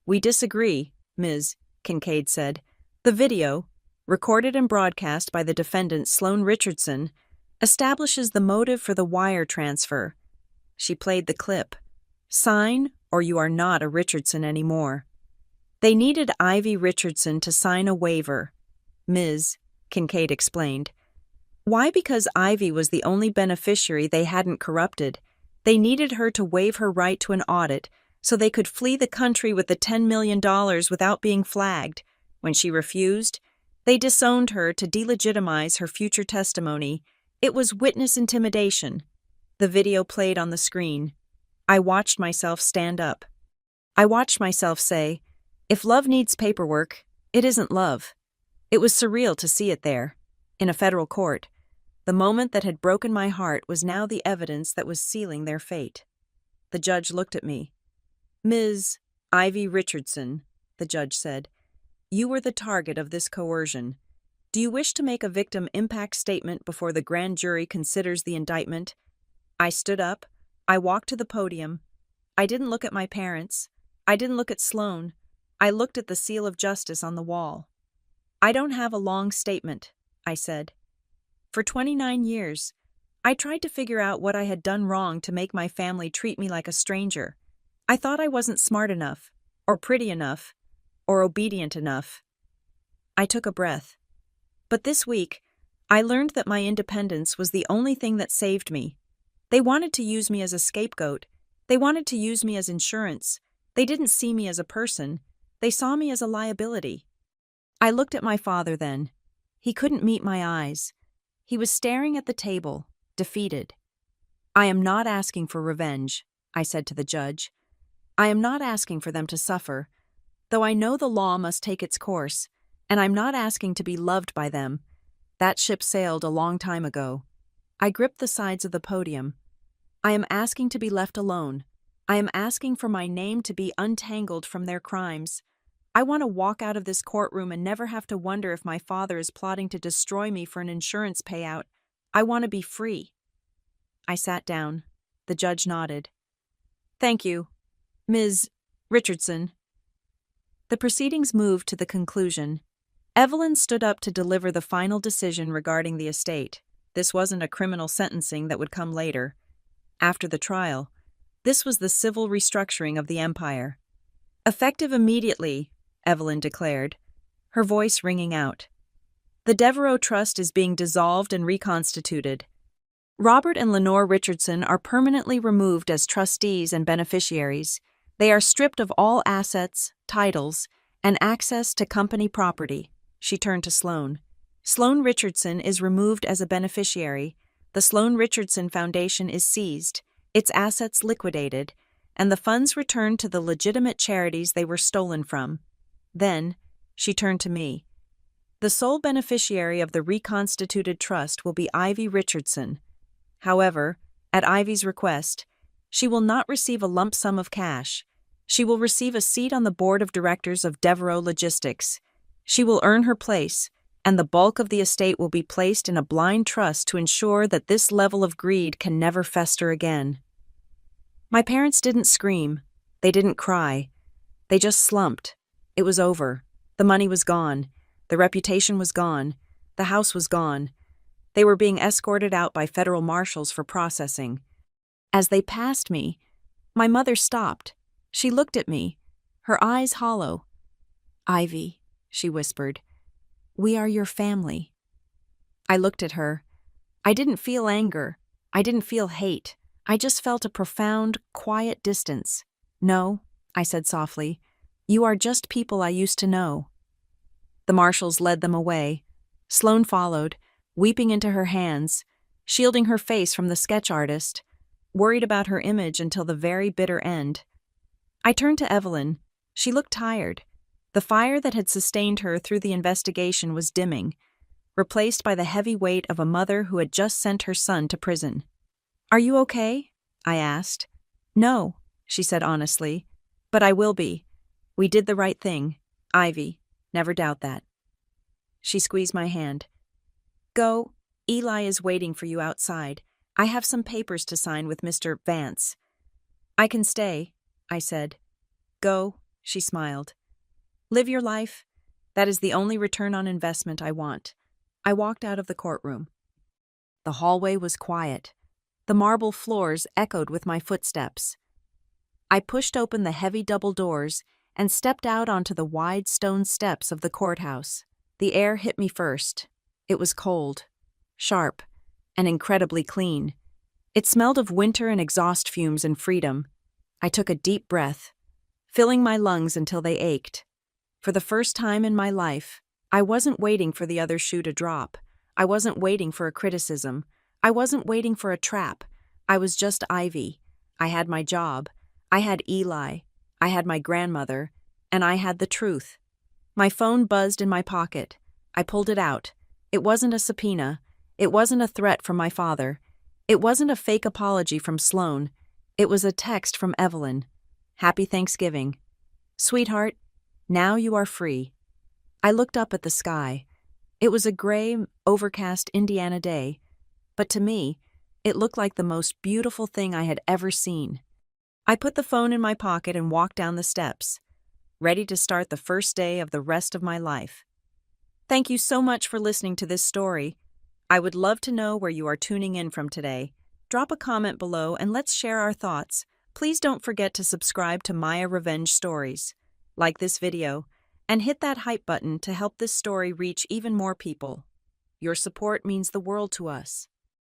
We disagree, Ms. Kincaid said. The video, recorded and broadcast by the defendant Sloane Richardson, establishes the motive for the wire transfer. She played the clip. Sign, or you are not a Richardson anymore. They needed Ivy Richardson to sign a waiver, Ms. Kincaid explained. Why? Because Ivy was the only beneficiary they hadn't corrupted. They needed her to waive her right to an audit so they could flee the country with the $10 million without being flagged. When she refused, they disowned her to delegitimize her future testimony. It was witness intimidation. The video played on the screen. I watched myself stand up. I watched myself say, if love needs paperwork, it isn't love. It was surreal to see it there, in a federal court. The moment that had broken my heart was now the evidence that was sealing their fate. The judge looked at me. Ms. Ivy Richardson, the judge said, you were the target of this coercion. Do you wish to make a victim impact statement before the grand jury considers the indictment? I stood up. I walked to the podium. I didn't look at my parents. I didn't look at Sloane. I looked at the seal of justice on the wall. I don't have a long statement, I said. For 29 years, I tried to figure out what I had done wrong to make my family treat me like a stranger. I thought I wasn't smart enough, or pretty enough, or obedient enough. I took a breath. But this week, I learned that my independence was the only thing that saved me. They wanted to use me as a scapegoat. They wanted to use me as insurance. They didn't see me as a person. They saw me as a liability. I looked at my father then. He couldn't meet my eyes. He was staring at the table, defeated. I am not asking for revenge, I said to the judge. I am not asking for them to suffer, though I know the law must take its course, and I'm not asking to be loved by them. That ship sailed a long time ago. I gripped the sides of the podium. I am asking to be left alone. I am asking for my name to be untangled from their crimes. I want to walk out of this courtroom and never have to wonder if my father is plotting to destroy me for an insurance payout. I want to be free. I sat down. The judge nodded. Thank you, Ms. Richardson. The proceedings moved to the conclusion. Evelyn stood up to deliver the final decision regarding the estate. This wasn't a criminal sentencing that would come later. After the trial, this was the civil restructuring of the empire. Effective immediately, Evelyn declared, her voice ringing out. The Devereaux Trust is being dissolved and reconstituted. Robert and Lenore Richardson are permanently removed as trustees and beneficiaries. They are stripped of all assets, titles, and access to company property. She turned to Sloan. Sloan Richardson is removed as a beneficiary. The Sloan Richardson Foundation is seized, its assets liquidated, and the funds returned to the legitimate charities they were stolen from. Then, she turned to me. The sole beneficiary of the reconstituted trust will be Ivy Richardson. However, at Ivy's request, she will not receive a lump sum of cash. She will receive a seat on the board of directors of Devereaux Logistics. She will earn her place, and the bulk of the estate will be placed in a blind trust to ensure that this level of greed can never fester again. My parents didn't scream. They didn't cry. They just slumped. It was over. The money was gone. The reputation was gone. The house was gone. They were being escorted out by federal marshals for processing. As they passed me, my mother stopped. She looked at me, her eyes hollow. Ivy, she whispered, we are your family. I looked at her. I didn't feel anger. I didn't feel hate. I just felt a profound, quiet distance. No, I said softly, you are just people I used to know. The marshals led them away. Sloan followed, weeping into her hands, shielding her face from the sketch artist, worried about her image until the very bitter end. I turned to Evelyn. She looked tired. The fire that had sustained her through the investigation was dimming, replaced by the heavy weight of a mother who had just sent her son to prison. Are you okay? I asked. No, she said honestly, but I will be. We did the right thing. Ivy, never doubt that. She squeezed my hand. Go, Eli is waiting for you outside. I have some papers to sign with Mr. Vance. I can stay, I said. Go, she smiled. Live your life. That is the only return on investment I want. I walked out of the courtroom. The hallway was quiet. The marble floors echoed with my footsteps. I pushed open the heavy double doors and stepped out onto the wide stone steps of the courthouse. The air hit me first. It was cold, sharp, and incredibly clean. It smelled of winter and exhaust fumes and freedom. I took a deep breath, filling my lungs until they ached. For the first time in my life, I wasn't waiting for the other shoe to drop. I wasn't waiting for a criticism. I wasn't waiting for a trap. I was just Ivy. I had my job. I had Eli. I had my grandmother. And I had the truth. My phone buzzed in my pocket. I pulled it out. It wasn't a subpoena. It wasn't a threat from my father. It wasn't a fake apology from Sloan. It was a text from Evelyn. Happy Thanksgiving. Sweetheart, now you are free. I looked up at the sky. It was a gray, overcast Indiana day, but to me, it looked like the most beautiful thing I had ever seen. I put the phone in my pocket and walked down the steps, ready to start the first day of the rest of my life. Thank you so much for listening to this story. I would love to know where you are tuning in from today. Drop a comment below and let's share our thoughts. Please don't forget to subscribe to Maya Revenge Stories, like this video, and hit that hype button to help this story reach even more people. Your support means the world to us.